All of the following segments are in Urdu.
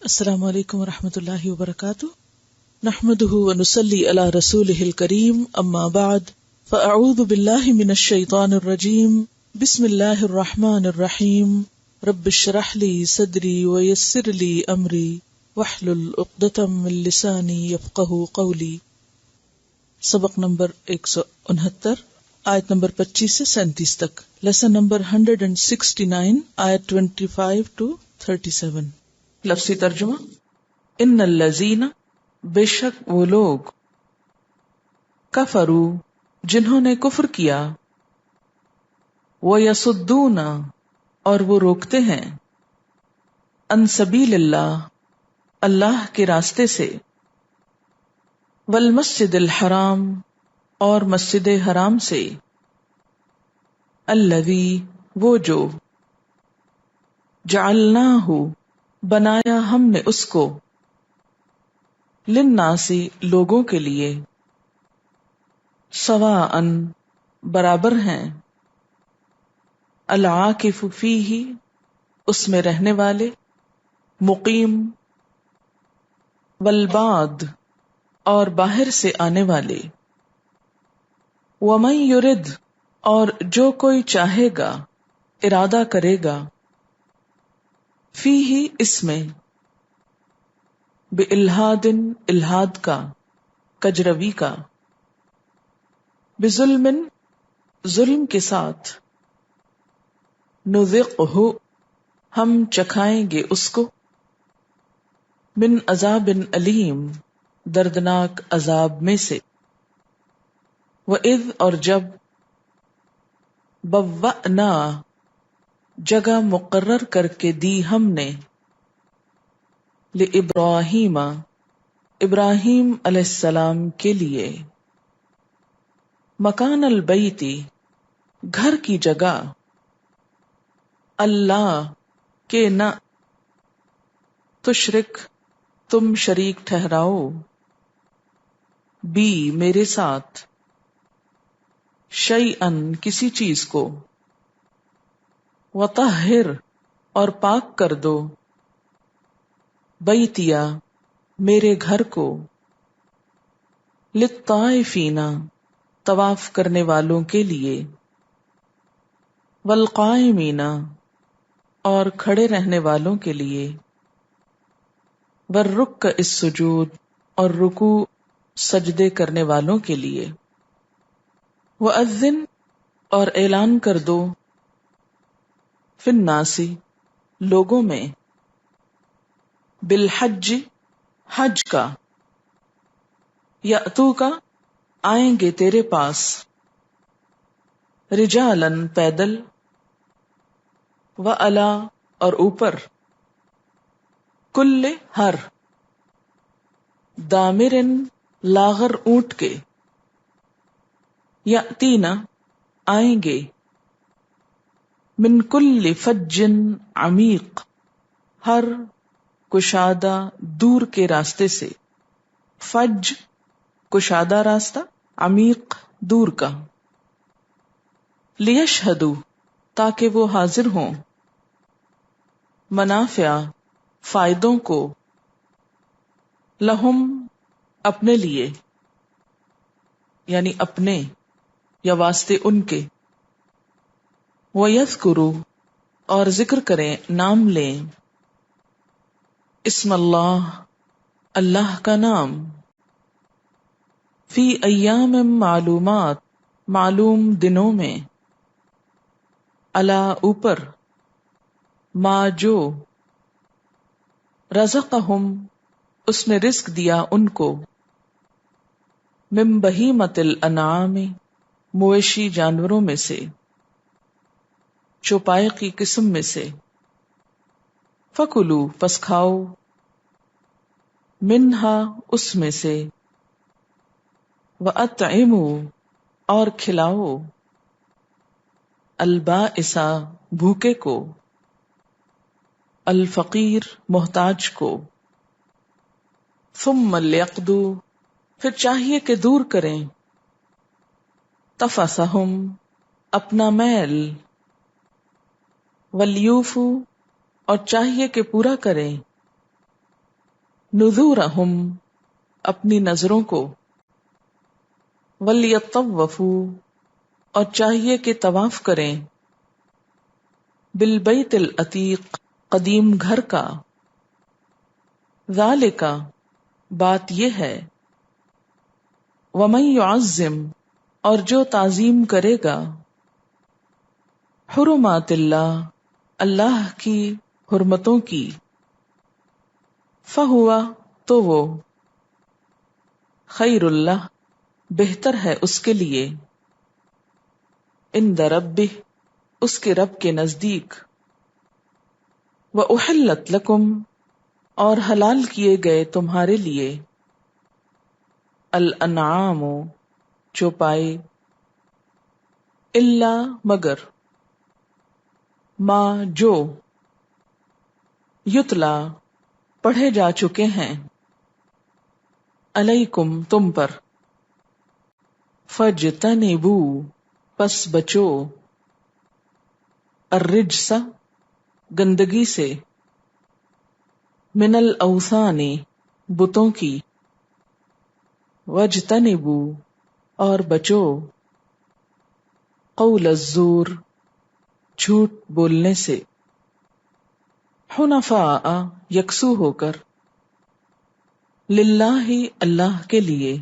السلام علیکم ورحمۃ اللہ وبرکاتہ، نحمده ونصلی علی رسولہ الکریم، اما بعد فاعوذ باللہ من الشیطان الرجیم، بسم اللہ الرحمن الرحیم، رب اشرح لی صدری ویسر لی امری واحلل عقدۃ من لسانی یفقہوا قولی۔ سبق نمبر 169، آیت نمبر 25 سے 37 تک، لیسن نمبر 169، آیت 25 to 37۔ لفظی ترجمہ: ان الذین، بے شک وہ لوگ، کفروا، جنہوں نے کفر کیا، ویصدون، اور وہ روکتے ہیں، عن سبیل اللہ، اللہ کے راستے سے، والمسجد الحرام، اور مسجد حرام سے، الذی، وہ جو، جعلناہ، بنایا ہم نے اس کو، للناس، لوگوں کے لیے، سواء، برابر ہیں، العاکف فیہ، اس میں رہنے والے، مقیم، والباد، اور باہر سے آنے والے، ومن یرد، اور جو کوئی چاہے گا، ارادہ کرے گا، فیہ، اس میں، بِالحاد، الحاد کا، کجروی کا، بظلم، ظلم کے ساتھ، نذقہ، ہم چکھائیں گے اس کو، من عذاب علیم، دردناک عذاب میں سے، وَإِذْ، اور جب، بوّأْنا، جگہ مقرر کر کے دی ہم نے، لِإِبْرَاهِيمَ، ابراہیم علیہ السلام کے لیے، مکان البیت، گھر کی جگہ، اللہ، کہ نہ، تشرک، تم شریک ٹھہراؤ، بی، میرے ساتھ، شیئن، کسی چیز کو، وطہر، اور پاک کر دو، بیتیا، میرے گھر کو، للطائفین، طواف کرنے والوں کے لیے، والقائمین، اور کھڑے رہنے والوں کے لیے، والرکع السجود، اور رکوع سجدے کرنے والوں کے لیے، وأذن، اور اعلان کر دو، فی الناس، لوگوں میں، بالحج، حج کا، یأتوک، آئیں گے تیرے پاس، رجالاً، پیدل، وعلا، اور اوپر، کل، ہر، دامرن، لاغر اونٹ کے، یأتینا، آئیں گے، من کل فج عمیق، ہر کشادہ دور کے راستے سے، فج، کشادہ راستہ، عمیق، دور کا، لیشہدوا، تاکہ وہ حاضر ہوں، منافع، فائدوں کو، لہم، اپنے لیے، یعنی اپنے یا واسطے ان کے، وَيَذْكُرُوا، اور ذکر کریں، نام لیں، اسم اللہ، اللہ کا نام، فی ایام معلومات، معلوم دنوں میں، علی، اوپر، ما، جو، رزقہم، اس نے رزق دیا ان کو، من بہیمۃ الانعام، مویشی جانوروں میں سے، چوپائے کی قسم میں سے، فکلوا، پس کھاؤ، منہا، اس میں سے، وَأَطْعِمُوا، اور کھلاؤ، البائس، بھوکے کو، الفقیر، محتاج کو، ثم لیقضوا، پھر چاہیے کہ دور کریں، تفثہم، اپنا میل، ولیوفوا، اور چاہیے کہ پورا کریں، نذورہم اپنی نظروں کو، ولیطوفوا اور چاہیے کہ طواف کریں، بالبیت العتیق قدیم گھر کا، ذالک بات یہ ہے، ومن یعظم اور جو تعظیم کرے گا، حرمات اللہ اللہ کی حرمتوں کی، فہو تو وہ، خیر اللہ بہتر ہے اس کے لیے، عند ربہ اس کے رب کے نزدیک، وَأُحِلَّتْ لَكُمْ اور حلال کیے گئے تمہارے لیے، الانعام چوپائے، الا مگر، ما جو، یتلا پڑھے جا چکے ہیں، علیکم تم پر، فاجتنبوا پس بچو، الرجس گندگی سے، من الاوثان بتوں کی، واجتنبوا اور بچو، قول الزور جھوٹ بولنے سے، حنفاء یکسو ہو کر، للہ اللہ کے لیے،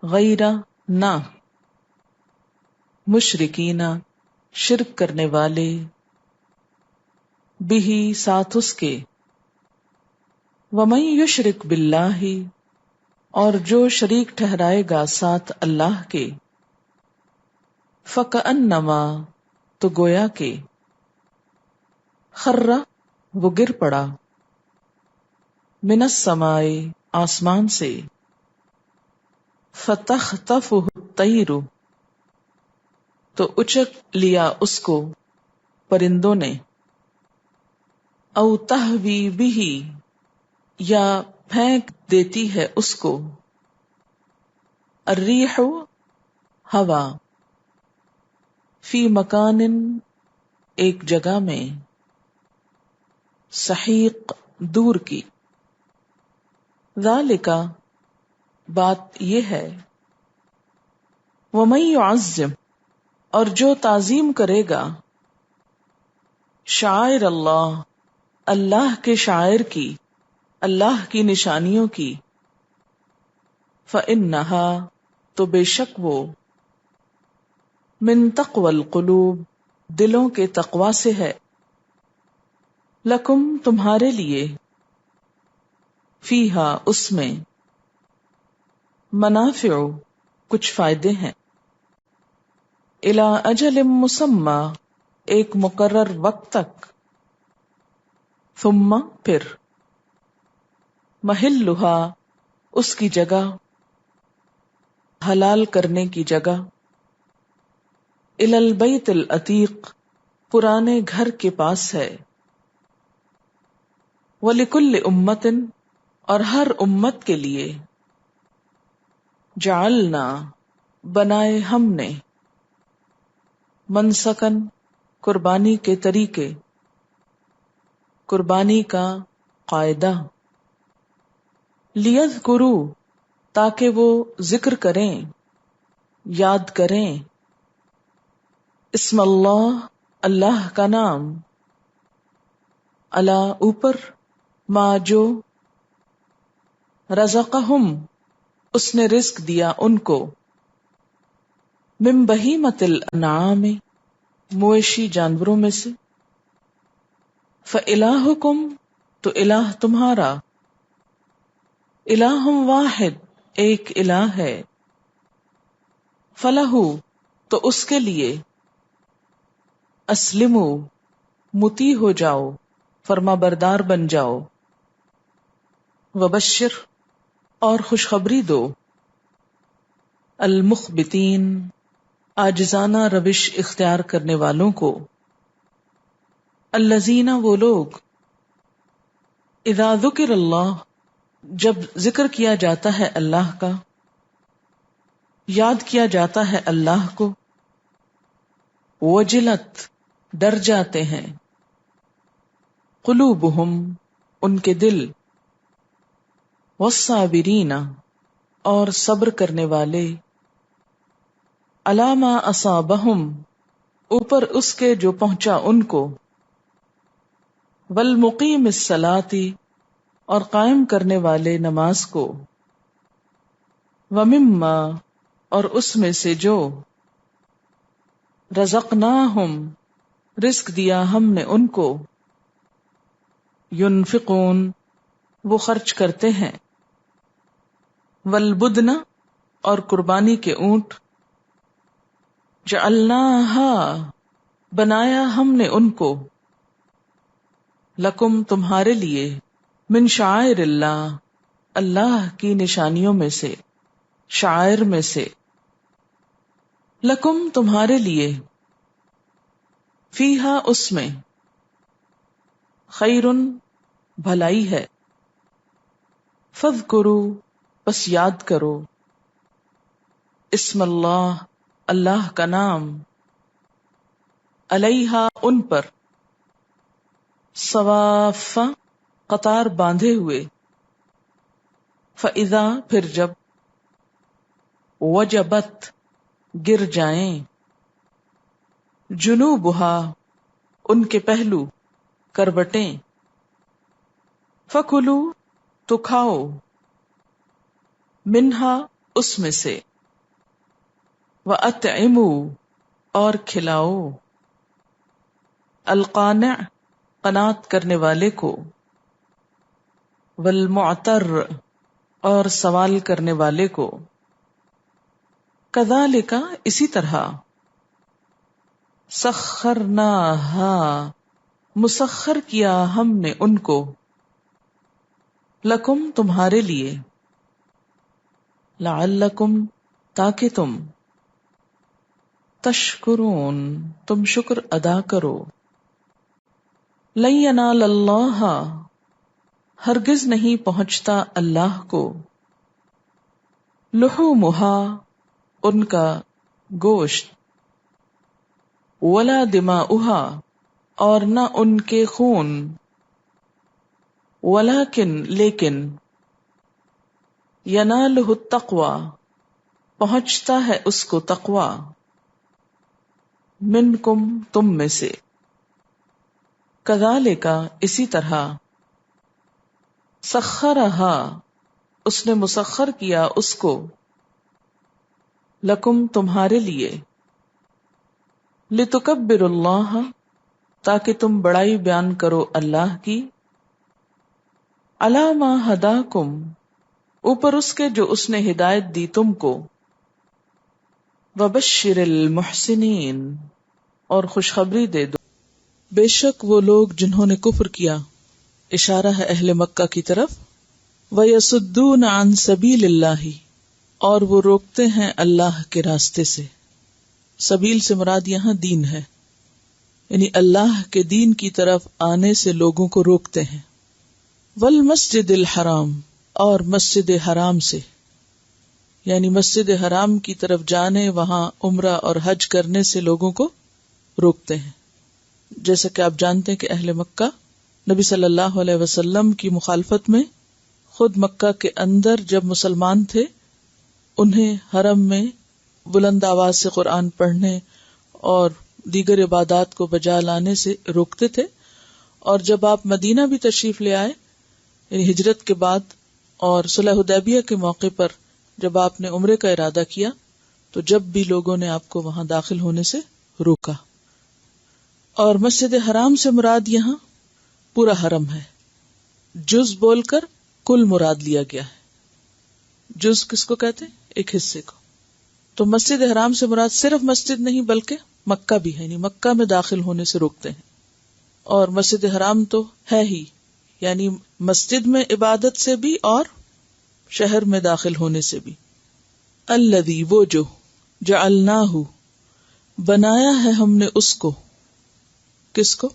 غیر نہ، مشرکین شرک کرنے والے، بہ ساتھ اس کے، ومن یشرک باللہ اور جو شریک ٹھہرائے گا ساتھ اللہ کے، فکأنما تو گویا کہ، خر وہ گر پڑا، من السماء آسمان سے، فتخطفہ الطیر تو اچک لیا اس کو پرندوں نے، او تہوی بہ یا پھینک دیتی ہے اس کو، الریح ہوا، فی مکان ایک جگہ میں، سحیق دور کی، ذالک بات یہ ہے، ومن یعظم اور جو تعظیم کرے گا، شعائر اللہ اللہ کے شاعر کی، اللہ کی نشانیوں کی، فإنہا تو بے شک وہ، من تقوی القلوب دلوں کے تقوی سے ہے، لکم تمہارے لیے، فیہا اس میں، منافع کچھ فائدے ہیں، الی اجل مسمی ایک مقرر وقت تک، ثم پھر، محلھا اس کی جگہ، حلال کرنے کی جگہ، الی البیت العتیق پرانے گھر کے پاس ہے، وَلِكُلِّ أُمَّةٍ اور ہر امت کے لیے، جعلنا بنائے ہم نے، منسکن قربانی کے طریقے، قربانی کا قاعدہ، لیذکروا تاکہ وہ ذکر کریں، یاد کریں، اسم اللہ اللہ کا نام، علی اوپر، ما جو، رزقہم اس نے رزق دیا ان کو، من بہیمۃ الانعام مویشی جانوروں میں سے، فإلہکم تو الہ تمہارا، الہ واحد ایک الہ ہے، فلہ تو اس کے لیے، اسلموا مطیع ہو جاؤ فرما بردار بن جاؤ، وبشر اور خوشخبری دو، المخبتین عاجزانہ روش اختیار کرنے والوں کو، الذین وہ لوگ، اذا ذکر اللہ جب ذکر کیا جاتا ہے اللہ کا، یاد کیا جاتا ہے اللہ کو، وجلت ڈر جاتے ہیں، قلوبہم ان کے دل، والصابرین اور صبر کرنے والے، علی ما اصابہم اوپر اس کے جو پہنچا ان کو، والمقیم الصلاۃ اور قائم کرنے والے نماز کو، ومما اور اس میں سے جو، رزقناہم رزق دیا ہم نے ان کو، ينفقون وہ خرچ کرتے ہیں، والبدن اور قربانی کے اونٹ، جعلناہا بنایا ہم نے ان کو، لکم تمہارے لیے، من شعائر اللہ اللہ کی نشانیوں میں سے، شعائر میں سے، لکم تمہارے لیے، فیہا اس میں، خیرن بھلائی ہے، فاذکروا پس یاد کرو، اسم اللہ اللہ کا نام، علیہا ان پر، صواف قطار باندھے ہوئے، فَإِذَا پھر جب، وجبت گر جائیں، جنوبہا ان کے پہلو، کروٹیں، فَكُلُوا تو کھاؤ، منہا اس میں سے، وَأَطْعِمُوا اور کھلاؤ، القانع قناعت کرنے والے کو، والمعتر اور سوال کرنے والے کو، کذالک اسی طرح، سخرناہا مسخر کیا ہم نے ان کو، لکم تمہارے لیے، لعلکم تاکہ تم، تشکرون تم شکر ادا کرو، لن ینال اللہ ہرگز نہیں پہنچتا اللہ کو، لحومہا ان کا گوشت، ولا دماؤہا اور نہ ان کے خون، ولیکن لیکن، ینالہ التقوی پہنچتا ہے اس کو تقوی، منکم تم میں سے، کذالک اسی طرح، سخرہا اس نے مسخر کیا اس کو، لکم تمہارے لیے، لتکبروا اللہ تاکہ تم بڑائی بیان کرو اللہ کی، علی ما ہداکم اوپر اس کے جو اس نے ہدایت دی تم کو، وبشر المحسنین اور خوشخبری دے دو، بے شک وہ لوگ جنہوں نے کفر کیا، اشارہ ہے اہل مکہ کی طرف، وَيَصُدُّونَ عَن سَبِيلِ اللَّهِ اور وہ روکتے ہیں اللہ کے راستے سے، سبیل سے مراد یہاں دین ہے، یعنی اللہ کے دین کی طرف آنے سے لوگوں کو روکتے ہیں، وَالْمَسْجِدِ الْحَرَامِ اور مسجد حرام سے، یعنی مسجد حرام کی طرف جانے، وہاں عمرہ اور حج کرنے سے لوگوں کو روکتے ہیں، جیسا کہ آپ جانتے ہیں کہ اہل مکہ نبی صلی اللہ علیہ وسلم کی مخالفت میں خود مکہ کے اندر جب مسلمان تھے انہیں حرم میں بلند آواز سے قرآن پڑھنے اور دیگر عبادات کو بجا لانے سے روکتے تھے، اور جب آپ مدینہ بھی تشریف لے آئے یعنی ہجرت کے بعد اور صلح حدیبیہ کے موقع پر جب آپ نے عمرے کا ارادہ کیا تو جب بھی لوگوں نے آپ کو وہاں داخل ہونے سے روکا، اور مسجد حرام سے مراد یہاں پورا حرم ہے، جز بول کر کل مراد لیا گیا ہے، جز کس کو کہتے ہیں؟ ایک حصے کو، تو مسجد حرام سے مراد صرف مسجد نہیں بلکہ مکہ بھی ہے، یعنی مکہ میں داخل ہونے سے روکتے ہیں، اور مسجد حرام تو ہے ہی، یعنی مسجد میں عبادت سے بھی اور شہر میں داخل ہونے سے بھی، الذی وہ جو، جعلناہ بنایا ہے ہم نے اس کو، کس کو؟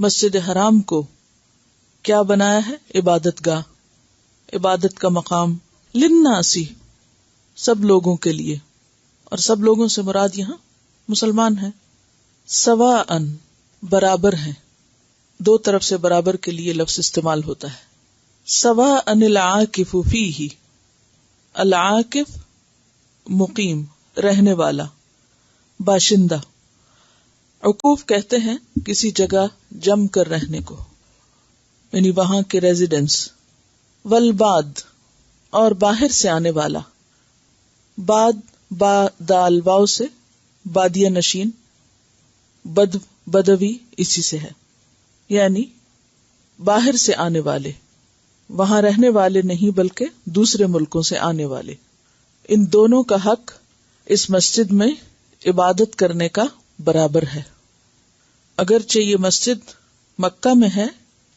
مسجد حرام کو، کیا بنایا ہے؟ عبادت گاہ، عبادت کا مقام، للناسی سب لوگوں کے لیے، اور سب لوگوں سے مراد یہاں مسلمان ہیں، سواءً برابر ہیں، دو طرف سے برابر کے لیے لفظ استعمال ہوتا ہے، سواء العاکف فیہ، العاکف مقیم، رہنے والا، باشندہ. عکوف کہتے ہیں کسی جگہ جم کر رہنے کو، یعنی وہاں کے ریزیڈنس. والباد، اور باہر سے آنے والا. باد با دال واو سے، بادیہ نشین. بد بدوی اسی سے ہے، یعنی باہر سے آنے والے، وہاں رہنے والے نہیں بلکہ دوسرے ملکوں سے آنے والے. ان دونوں کا حق اس مسجد میں عبادت کرنے کا برابر ہے. اگرچہ یہ مسجد مکہ میں ہے،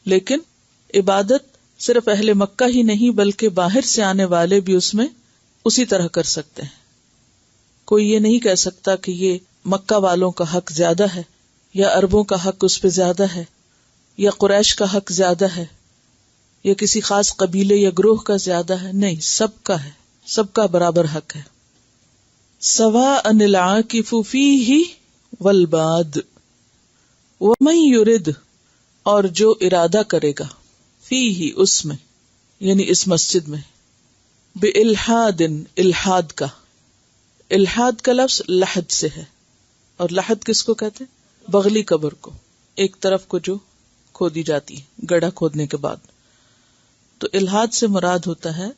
لیکن عبادت صرف اہل مکہ ہی نہیں بلکہ باہر سے آنے والے بھی اس میں اسی طرح کر سکتے ہیں. کوئی یہ نہیں کہہ سکتا کہ یہ مکہ والوں کا حق زیادہ ہے، یا عربوں کا حق اس پہ زیادہ ہے، یا قریش کا حق زیادہ ہے، یا کسی خاص قبیلے یا گروہ کا زیادہ ہے. نہیں، سب کا ہے، سب کا برابر حق ہے. سواء العاکف فیہ والباد ومن یرد، اور جو ارادہ کرے گا، فیہ اس میں، یعنی اس مسجد میں، بِالحاد، الحاد کا. الحاد کا لفظ لحد سے ہے، اور لحد کس کو کہتے ہیں؟ بغلی قبر کو، ایک طرف کو جو کھودی جاتی ہے گڑھا کھودنے کے بعد. تو الحاد سے مراد ہوتا ہے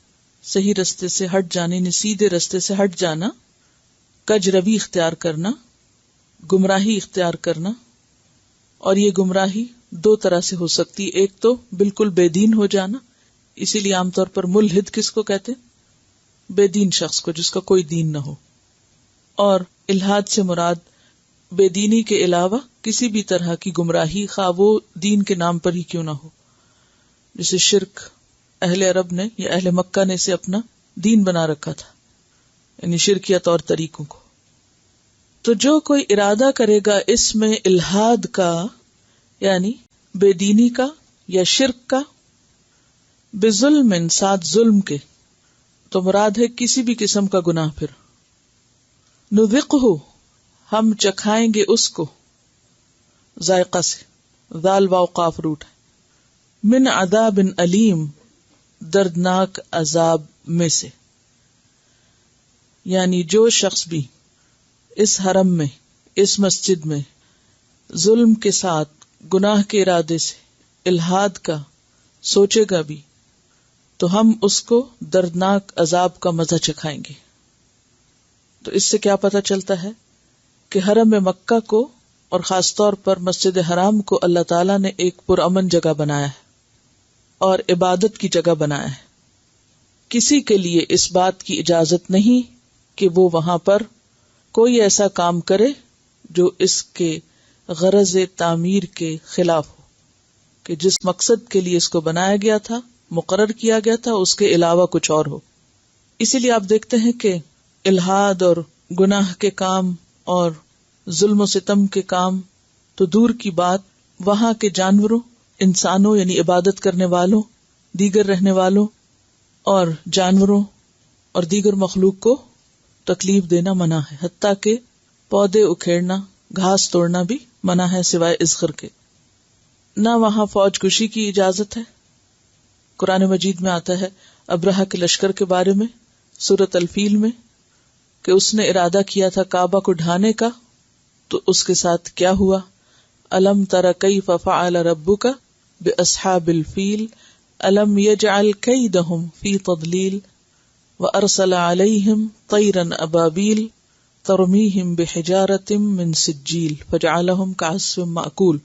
صحیح رستے سے ہٹ جانے، یعنی سیدھے رستے سے ہٹ جانا، کج روی اختیار کرنا، گمراہی اختیار کرنا. اور یہ گمراہی دو طرح سے ہو سکتی ہے. ایک تو بالکل بے دین ہو جانا، اسی لیے عام طور پر ملحد کس کو کہتے ہیں؟ بے دین شخص کو، جس کا کوئی دین نہ ہو. اور الحاد سے مراد بے دینی کے علاوہ کسی بھی طرح کی گمراہی، خواہ وہ دین کے نام پر ہی کیوں نہ ہو. جیسے شرک اہل عرب نے یا اہل مکہ نے سے اپنا دین بنا رکھا تھا، یعنی شرکیت اور طریقوں کو. تو جو کوئی ارادہ کرے گا اس میں الحاد کا، یعنی بے دینی کا یا شرک کا، بظلم، ساتھ ظلم کے، تو مراد ہے کسی بھی قسم کا گناہ. پھر نذقہ، ہم چکھائیں گے اس کو، ذائقہ سے، ذال واو قاف روٹ ہے، من عذاب علیم، دردناک عذاب میں سے. یعنی جو شخص بھی اس حرم میں، اس مسجد میں ظلم کے ساتھ، گناہ کے ارادے سے، الحاد کا سوچے گا بھی، تو ہم اس کو دردناک عذاب کا مزہ چکھائیں گے. تو اس سے کیا پتہ چلتا ہے کہ حرم مکہ کو، اور خاص طور پر مسجد حرام کو، اللہ تعالیٰ نے ایک پرامن جگہ بنایا ہے اور عبادت کی جگہ بنایا ہے. کسی کے لیے اس بات کی اجازت نہیں کہ وہ وہاں پر کوئی ایسا کام کرے جو اس کے غرض تعمیر کے خلاف ہو، کہ جس مقصد کے لیے اس کو بنایا گیا تھا، مقرر کیا گیا تھا، اس کے علاوہ کچھ اور ہو. اسی لیے آپ دیکھتے ہیں کہ الحاد اور گناہ کے کام اور ظلم و ستم کے کام تو دور کی بات، وہاں کے جانوروں، انسانوں یعنی عبادت کرنے والوں، دیگر رہنے والوں اور جانوروں اور دیگر مخلوق کو تکلیف دینا منع ہے. حتیٰ کہ پودے اکھیڑنا، گھاس توڑنا بھی منع ہے سوائے اذخر کے. نہ وہاں فوج کشی کی اجازت ہے. قرآن مجید میں آتا ہے ابرہہ کے لشکر کے بارے میں سورۃ الفیل میں، کہ اس نے ارادہ کیا تھا کعبہ کو ڈھانے کا، تو اس کے ساتھ کیا ہوا؟ الم تر کیف فعل ربک باصحاب الفیل الم یجعل کیدہم فی تضلیل وارسل علیہم طیرا ابابیل ترمیہم بحجارۃ من سجیل فجعلہم کعصف مأکول.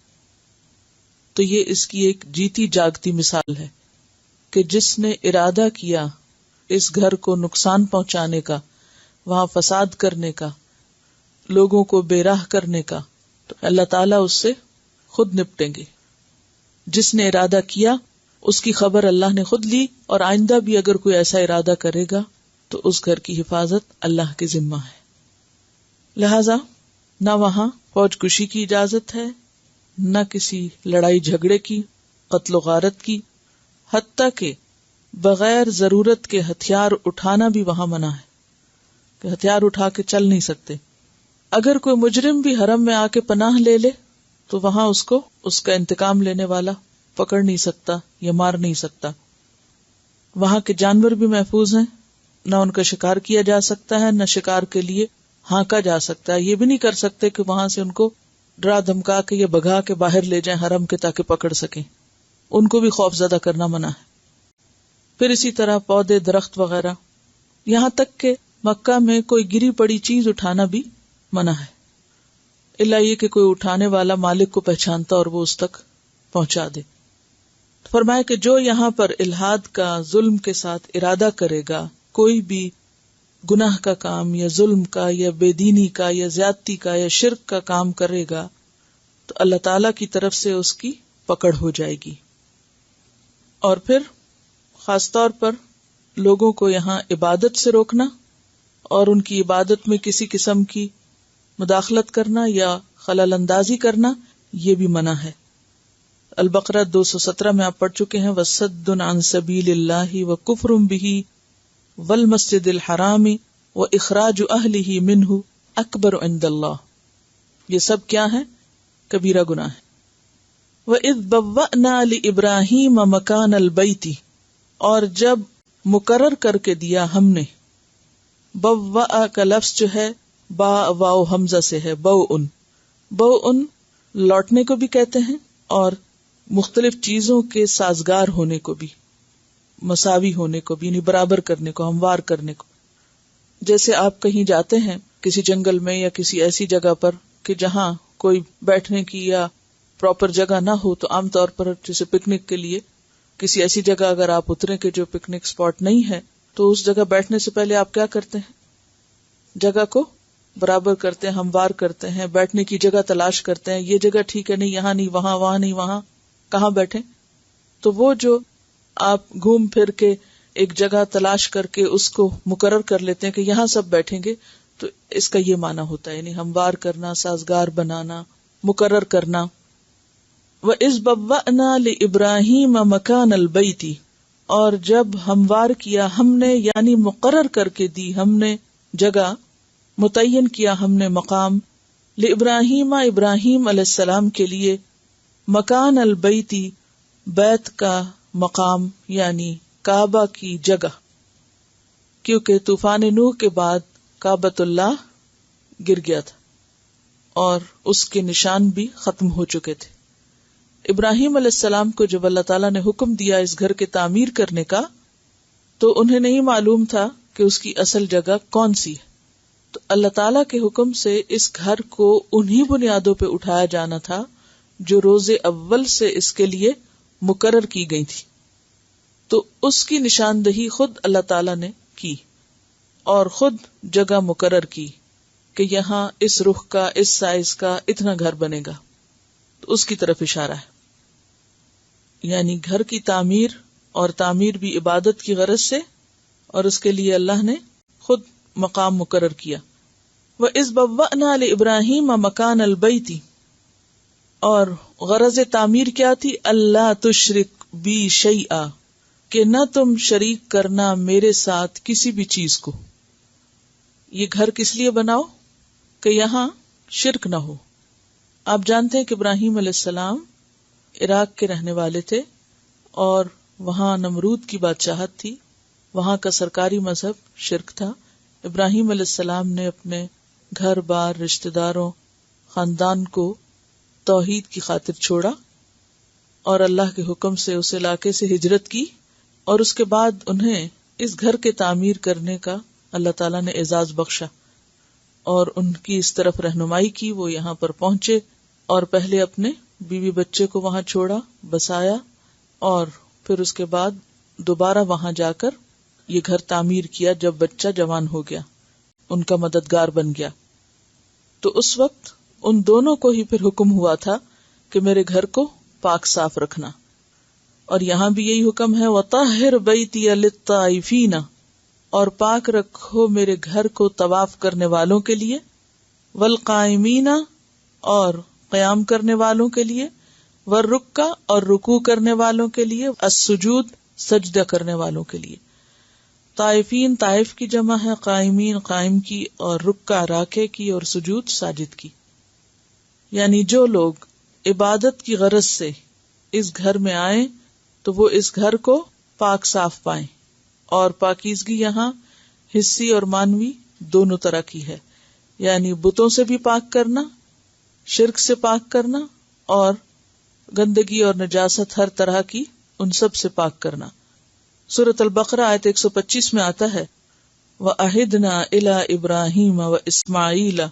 تو یہ اس کی ایک جیتی جاگتی مثال ہے کہ جس نے ارادہ کیا اس گھر کو نقصان پہنچانے کا، وہاں فساد کرنے کا، لوگوں کو بے راہ کرنے کا، تو اللہ تعالیٰ اس سے خود نپٹیں گے. جس نے ارادہ کیا اس کی خبر اللہ نے خود لی، اور آئندہ بھی اگر کوئی ایسا ارادہ کرے گا تو اس گھر کی حفاظت اللہ کے ذمہ ہے. لہذا نہ وہاں فوج کشی کی اجازت ہے، نہ کسی لڑائی جھگڑے کی، قتل و غارت کی، حتیٰ کہ بغیر ضرورت کے ہتھیار اٹھانا بھی وہاں منع ہے، کہ ہتھیار اٹھا کے چل نہیں سکتے. اگر کوئی مجرم بھی حرم میں آ کے پناہ لے لے تو وہاں اس کو اس کا انتقام لینے والا پکڑ نہیں سکتا یا مار نہیں سکتا. وہاں کے جانور بھی محفوظ ہیں، نہ ان کا شکار کیا جا سکتا ہے، نہ شکار کے لیے ہانکا جا سکتا ہے. یہ بھی نہیں کر سکتے کہ وہاں سے ان کو ڈرا دھمکا کے یا بھگا کے باہر لے جائیں حرم کے تاکہ پکڑ سکیں. ان کو بھی خوف زدہ کرنا منع ہے. پھر اسی طرح پودے، درخت وغیرہ، یہاں تک کہ مکہ میں کوئی گری پڑی چیز اٹھانا بھی منع ہے، الا یہ کہ کوئی اٹھانے والا مالک کو پہچانتا اور وہ اس تک پہنچا دے. فرمایا کہ جو یہاں پر الحاد کا، ظلم کے ساتھ ارادہ کرے گا، کوئی بھی گناہ کا کام یا ظلم کا یا بے دینی کا یا زیادتی کا یا شرک کا کام کرے گا تو اللہ تعالی کی طرف سے اس کی پکڑ ہو جائے گی. اور پھر خاص طور پر لوگوں کو یہاں عبادت سے روکنا اور ان کی عبادت میں کسی قسم کی مداخلت کرنا یا خلل اندازی کرنا یہ بھی منع ہے. البقرہ 217 میں آپ پڑھ چکے ہیں، وَصَدٌّ عَن سَبِيلِ اللَّهِ وَكُفْرٌ بِهِ وَالْمَسْجِدِ الْحَرَامِ وَإِخْرَاجُ أَهْلِهِ مِنْهُ أَكْبَرُ عِندَ اللَّهِ. یہ سب کیا ہے؟ کبیرہ گناہ ہے. وَإِذْ بَوَّأْنَا لِإِبْرَاهِيمَ مَكَانَ الْبَيْتِ، اور جب مقرر کر کے دیا ہم نے، بوّأ کا لفظ جو ہے با واو حمزہ سے ہے، بوءن لوٹنے کو بھی کہتے ہیں اور مختلف چیزوں کے سازگار ہونے کو بھی، مساوی ہونے کو بھی، یعنی برابر کرنے کو، ہموار کرنے کو. جیسے آپ کہیں جاتے ہیں کسی جنگل میں یا کسی ایسی جگہ پر کہ جہاں کوئی بیٹھنے کی یا پراپر جگہ نہ ہو، تو عام طور پر جیسے پکنک کے لیے کسی ایسی جگہ اگر آپ اتریں کہ جو پکنک اسپاٹ نہیں ہے تو اس جگہ بیٹھنے سے پہلے آپ کیا کرتے ہیں؟ جگہ کو برابر کرتے ہیں، ہموار کرتے ہیں، بیٹھنے کی جگہ تلاش کرتے ہیں. یہ جگہ ٹھیک ہے، نہیں یہاں نہیں، وہاں نہیں، وہاں کہاں بیٹھیں؟ تو وہ جو آپ گھوم پھر کے ایک جگہ تلاش کر کے اس کو مقرر کر لیتے ہیں کہ یہاں سب بیٹھیں گے، تو اس کا یہ معنی ہوتا ہے، یعنی ہموار کرنا، سازگار بنانا، مقرر کرنا. وَإِذْ بَوَّأْنَا لِإِبْرَاهِيمَ مَكَانَ الْبَيْتِ، اور جب ہموار کیا ہم نے، یعنی مقرر کر کے دی ہم نے جگہ، متعین کیا ہم نے مقام، لِإِبْرَاهِيمَ ابراہیم علیہ السلام کے لیے، مکان البیتی بیت کا مقام یعنی کعبہ کی جگہ، کیونکہ طوفان نوح کے بعد کعبۃ اللہ گر گیا تھا اور اس کے نشان بھی ختم ہو چکے تھے. ابراہیم علیہ السلام کو جب اللہ تعالیٰ نے حکم دیا اس گھر کی تعمیر کرنے کا تو انہیں نہیں معلوم تھا کہ اس کی اصل جگہ کون سی ہے. تو اللہ تعالیٰ کے حکم سے اس گھر کو انہی بنیادوں پہ اٹھایا جانا تھا جو روز اول سے اس کے لیے مقرر کی گئی تھی. تو اس کی نشاندہی خود اللہ تعالیٰ نے کی اور خود جگہ مقرر کی کہ یہاں اس رخ کا، اس سائز کا اتنا گھر بنے گا. تو اس کی طرف اشارہ ہے، یعنی گھر کی تعمیر، اور تعمیر بھی عبادت کی غرض سے، اور اس کے لیے اللہ نے خود مقام مقرر کیا. وَإِذْ بَوَّأْنَا لِإِبْرَاهِيمَ مَكَانَ الْبَيْتِ، اور غرض تعمیر کیا تھی؟ اللہ تشرک بی شیئا، کہ نہ تم شریک کرنا میرے ساتھ کسی بھی چیز کو. یہ گھر کس لیے بناؤ؟ کہ یہاں شرک نہ ہو. آپ جانتے ہیں کہ ابراہیم علیہ السلام عراق کے رہنے والے تھے اور وہاں نمرود کی بادشاہت تھی، وہاں کا سرکاری مذہب شرک تھا. ابراہیم علیہ السلام نے اپنے گھر بار، رشتہ داروں، خاندان کو توحید کی خاطر چھوڑا اور اللہ کے حکم سے اس علاقے سے ہجرت کی، اور اس کے بعد انہیں اس گھر کے تعمیر کرنے کا اللہ تعالیٰ نے اعزاز بخشا اور ان کی اس طرف رہنمائی کی. وہ یہاں پر پہنچے اور پہلے اپنے بیوی بچے کو وہاں چھوڑا، بسایا، اور پھر اس کے بعد دوبارہ وہاں جا کر یہ گھر تعمیر کیا جب بچہ جوان ہو گیا، ان کا مددگار بن گیا. تو اس وقت ان دونوں کو ہی پھر حکم ہوا تھا کہ میرے گھر کو پاک صاف رکھنا. اور یہاں بھی یہی حکم ہے، وَطَهِّرْ بَيْتِيَ لِلطَّائِفِينَ، اور پاک رکھو میرے گھر کو طواف کرنے والوں کے لیے، وَالْقَائِمِينَ، اور قیام کرنے والوں کے لیے، وَالرُّكَّعَ، اور رکوع کرنے والوں کے لیے، السجود، سجدہ کرنے والوں کے لیے. طائفین طائف کی جمع ہے، قائمین قائم کی، اور رکع راکع کی، اور سجود ساجد کی. یعنی جو لوگ عبادت کی غرض سے اس گھر میں آئیں تو وہ اس گھر کو پاک صاف پائیں، اور پاکیزگی یہاں حسی اور مانوی دونوں طرح کی ہے، یعنی بتوں سے بھی پاک کرنا، شرک سے پاک کرنا، اور گندگی اور نجاست ہر طرح کی ان سب سے پاک کرنا۔ سورۃ البقرہ آیت 125 میں آتا ہے وَأَعِدْنَا إِلَىٰ إِبْرَاهِيمَ وَإِسْمَاعِيلَ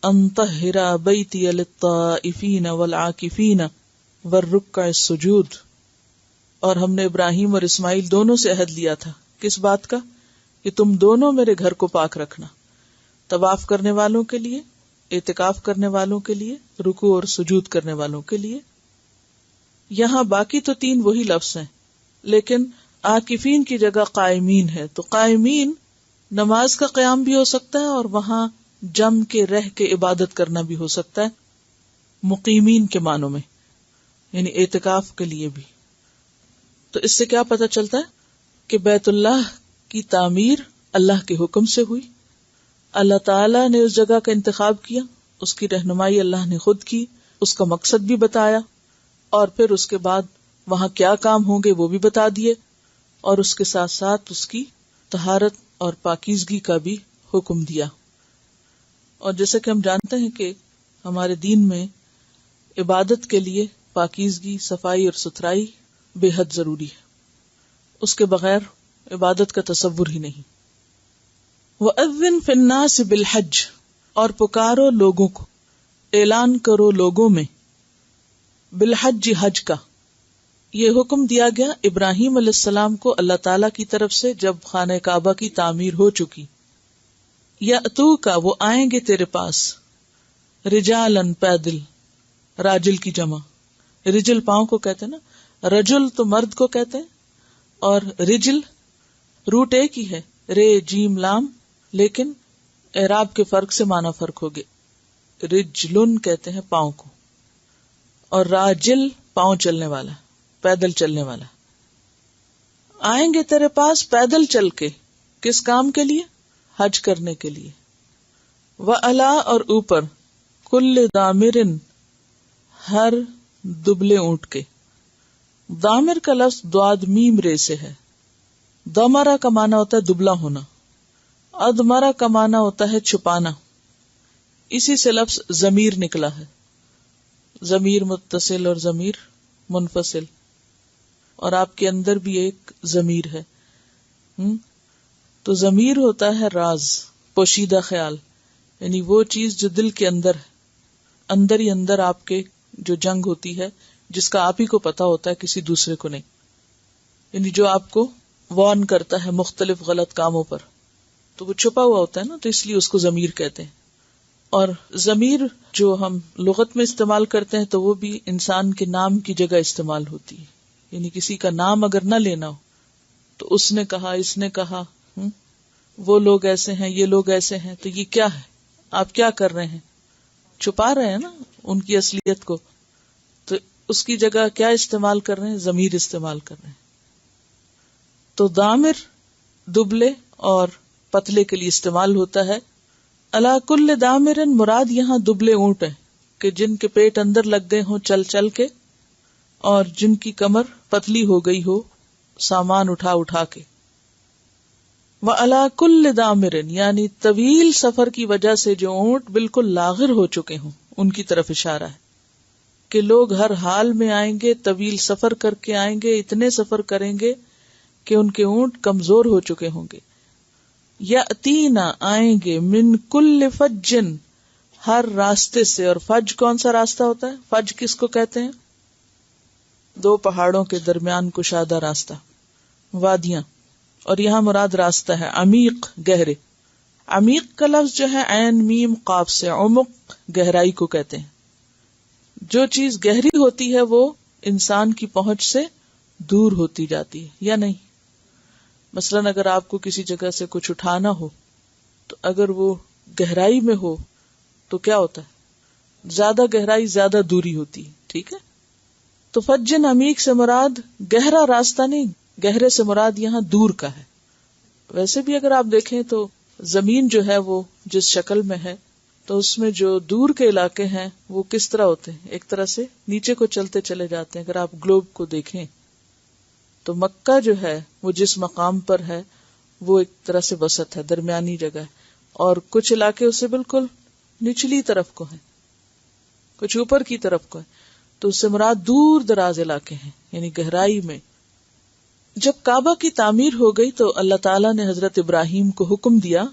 أَن طَهِّرَا بَيْتِيَ لِلطَّائِفِينَ وَالْعَاكِفِينَ وَالرُّكَّعِ السُّجُودِ، اور ہم نے ابراہیم اور اسماعیل دونوں سے عہد لیا تھا، کس بات کا؟ کہ تم دونوں میرے گھر کو پاک رکھنا، طواف کرنے والوں کے لیے، اعتکاف کرنے والوں کے لیے، رکوع اور سجود کرنے والوں کے لیے۔ یہاں باقی تو 3 وہی لفظ ہیں، لیکن عاکفین کی جگہ قائمین ہے، تو قائمین نماز کا قیام بھی ہو سکتا ہے اور وہاں جم کے رہ کے عبادت کرنا بھی ہو سکتا ہے، مقیمین کے معنوں میں، یعنی اعتکاف کے لیے بھی۔ تو اس سے کیا پتہ چلتا ہے کہ بیت اللہ کی تعمیر اللہ کے حکم سے ہوئی، اللہ تعالیٰ نے اس جگہ کا انتخاب کیا، اس کی رہنمائی اللہ نے خود کی، اس کا مقصد بھی بتایا، اور پھر اس کے بعد وہاں کیا کام ہوں گے وہ بھی بتا دیے، اور اس کے ساتھ ساتھ اس کی طہارت اور پاکیزگی کا بھی حکم دیا۔ اور جیسے کہ ہم جانتے ہیں کہ ہمارے دین میں عبادت کے لیے پاکیزگی، صفائی اور ستھرائی بے حد ضروری ہے، اس کے بغیر عبادت کا تصور ہی نہیں۔ وَأَذِّن فِي النَّاسِ بِالْحَجِّ، اور پکارو لوگوں کو، اعلان کرو لوگوں میں، بالحج، حج کا۔ یہ حکم دیا گیا ابراہیم علیہ السلام کو اللہ تعالی کی طرف سے جب خانہ کعبہ کی تعمیر ہو چکی۔ یأتوکا، وہ آئیں گے تیرے پاس، رجالن، پیدل، راجل کی جمع، رجل پاؤں کو کہتے ہیں نا، رجل تو مرد کو کہتے ہیں، اور رجل روٹ ایک ہی ہے، رے جیم لام، لیکن اعراب کے فرق سے معنی فرق ہوگے۔ رجلن کہتے ہیں پاؤں کو، اور راجل پاؤں چلنے والا، پیدل چلنے والا۔ آئیں گے تیرے پاس پیدل چل کے، کس کام کے لیے؟ حج کرنے کے لیے۔ وَعَلَىٰ، اور اوپر، کل دامرن، ہر دبلے اونٹ کے۔ دامر کا لفظ دواد میم رے سے ہے۔ دمرہ کا معنی ہوتا ہے دبلا ہونا، ادمرہ کا معنی ہوتا ہے چھپانا، اسی سے لفظ ضمیر نکلا ہے، ضمیر متصل اور ضمیر منفصل، اور آپ کے اندر بھی ایک ضمیر ہے۔ تو ضمیر ہوتا ہے راز، پوشیدہ خیال، یعنی وہ چیز جو دل کے اندر ہے، اندر ہی اندر آپ کے جو جنگ ہوتی ہے، جس کا آپ ہی کو پتا ہوتا ہے، کسی دوسرے کو نہیں، یعنی جو آپ کو وارن کرتا ہے مختلف غلط کاموں پر، تو وہ چھپا ہوا ہوتا ہے نا، تو اس لیے اس کو ضمیر کہتے ہیں۔ اور ضمیر جو ہم لغت میں استعمال کرتے ہیں تو وہ بھی انسان کے نام کی جگہ استعمال ہوتی ہے، یعنی کسی کا نام اگر نہ لینا ہو تو اس نے کہا، اس نے کہا، وہ لوگ ایسے ہیں، یہ لوگ ایسے ہیں، تو یہ کیا ہے، آپ کیا کر رہے ہیں؟ چھپا رہے ہیں نا ان کی اصلیت کو، تو اس کی جگہ کیا استعمال کر رہے ہیں؟ ضمیر استعمال کر رہے ہیں۔ تو دامر دبلے اور پتلے کے لیے استعمال ہوتا ہے۔ علی کل دامرن، مراد یہاں دبلے اونٹ ہیں کہ جن کے پیٹ اندر لگ گئے ہوں چل چل کے، اور جن کی کمر پتلی ہو گئی ہو سامان اٹھا اٹھا کے۔ وعلی کل دامرن، یعنی طویل سفر کی وجہ سے جو اونٹ بالکل لاغر ہو چکے ہوں، ان کی طرف اشارہ ہے کہ لوگ ہر حال میں آئیں گے، طویل سفر کر کے آئیں گے، اتنے سفر کریں گے کہ ان کے اونٹ کمزور ہو چکے ہوں گے۔ یأتینا، آئیں گے، من کل فجن، ہر راستے سے۔ اور فج کون سا راستہ ہوتا ہے؟ فج کس کو کہتے ہیں؟ 2 پہاڑوں کے درمیان کشادہ راستہ، وادیاں، اور یہاں مراد راستہ ہے عمیق، گہرے۔ عمیق کا لفظ جو ہے عین میم قاف سے، عمق گہرائی کو کہتے ہیں۔ جو چیز گہری ہوتی ہے وہ انسان کی پہنچ سے دور ہوتی جاتی ہے، یا نہیں؟ مثلاً اگر آپ کو کسی جگہ سے کچھ اٹھانا ہو تو اگر وہ گہرائی میں ہو تو کیا ہوتا ہے؟ زیادہ گہرائی زیادہ دوری ہوتی ہے، ٹھیک ہے؟ تو فجن عمیق سے مراد گہرا راستہ نہیں، گہرے سے مراد یہاں دور کا ہے۔ ویسے بھی اگر آپ دیکھیں تو زمین جو ہے وہ جس شکل میں ہے تو اس میں جو دور کے علاقے ہیں وہ کس طرح ہوتے ہیں؟ ایک طرح سے نیچے کو چلتے چلے جاتے ہیں۔ اگر آپ گلوب کو دیکھیں تو مکہ جو ہے وہ جس مقام پر ہے وہ ایک طرح سے وسط ہے، درمیانی جگہ ہے، اور کچھ علاقے اسے بالکل نچلی طرف کو ہیں، کچھ اوپر کی طرف کو ہے، تو اس سے مراد دور دراز علاقے ہیں، یعنی گہرائی میں. جب کعبہ کی تعمیر ہو گئی تو اللہ تعالیٰ نے حضرت ابراہیم کو حکم دیا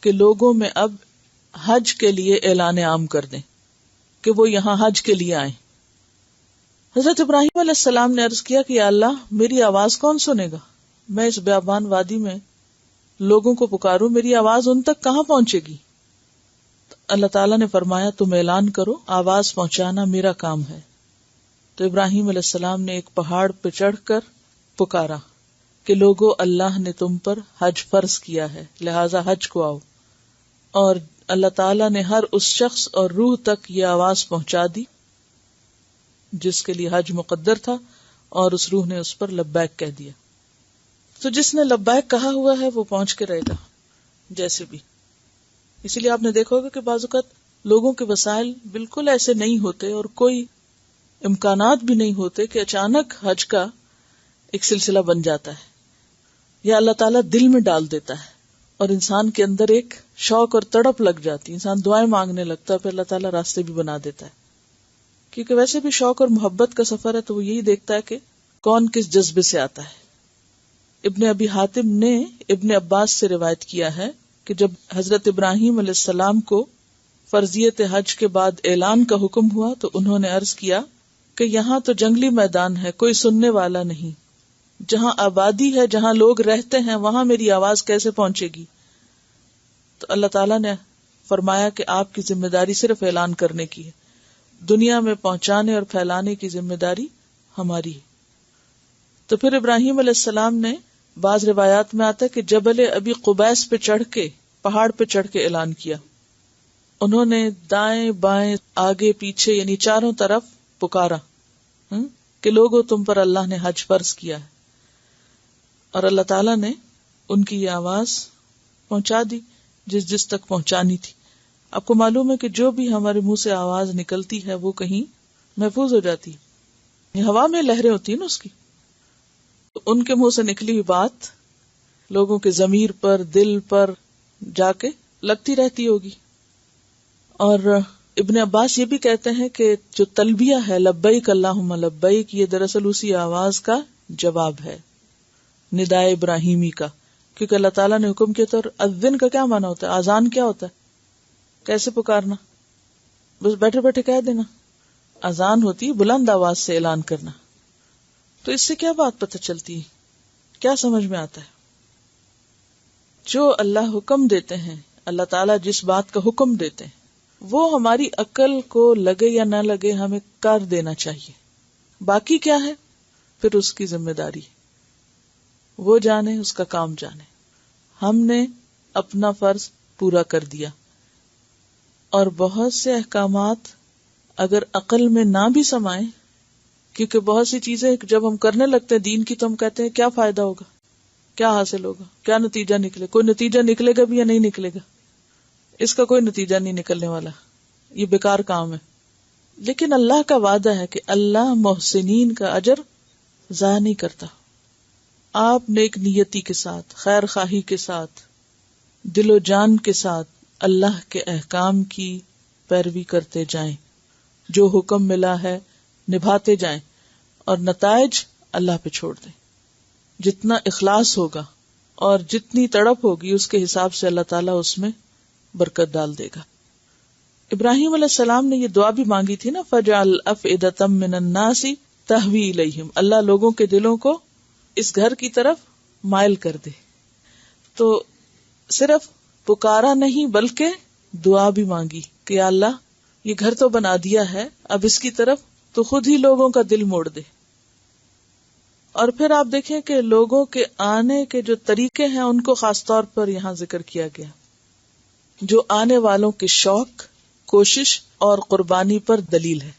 کہ لوگوں میں اب حج کے لیے اعلان عام کر دیں کہ وہ یہاں حج کے لیے آئیں. حضرت ابراہیم علیہ السلام نے عرض کیا کہ یا اللہ، میری آواز کون سنے گا؟ میں اس بیابان وادی میں لوگوں کو پکاروں، میری آواز ان تک کہاں پہنچے گی؟ تو اللہ تعالیٰ نے فرمایا تم اعلان کرو، آواز پہنچانا میرا کام ہے. تو ابراہیم علیہ السلام نے ایک پہاڑ پہ چڑھ کر پکارا کہ لوگو، اللہ نے تم پر حج فرض کیا ہے، لہذا حج کو آؤ. اور اللہ تعالیٰ نے ہر اس شخص اور روح تک یہ آواز پہنچا دی جس کے لیے حج مقدر تھا، اور اس روح نے اس پر لبیک کہہ دیا. تو جس نے لبیک کہا ہوا ہے وہ پہنچ کے رہے گا جیسے بھی. اسی لیے آپ نے دیکھا ہوگا کہ بعض اوقات لوگوں کے وسائل بالکل ایسے نہیں ہوتے اور کوئی امکانات بھی نہیں ہوتے کہ اچانک حج کا ایک سلسلہ بن جاتا ہے، یا اللہ تعالیٰ دل میں ڈال دیتا ہے اور انسان کے اندر ایک شوق اور تڑپ لگ جاتی، انسان دعائیں مانگنے لگتا ہے، پھر اللہ تعالیٰ راستے بھی بنا دیتا ہے. کیونکہ ویسے بھی شوق اور محبت کا سفر ہے تو وہ یہی دیکھتا ہے کہ کون کس جذبے سے آتا ہے. ابن ابی حاتم نے ابن عباس سے روایت کیا ہے کہ جب حضرت ابراہیم علیہ السلام کو فرضیت حج کے بعد اعلان کا حکم ہوا تو انہوں نے عرض کیا کہ یہاں تو جنگلی میدان ہے، کوئی سننے والا نہیں، جہاں آبادی ہے، جہاں لوگ رہتے ہیں، وہاں میری آواز کیسے پہنچے گی؟ تو اللہ تعالیٰ نے فرمایا کہ آپ کی ذمہ داری صرف اعلان کرنے کی ہے، دنیا میں پہنچانے اور پھیلانے کی ذمہ داری ہماری ہے. تو پھر ابراہیم علیہ السلام نے، بعض روایات میں آتا ہے کہ جبل ابی قبیس پہ چڑھ کے، پہاڑ پہ چڑھ کے اعلان کیا. انہوں نے دائیں بائیں آگے پیچھے یعنی چاروں طرف پکارا کہ لوگوں تم پر اللہ نے حج فرض کیا ہے، اور اللہ تعالیٰ نے ان کی یہ آواز پہنچا دی جس تک پہنچانی تھی. آپ کو معلوم ہے کہ جو بھی ہمارے منہ سے آواز نکلتی ہے وہ کہیں محفوظ ہو جاتی ہے، ہوا میں لہریں ہوتی ہیں نا اس کی، تو ان کے منہ سے نکلی ہوئی بات لوگوں کے ضمیر پر، دل پر جا کے لگتی رہتی ہوگی. اور ابن عباس یہ بھی کہتے ہیں کہ جو تلبیہ ہے لبیک اللہم لبیک، یہ دراصل اسی آواز کا جواب ہے، ندائے ابراہیمی کا. کیونکہ اللہ تعالیٰ نے حکم کیا. تو اذن کا کیا معنی ہوتا ہے؟ آذان کیا ہوتا ہے؟ کیسے پکارنا؟ بس بیٹھے بیٹھے کہہ دینا. اذان ہوتی ہے بلند آواز سے اعلان کرنا. تو اس سے کیا بات پتہ چلتی ہے، کیا سمجھ میں آتا ہے؟ جو اللہ حکم دیتے ہیں، اللہ تعالیٰ جس بات کا حکم دیتے ہیں، وہ ہماری عقل کو لگے یا نہ لگے ہمیں کر دینا چاہیے. باقی کیا ہے پھر اس کی ذمہ داری، وہ جانے، اس کا کام جانے. ہم نے اپنا فرض پورا کر دیا. اور بہت سے احکامات اگر عقل میں نہ بھی سمائیں، کیونکہ بہت سی چیزیں جب ہم کرنے لگتے ہیں دین کی تو ہم کہتے ہیں کیا فائدہ ہوگا، کیا حاصل ہوگا، کیا نتیجہ نکلے. کوئی نتیجہ نکلے گا بھی یا نہیں نکلے گا؟ اس کا کوئی نتیجہ نہیں نکلنے والا، یہ بیکار کام ہے. لیکن اللہ کا وعدہ ہے کہ اللہ محسنین کا اجر ضائع نہیں کرتا. آپ نیک نیتی کے ساتھ، خیر خواہی کے ساتھ، دل و جان کے ساتھ اللہ کے احکام کی پیروی کرتے جائیں، جو حکم ملا ہے نبھاتے جائیں، اور نتائج اللہ پہ چھوڑ دیں. جتنا اخلاص ہوگا اور جتنی تڑپ ہوگی اس کے حساب سے اللہ تعالیٰ اس میں برکت ڈال دے گا. ابراہیم علیہ السلام نے یہ دعا بھی مانگی تھی نا، فَجْعَلْ أَفْئِدَةً مِّنَ النَّاسِ تَهْوِي إِلَيْهِمْ، اللہ لوگوں کے دلوں کو اس گھر کی طرف مائل کر دے. تو صرف پکارا نہیں بلکہ دعا بھی مانگی کہ یا اللہ یہ گھر تو بنا دیا ہے، اب اس کی طرف تو خود ہی لوگوں کا دل موڑ دے. اور پھر آپ دیکھیں کہ لوگوں کے آنے کے جو طریقے ہیں ان کو خاص طور پر یہاں ذکر کیا گیا، جو آنے والوں کے شوق، کوشش اور قربانی پر دلیل ہے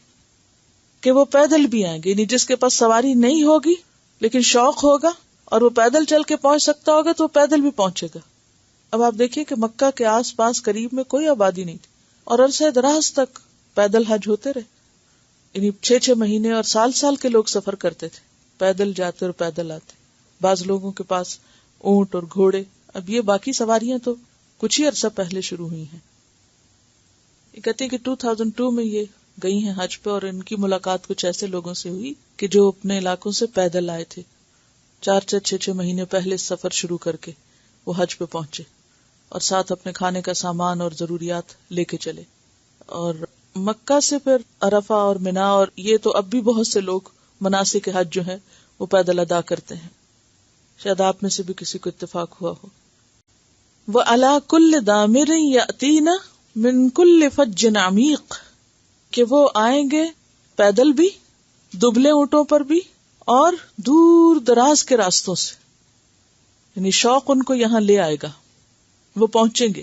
کہ وہ پیدل بھی آئیں گے. یعنی جس کے پاس سواری نہیں ہوگی لیکن شوق ہوگا اور وہ پیدل چل کے پہنچ سکتا ہوگا تو وہ پیدل بھی پہنچے گا. اب آپ دیکھیے کہ مکہ کے آس پاس قریب میں کوئی آبادی نہیں تھی اور عرصہ دراز تک پیدل حج ہوتے رہے. یعنی 6 مہینے اور سال کے لوگ سفر کرتے تھے، پیدل جاتے اور پیدل آتے. بعض لوگوں کے پاس اونٹ اور گھوڑے اب یہ باقی سواریاں تو کچھ ہی عرصہ پہلے شروع ہوئی ہیں. یہ کہتے ہیں کہ 2002 میں یہ گئی ہیں حج پہ، اور ان کی ملاقات کچھ ایسے لوگوں سے ہوئی کہ جو اپنے علاقوں سے پیدل آئے تھے. 4-6 مہینے پہلے سفر شروع کر کے وہ حج پہ پہنچے اور ساتھ اپنے کھانے کا سامان اور ضروریات لے کے چلے. اور مکہ سے پھر عرفہ اور منا، اور یہ تو اب بھی بہت سے لوگ مناسک حج جو ہے وہ پیدل ادا کرتے ہیں. شاید آپ میں سے بھی کسی کو اتفاق ہوا ہو. وَعَلَى كُلِّ دَامِرٍ يَأْتِينَ مِن كُلِّ فَجٍّ عَمِيقٍ، کہ وہ آئیں گے پیدل بھی، دبلے اونٹوں پر بھی، اور دور دراز کے راستوں سے. یعنی شوق ان کو یہاں لے آئے گا، وہ پہنچیں گے.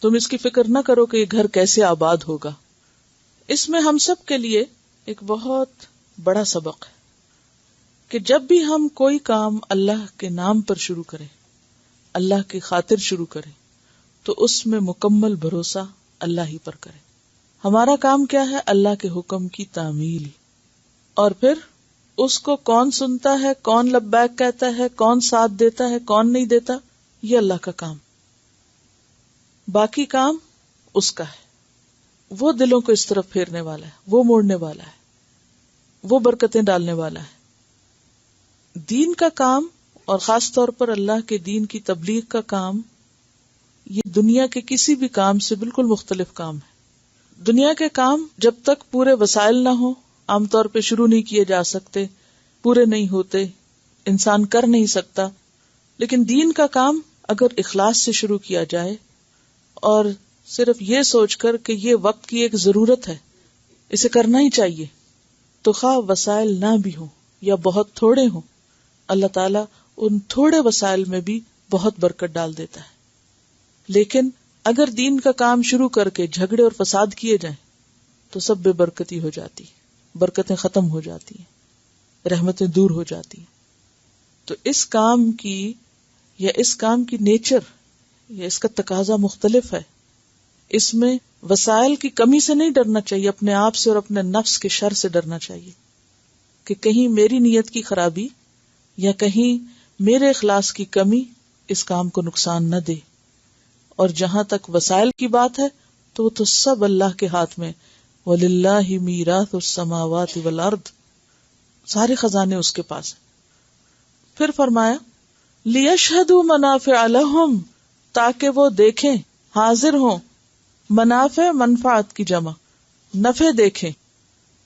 تم اس کی فکر نہ کرو کہ یہ گھر کیسے آباد ہوگا. اس میں ہم سب کے لیے ایک بہت بڑا سبق ہے کہ جب بھی ہم کوئی کام اللہ کے نام پر شروع کریں، اللہ کی خاطر شروع کریں، تو اس میں مکمل بھروسہ اللہ ہی پر کریں. ہمارا کام کیا ہے؟ اللہ کے حکم کی تعمیل. اور پھر اس کو کون سنتا ہے، کون لبیک کہتا ہے، کون ساتھ دیتا ہے، کون نہیں دیتا، یہ اللہ کا کام. باقی کام اس کا ہے. وہ دلوں کو اس طرف پھیرنے والا ہے، وہ موڑنے والا ہے، وہ برکتیں ڈالنے والا ہے. دین کا کام، اور خاص طور پر اللہ کے دین کی تبلیغ کا کام، یہ دنیا کے کسی بھی کام سے بالکل مختلف کام ہے. دنیا کے کام جب تک پورے وسائل نہ ہو عام طور پہ شروع نہیں کیے جا سکتے، پورے نہیں ہوتے، انسان کر نہیں سکتا. لیکن دین کا کام اگر اخلاص سے شروع کیا جائے اور صرف یہ سوچ کر کہ یہ وقت کی ایک ضرورت ہے، اسے کرنا ہی چاہیے، تو خواہ وسائل نہ بھی ہوں یا بہت تھوڑے ہوں، اللہ تعالیٰ ان تھوڑے وسائل میں بھی بہت برکت ڈال دیتا ہے. لیکن اگر دین کا کام شروع کر کے جھگڑے اور فساد کیے جائیں تو سب بے برکتی ہو جاتی، برکتیں ختم ہو جاتی ہیں، رحمتیں دور ہو جاتی ہیں. تو اس کام کی نیچر یا اس کا تقاضا مختلف ہے. اس میں وسائل کی کمی سے نہیں ڈرنا چاہیے، اپنے آپ سے اور اپنے نفس کے شر سے ڈرنا چاہیے کہ کہیں میری نیت کی خرابی یا کہیں میرے اخلاص کی کمی اس کام کو نقصان نہ دے. اور جہاں تک وسائل کی بات ہے تو وہ تو سب اللہ کے ہاتھ میں. وَلِلَّهِ مِيرَاثُ السَّمَاوَاتِ وَالْأَرْضِ، سارے خزانے اس کے پاس ہیں. پھر فرمایا لِيَشْهَدُوا مَنَافِعَ لَهُمْ، تاکہ وہ دیکھیں، حاضر ہوں. منافع منفعت کی جمع، نفع دیکھیں،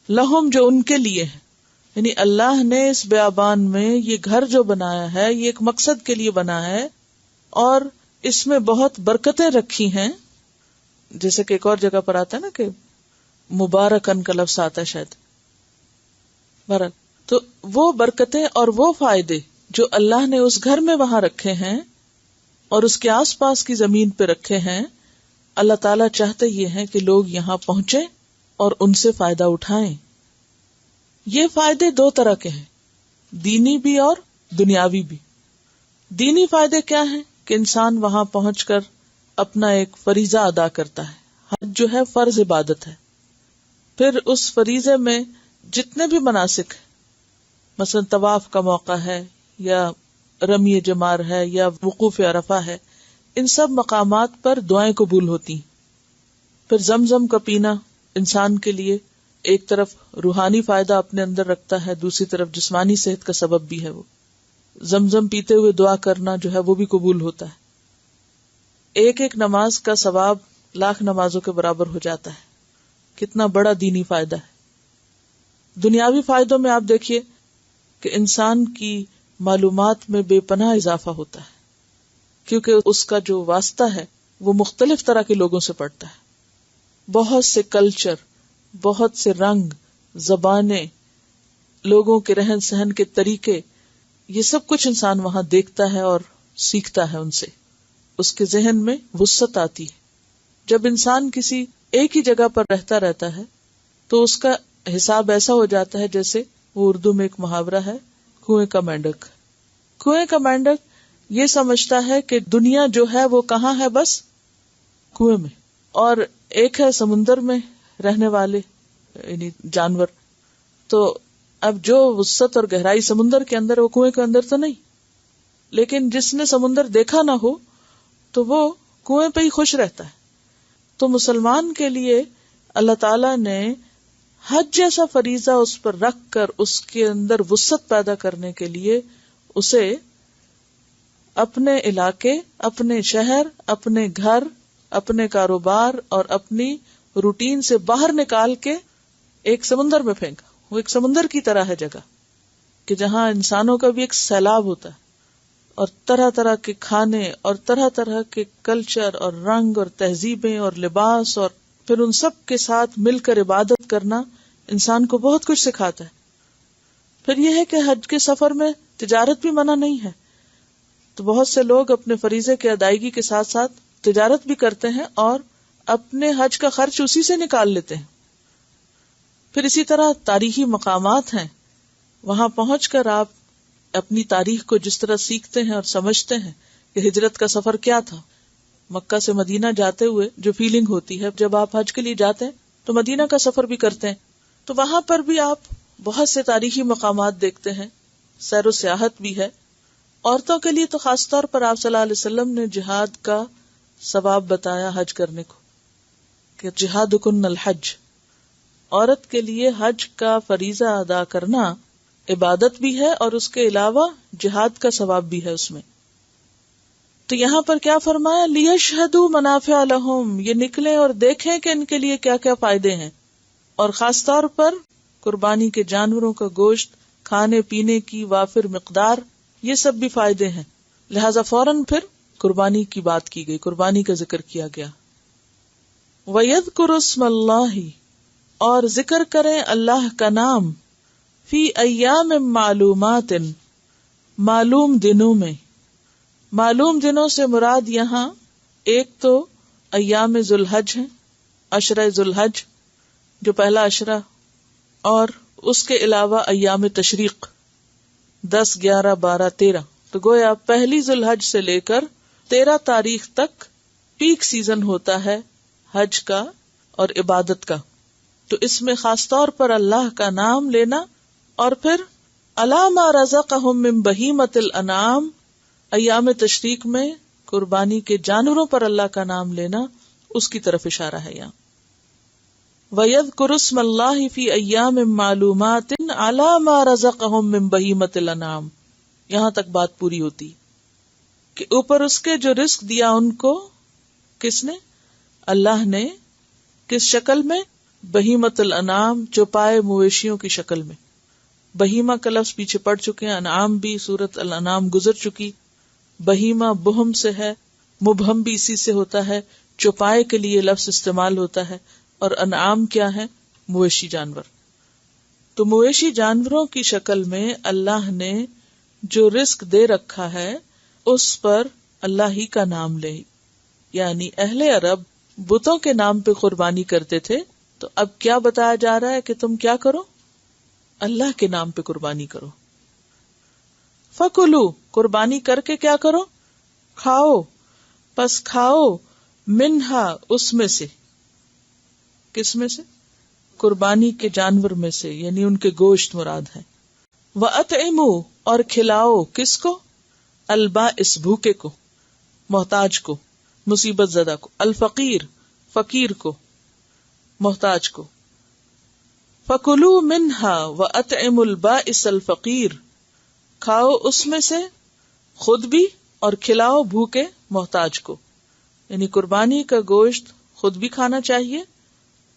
لہم جو ان کے لیے ہے. یعنی اللہ نے اس بیابان میں یہ گھر جو بنایا ہے یہ ایک مقصد کے لیے بنا ہے، اور اس میں بہت برکتیں رکھی ہیں. جیسے کہ ایک اور جگہ پر آتا ہے نا کہ مبارکن کا لفظ آتا ہے شاید. بہرحال تو وہ برکتیں اور وہ فائدے جو اللہ نے اس گھر میں وہاں رکھے ہیں اور اس کے آس پاس کی زمین پہ رکھے ہیں، اللہ تعالیٰ چاہتے یہ ہیں کہ لوگ یہاں پہنچیں اور ان سے فائدہ اٹھائیں. یہ فائدے دو طرح کے ہیں، دینی بھی اور دنیاوی بھی. دینی فائدے کیا ہیں؟ کہ انسان وہاں پہنچ کر اپنا ایک فریضہ ادا کرتا ہے. حج جو ہے فرض عبادت ہے. پھر اس فریضے میں جتنے بھی مناسک ہیں، مثلا طواف کا موقع ہے یا رمی جمار ہے یا وقوف عرفہ ہے، ان سب مقامات پر دعائیں قبول ہوتی ہیں. پھر زمزم کا پینا انسان کے لیے ایک طرف روحانی فائدہ اپنے اندر رکھتا ہے، دوسری طرف جسمانی صحت کا سبب بھی ہے. وہ زمزم پیتے ہوئے دعا کرنا جو ہے وہ بھی قبول ہوتا ہے. ایک ایک نماز کا ثواب 1,00,000 نمازوں کے برابر ہو جاتا ہے. کتنا بڑا دینی فائدہ ہے. دنیاوی فائدوں میں آپ دیکھیے کہ انسان کی معلومات میں بے پناہ اضافہ ہوتا ہے، کیونکہ اس کا جو واسطہ ہے وہ مختلف طرح کے لوگوں سے پڑتا ہے. بہت سے کلچر، بہت سے رنگ، زبانیں، لوگوں کے رہن سہن کے طریقے، یہ سب کچھ انسان وہاں دیکھتا ہے اور سیکھتا ہے ان سے. اس کے ذہن میں وسعت آتی ہے. جب انسان کسی ایک ہی جگہ پر رہتا ہے تو اس کا حساب ایسا ہو جاتا ہے جیسے وہ اردو میں ایک محاورہ ہے، کنویں کا مینڈک. کنویں کا مینڈک یہ سمجھتا ہے کہ دنیا جو ہے وہ کہاں ہے، بس کنویں میں. اور ایک ہے سمندر میں رہنے والے یعنی جانور. تو اب جو وسعت اور گہرائی سمندر کے اندر، وہ کنویں کے اندر تو نہیں. لیکن جس نے سمندر دیکھا نہ ہو تو وہ کنویں پہ ہی خوش رہتا ہے. تو مسلمان کے لیے اللہ تعالیٰ نے حج جیسا فریضہ اس پر رکھ کر اس کے اندر وسعت پیدا کرنے کے لیے اسے اپنے علاقے، اپنے شہر، اپنے گھر، اپنے کاروبار اور اپنی روٹین سے باہر نکال کے ایک سمندر میں پھینکا. وہ ایک سمندر کی طرح ہے جگہ کہ جہاں انسانوں کا بھی ایک سیلاب ہوتا ہے، اور طرح طرح کے کھانے اور طرح طرح کے کلچر اور رنگ اور تہذیبیں اور لباس، اور پھر ان سب کے ساتھ مل کر عبادت کرنا انسان کو بہت کچھ سکھاتا ہے. پھر یہ ہے کہ حج کے سفر میں تجارت بھی منع نہیں ہے، تو بہت سے لوگ اپنے فریضے کی ادائیگی کے ساتھ ساتھ تجارت بھی کرتے ہیں اور اپنے حج کا خرچ اسی سے نکال لیتے ہیں. پھر اسی طرح تاریخی مقامات ہیں، وہاں پہنچ کر آپ اپنی تاریخ کو جس طرح سیکھتے ہیں اور سمجھتے ہیں کہ ہجرت کا سفر کیا تھا. مکہ سے مدینہ جاتے ہوئے جو فیلنگ ہوتی ہے جب آپ حج کے لیے جاتے ہیں تو مدینہ کا سفر بھی کرتے ہیں، تو وہاں پر بھی آپ بہت سے تاریخی مقامات دیکھتے ہیں، سیر و سیاحت بھی ہے. عورتوں کے لیے تو خاص طور پر آپ صلی اللہ علیہ وسلم نے جہاد کا ثواب بتایا حج کرنے کو، کہ جہادکن الحج. عورت کے لیے حج کا فریضہ ادا کرنا عبادت بھی ہے اور اس کے علاوہ جہاد کا ثواب بھی ہے اس میں. تو یہاں پر کیا فرمایا؟ لیشہدوا منافع لہم، یہ نکلیں اور دیکھیں کہ ان کے لیے کیا کیا فائدے ہیں، اور خاص طور پر قربانی کے جانوروں کا گوشت، کھانے پینے کی وافر مقدار، یہ سب بھی فائدے ہیں. لہذا فوراً پھر قربانی کی بات کی گئی، قربانی کا ذکر کیا گیا. وَيَذْكُرُ اسْمَ اللَّهِ، اور ذکر کریں اللہ کا نام، فی ایام معلومات، معلوم دنوں میں. معلوم دنوں سے مراد یہاں ایک تو ایام ذو الحج ہیں، عشرہ ذو الحج جو پہلا عشرہ، اور اس کے علاوہ ایام تشریق 10، 11، 12، 13. تو گویا پہلی ذو الحج سے لے کر 13 تاریخ تک پیک سیزن ہوتا ہے حج کا اور عبادت کا. تو اس میں خاص طور پر اللہ کا نام لینا، اور پھر علی ما رزقہم من بہیمۃ الانعام، ایام تشریق میں قربانی کے جانوروں پر اللہ کا نام لینا، اس کی طرف اشارہ ہے یہاں. وَيَذْكُرُ اسْمَ اللَّهِ فِي أَيَّامٍ مَّعْلُومَاتٍ عَلَىٰ مَا رَزَقَهُم مِّن بَهِيمَةِ الْأَنْعَامِ. یہاں تک بات پوری ہوتی کہ اوپر اس کے جو رزق دیا ان کو، کس نے؟ اللہ نے. کس شکل میں؟ بہیمۃ الانعام، چوپائے مویشیوں کی شکل میں. بہیمہ کا لفظ پیچھے پڑ چکے ہیں، انعام بھی سورۃ الانعام گزر چکی. بہیمہ بہم سے ہے، مبہم بھی اسی سے ہوتا ہے، چوپائے کے لیے لفظ استعمال ہوتا ہے. اور انعام کیا ہے؟ مویشی جانور. تو مویشی جانوروں کی شکل میں اللہ نے جو رزق دے رکھا ہے اس پر اللہ ہی کا نام لے. یعنی اہل عرب بتوں کے نام پہ قربانی کرتے تھے، تو اب کیا بتایا جا رہا ہے کہ تم کیا کرو؟ اللہ کے نام پہ قربانی کرو. فَكُلُوا، قربانی کر کے کیا کرو؟ کھاؤ. پس کھاؤ، منہا، اس میں سے. کس میں سے؟ قربانی کے جانور میں سے، یعنی ان کے گوشت مراد ہے. وَأَطْعِمُوا، اور کھلاؤ. کس کو؟ البائس، بھوکے کو، محتاج کو، مصیبت زدہ کو. الفقیر، فقیر کو، محتاج کو. فَكُلُوا مِنْهَا وَأَطْعِمُوا الْبَائِسَ الْفَقِيرَ، کھاؤ اس میں سے خود بھی اور کھلاؤ بھوکے محتاج کو. یعنی قربانی کا گوشت خود بھی کھانا چاہیے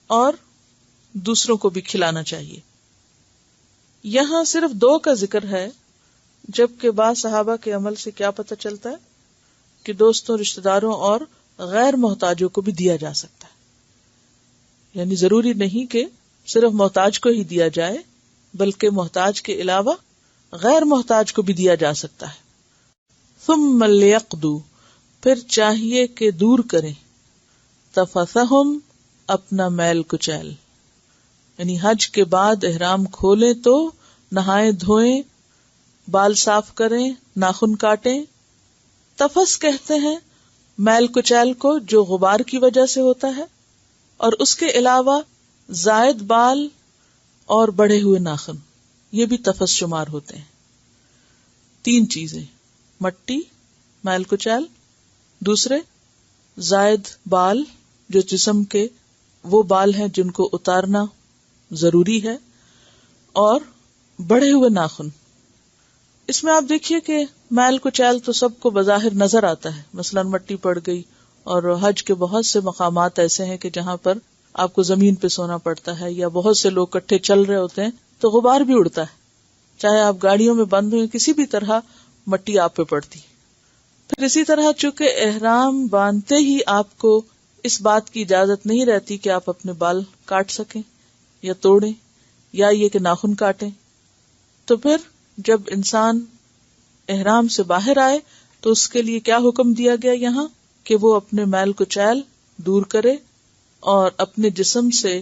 اور دوسروں کو بھی کھلانا چاہیے. یہاں صرف 2 کا ذکر ہے، جبکہ بعض صحابہ کے عمل سے کیا پتہ چلتا ہے کہ دوستوں، رشتہ داروں اور غیر محتاجوں کو بھی دیا جا سکتا ہے. یعنی ضروری نہیں کہ صرف محتاج کو ہی دیا جائے، بلکہ محتاج کے علاوہ غیر محتاج کو بھی دیا جا سکتا ہے. ثم لیقضوا، پھر چاہیے کہ دور کریں، تفثہم، اپنا میل کچیل. یعنی حج کے بعد احرام کھولیں تو نہائیں دھوئیں، بال صاف کریں، ناخن کاٹیں. تفس کہتے ہیں میل کچیل کو جو غبار کی وجہ سے ہوتا ہے، اور اس کے علاوہ زائد بال اور بڑھے ہوئے ناخن، یہ بھی تفس شمار ہوتے ہیں. 3 چیزیں، مٹی، میل کچیل دوسرے زائد بال جو جسم کے وہ بال ہیں جن کو اتارنا ضروری ہے، اور بڑھے ہوئے ناخن. اس میں آپ دیکھیے کہ میل کچیل تو سب کو بظاہر نظر آتا ہے، مثلا مٹی پڑ گئی، اور حج کے بہت سے مقامات ایسے ہیں کہ جہاں پر آپ کو زمین پہ سونا پڑتا ہے، یا بہت سے لوگ اکٹھے چل رہے ہوتے ہیں تو غبار بھی اڑتا ہے، چاہے آپ گاڑیوں میں بند ہوئے، کسی بھی طرح مٹی آپ پہ پڑتی. پھر اسی طرح چونکہ احرام باندھتے ہی آپ کو اس بات کی اجازت نہیں رہتی کہ آپ اپنے بال کاٹ سکیں یا توڑیں یا یہ کہ ناخن کاٹیں. تو پھر جب انسان احرام سے باہر آئے تو اس کے لیے کیا حکم دیا گیا یہاں کہ وہ اپنے میل کچیل دور کرے اور اپنے جسم سے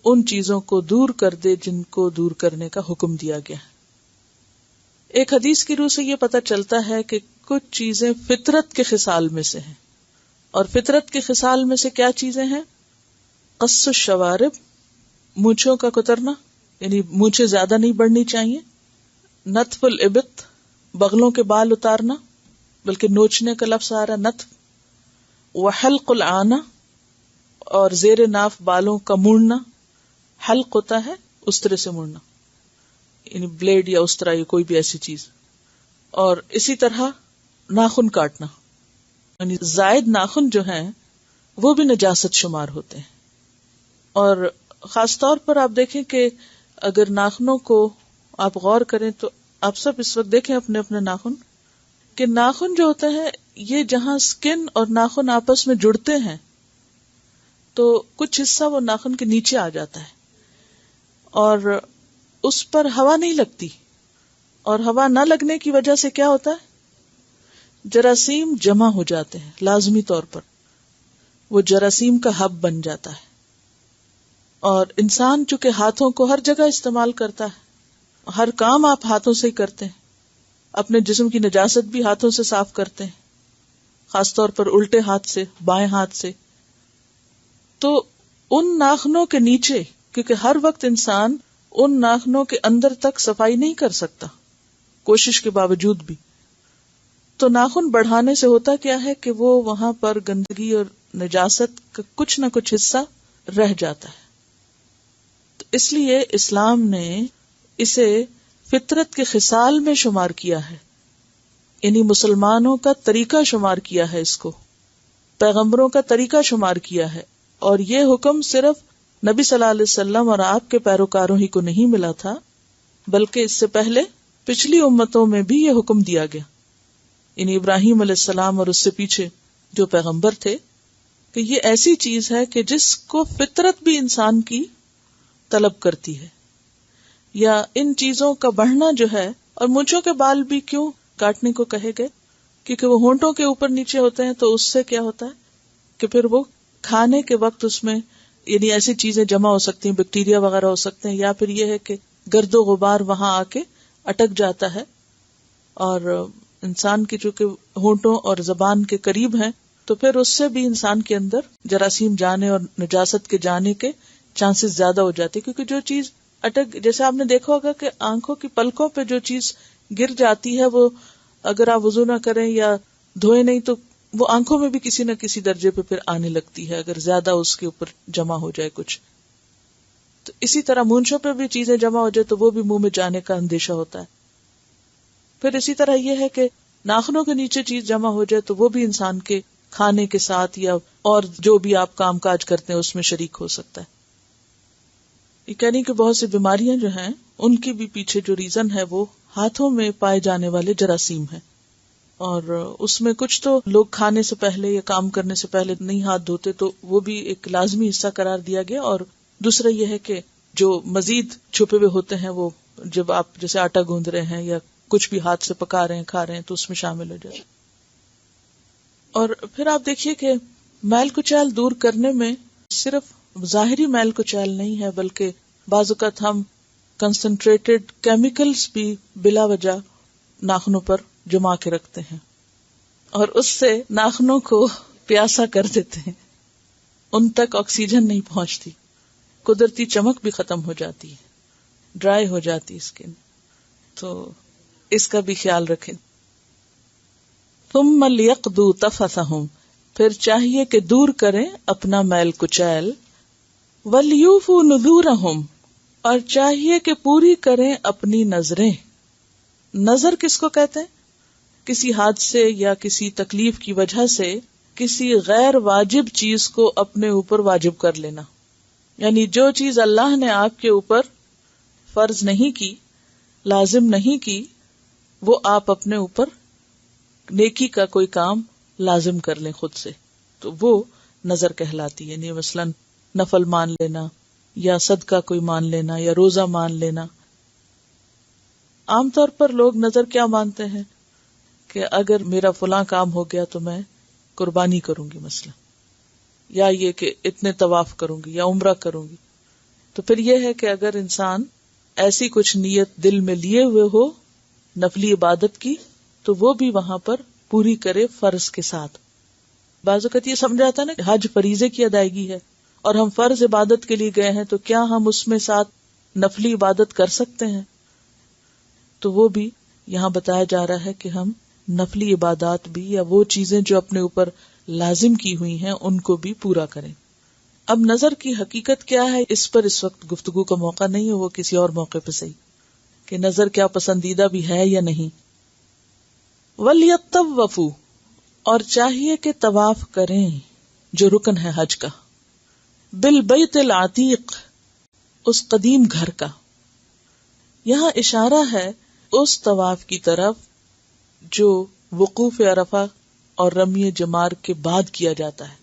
ان چیزوں کو دور کر دے جن کو دور کرنے کا حکم دیا گیا. ایک حدیث کی روح سے یہ پتہ چلتا ہے کہ کچھ چیزیں فطرت کے خصال میں سے ہیں، اور فطرت کے خصال میں سے کیا چیزیں ہیں؟ قص الشوارب، مونچھوں کا کترنا، یعنی مونچھیں زیادہ نہیں بڑھنی چاہیے. نتف الابط، بغلوں کے بال اتارنا، بلکہ نوچنے کا لفظ آ رہا نتف. وحلق العانہ، اور زیر ناف بالوں کا موڑنا. حلق ہوتا ہے اس طرح سے موڑنا، یعنی بلیڈ یا اس طرح یا کوئی بھی ایسی چیز. اور اسی طرح ناخن کاٹنا، یعنی زائد ناخن جو ہیں وہ بھی نجاست شمار ہوتے ہیں. اور خاص طور پر آپ دیکھیں کہ اگر ناخنوں کو آپ غور کریں تو آپ سب اس وقت دیکھیں اپنے اپنے ناخن، کہ ناخن جو ہوتا ہے یہ جہاں سکن اور ناخن آپس میں جڑتے ہیں تو کچھ حصہ وہ ناخن کے نیچے آ جاتا ہے اور اس پر ہوا نہیں لگتی، اور ہوا نہ لگنے کی وجہ سے کیا ہوتا ہے؟ جراثیم جمع ہو جاتے ہیں لازمی طور پر، وہ جراثیم کا ہب بن جاتا ہے. اور انسان چونکہ ہاتھوں کو ہر جگہ استعمال کرتا ہے، ہر کام آپ ہاتھوں سے ہی کرتے ہیں، اپنے جسم کی نجاست بھی ہاتھوں سے صاف کرتے ہیں، خاص طور پر الٹے ہاتھ سے، بائیں ہاتھ سے. تو ان ناخنوں کے نیچے، کیونکہ ہر وقت انسان ان ناخنوں کے اندر تک صفائی نہیں کر سکتا کوشش کے باوجود بھی، تو ناخن بڑھانے سے ہوتا کیا ہے کہ وہ وہاں پر گندگی اور نجاست کا کچھ نہ کچھ حصہ رہ جاتا ہے. تو اس لیے اسلام نے اسے فطرت کے خصال میں شمار کیا ہے، یعنی مسلمانوں کا طریقہ شمار کیا ہے، اس کو پیغمبروں کا طریقہ شمار کیا ہے. اور یہ حکم صرف نبی صلی اللہ علیہ وسلم اور آپ کے پیروکاروں ہی کو نہیں ملا تھا، بلکہ اس سے پہلے پچھلی امتوں میں بھی یہ حکم دیا گیا، یعنی ابراہیم علیہ السلام اور اس سے پیچھے جو پیغمبر تھے، کہ یہ ایسی چیز ہے کہ جس کو فطرت بھی انسان کی طلب کرتی ہے. یا ان چیزوں کا بڑھنا جو ہے، اور مونچھوں کے بال بھی کیوں کاٹنے کو کہے گئے؟ کیونکہ وہ ہونٹوں کے اوپر نیچے ہوتے ہیں، تو اس سے کیا ہوتا ہے کہ پھر وہ کھانے کے وقت اس میں یعنی ایسی چیزیں جمع ہو سکتی ہیں، بیکٹیریا وغیرہ ہو سکتے ہیں، یا پھر یہ ہے کہ گرد و غبار وہاں آ کے اٹک جاتا ہے. اور انسان کی چونکہ ہونٹوں اور زبان کے قریب ہیں تو پھر اس سے بھی انسان کے اندر جراثیم جانے اور نجاست کے جانے کے چانسز زیادہ ہو جاتے، کیونکہ جو چیز اٹک، جیسے آپ نے دیکھا ہوگا کہ آنکھوں کی پلکوں پہ جو چیز گر جاتی ہے، وہ اگر آپ وضو نہ کریں یا دھوئے نہیں تو وہ آنکھوں میں بھی کسی نہ کسی درجے پہ پھر آنے لگتی ہے، اگر زیادہ اس کے اوپر جمع ہو جائے کچھ. تو اسی طرح مونچھوں پہ بھی چیزیں جمع ہو جائے تو وہ بھی منہ میں جانے کا اندیشہ ہوتا ہے. پھر اسی طرح یہ ہے کہ ناخنوں کے نیچے چیز جمع ہو جائے تو وہ بھی انسان کے کھانے کے ساتھ یا اور جو بھی آپ کام کاج کرتے ہیں اس میں شریک ہو سکتا ہے. یہ کہنے کہ بہت سی بیماریاں جو ہیں ان کی بھی پیچھے جو ریزن ہے وہ ہاتھوں میں پائے جانے والے جراثیم ہیں، اور اس میں کچھ تو لوگ کھانے سے پہلے یا کام کرنے سے پہلے نہیں ہاتھ دھوتے، تو وہ بھی ایک لازمی حصہ قرار دیا گیا. اور دوسرا یہ ہے کہ جو مزید چھپے ہوئے ہوتے ہیں وہ جب آپ جیسے آٹا گوندھ رہے ہیں یا کچھ بھی ہاتھ سے پکا رہے ہیں کھا رہے ہیں تو اس میں شامل ہو جاتے. اور پھر آپ دیکھیے کہ میل کچیل دور کرنے میں صرف ظاہری میل کچیل نہیں ہے، بلکہ بعض اوقات ہم کنسنٹریٹڈ کیمیکلز بھی بلا وجہ ناخنوں پر جما کے رکھتے ہیں اور اس سے ناخنوں کو پیاسا کر دیتے ہیں، ان تک آکسیجن نہیں پہنچتی، قدرتی چمک بھی ختم ہو جاتی ہے، ڈرائی ہو جاتی اسکن. تو اس کا بھی خیال رکھیں. ثم لیقضوا تفثہم، پھر چاہیے کہ دور کریں اپنا میل کچیل، ولیوفوا نذورہم، اور چاہیے کہ پوری کریں اپنی نظریں. نظر کس کو کہتے ہیں؟ کسی حادثے یا کسی تکلیف کی وجہ سے کسی غیر واجب چیز کو اپنے اوپر واجب کر لینا. یعنی جو چیز اللہ نے آپ کے اوپر فرض نہیں کی، لازم نہیں کی، وہ آپ اپنے اوپر نیکی کا کوئی کام لازم کر لیں خود سے، تو وہ نظر کہلاتی ہے. یعنی مثلاً نفل مان لینا یا صدقہ کوئی مان لینا یا روزہ مان لینا. عام طور پر لوگ نظر کیا مانتے ہیں کہ اگر میرا فلاں کام ہو گیا تو میں قربانی کروں گی مثلا، یا یہ کہ اتنے طواف کروں گی یا عمرہ کروں گی. تو پھر یہ ہے کہ اگر انسان ایسی کچھ نیت دل میں لیے ہوئے ہو نفلی عبادت کی تو وہ بھی وہاں پر پوری کرے فرض کے ساتھ. بعض اوقات یہ سمجھا جاتا ہے نا کہ حج فریضے کی ادائیگی ہے اور ہم فرض عبادت کے لیے گئے ہیں تو کیا ہم اس میں ساتھ نفلی عبادت کر سکتے ہیں؟ تو وہ بھی یہاں بتایا جا رہا ہے کہ ہم نفلی عبادات بھی یا وہ چیزیں جو اپنے اوپر لازم کی ہوئی ہیں ان کو بھی پورا کریں. اب نظر کی حقیقت کیا ہے اس پر اس وقت گفتگو کا موقع نہیں ہے، وہ کسی اور موقع پہ صحیح کہ نظر کیا پسندیدہ بھی ہے یا نہیں. وَلْيَطَّوَّفُوا، اور چاہیے کہ طواف کریں جو رکن ہے حج کا، بالبیت العتیق، اس قدیم گھر کا. یہاں اشارہ ہے اس طواف کی طرف جو وقوف عرفہ اور رمی جمار کے بعد کیا جاتا ہے.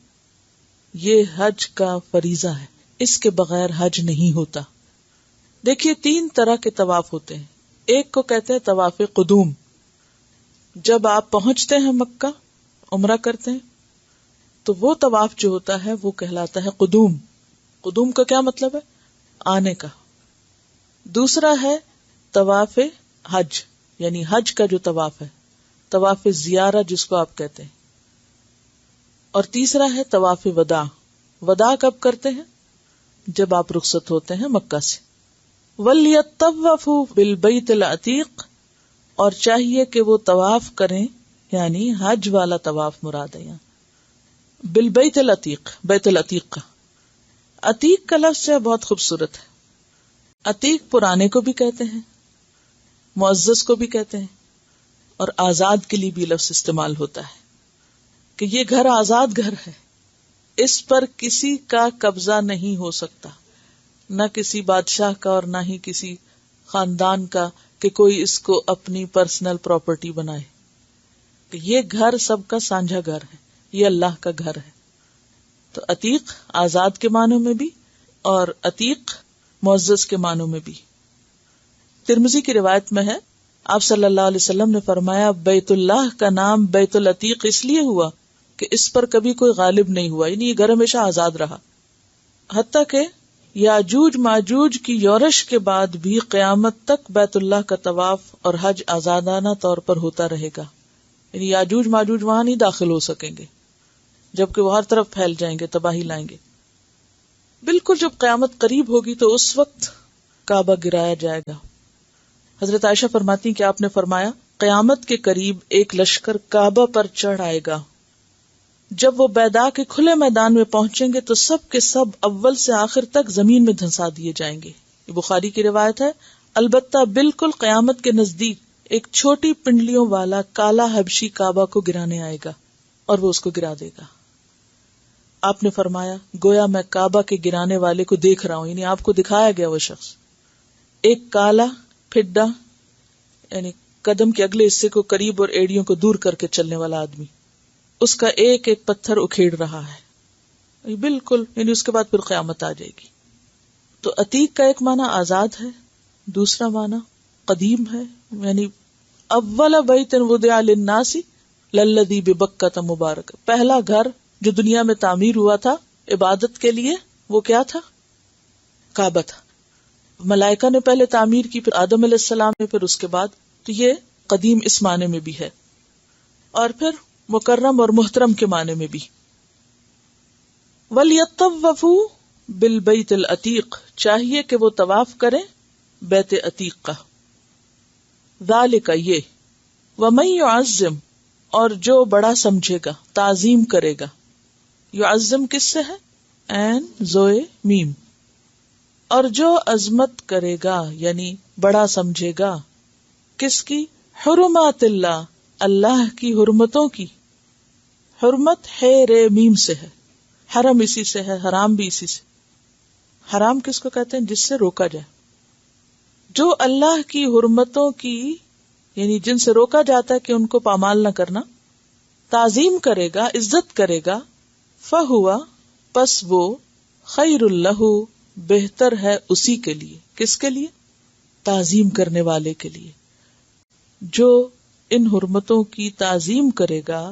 یہ حج کا فریضہ ہے، اس کے بغیر حج نہیں ہوتا. دیکھیے 3 طرح کے طواف ہوتے ہیں. ایک کو کہتے ہیں طواف قدوم، جب آپ پہنچتے ہیں مکہ عمرہ کرتے ہیں تو وہ طواف جو ہوتا ہے وہ کہلاتا ہے قدوم. قدوم کا کیا مطلب ہے؟ آنے کا. دوسرا ہے طواف حج، یعنی حج کا جو طواف ہے، طواف زیارہ جس کو آپ کہتے ہیں. اور تیسرا ہے طواف وداع. وداع کب کرتے ہیں؟ جب آپ رخصت ہوتے ہیں مکہ سے. وَلْيَطَّوَّفُوا بِالْبَيْتِ الْعَتِيقِ، اور چاہیے کہ وہ طواف کریں، یعنی حج والا طواف مراد ہے یہاں بالبیت العتیق، بیت العتیق کا. عتیق کا لفظ ہے بہت خوبصورت ہے. عتیق پرانے کو بھی کہتے ہیں، معزز کو بھی کہتے ہیں، اور آزاد کے لیے بھی لفظ استعمال ہوتا ہے کہ یہ گھر آزاد گھر ہے، اس پر کسی کا قبضہ نہیں ہو سکتا، نہ کسی بادشاہ کا اور نہ ہی کسی خاندان کا کہ کوئی اس کو اپنی پرسنل پراپرٹی بنائے. کہ یہ گھر سب کا سانجھا گھر ہے، یہ اللہ کا گھر ہے. تو عتیق آزاد کے معنوں میں بھی اور عتیق معزز کے معنوں میں بھی. ترمذی کی روایت میں ہے آپ صلی اللہ علیہ وسلم نے فرمایا بیت اللہ کا نام بیت العتیق اس لیے ہوا کہ اس پر کبھی کوئی غالب نہیں ہوا، یعنی یہ گھر ہمیشہ آزاد رہا. حتیٰ کہ یاجوج ماجوج کی یورش کے بعد بھی قیامت تک بیت اللہ کا طواف اور حج آزادانہ طور پر ہوتا رہے گا. یعنی یاجوج ماجوج وہاں نہیں داخل ہو سکیں گے، جبکہ وہ ہر طرف پھیل جائیں گے، تباہی لائیں گے. بالکل جب قیامت قریب ہوگی تو اس وقت کعبہ گرایا جائے گا. حضرت عائشہ فرماتی کہ آپ نے فرمایا قیامت کے قریب ایک لشکر کعبہ پر چڑھ آئے گا. جب وہ بیضاء کے کھلے میدان میں پہنچیں گے تو سب کے سب اول سے آخر تک زمین میں دھنسا دیے جائیں گے. یہ بخاری کی روایت ہے. البتہ بالکل قیامت کے نزدیک ایک چھوٹی پنڈلیوں والا کالا حبشی کعبہ کو گرانے آئے گا اور وہ اس کو گرا دے گا. آپ نے فرمایا گویا میں کعبہ کے گرانے والے کو دیکھ رہا ہوں، یعنی آپ کو دکھایا گیا وہ شخص، ایک کالا پھڈا، یعنی قدم کے اگلے حصے کو قریب اور ایڑیوں کو دور کر کے چلنے والا آدمی، اس کا ایک ایک پتھر اکھیڑ رہا ہے. بالکل، یعنی اس کے بعد پھر قیامت آ جائے گی. تو عتیق کا ایک معنی آزاد ہے، دوسرا معنی قدیم ہے، یعنی اول بیت وضع للناس للذی ببکۃ مبارک، پہلا گھر جو دنیا میں تعمیر ہوا تھا عبادت کے لیے وہ کیا تھا؟ کعبہ تھا. ملائکہ نے پہلے تعمیر کی، پھر آدم علیہ السلام نے، پھر اس کے بعد. تو یہ قدیم اس معنی میں بھی ہے اور پھر مکرم اور محترم کے معنی میں بھی. وَلْيَطَّوَّفُوا بِالْبَيْتِ الْعَتِيقِ، چاہیے کہ وہ طواف کریں بیت عتیق کا. ذَلِكَ، یہ. وَمَن يُعَظِّمْ، اور جو بڑا سمجھے گا، تعظیم کرے گا. یعظم کس سے ہے؟ عین زوئے میم. اور جو عظمت کرے گا یعنی بڑا سمجھے گا، کس کی؟ حرمات اللہ، اللہ کی حرمتوں کی. حرمت ہے رے میم سے ہے، حرم اسی سے ہے، حرام بھی اسی سے. حرام کس کو کہتے ہیں؟ جس سے روکا جائے. جو اللہ کی حرمتوں کی یعنی جن سے روکا جاتا ہے کہ ان کو پامال نہ کرنا، تعظیم کرے گا، عزت کرے گا، فہوا پس وہ خیر اللہ بہتر ہے اسی کے لیے. کس کے لیے؟ تعظیم کرنے والے کے لیے. جو ان حرمتوں کی تعظیم کرے گا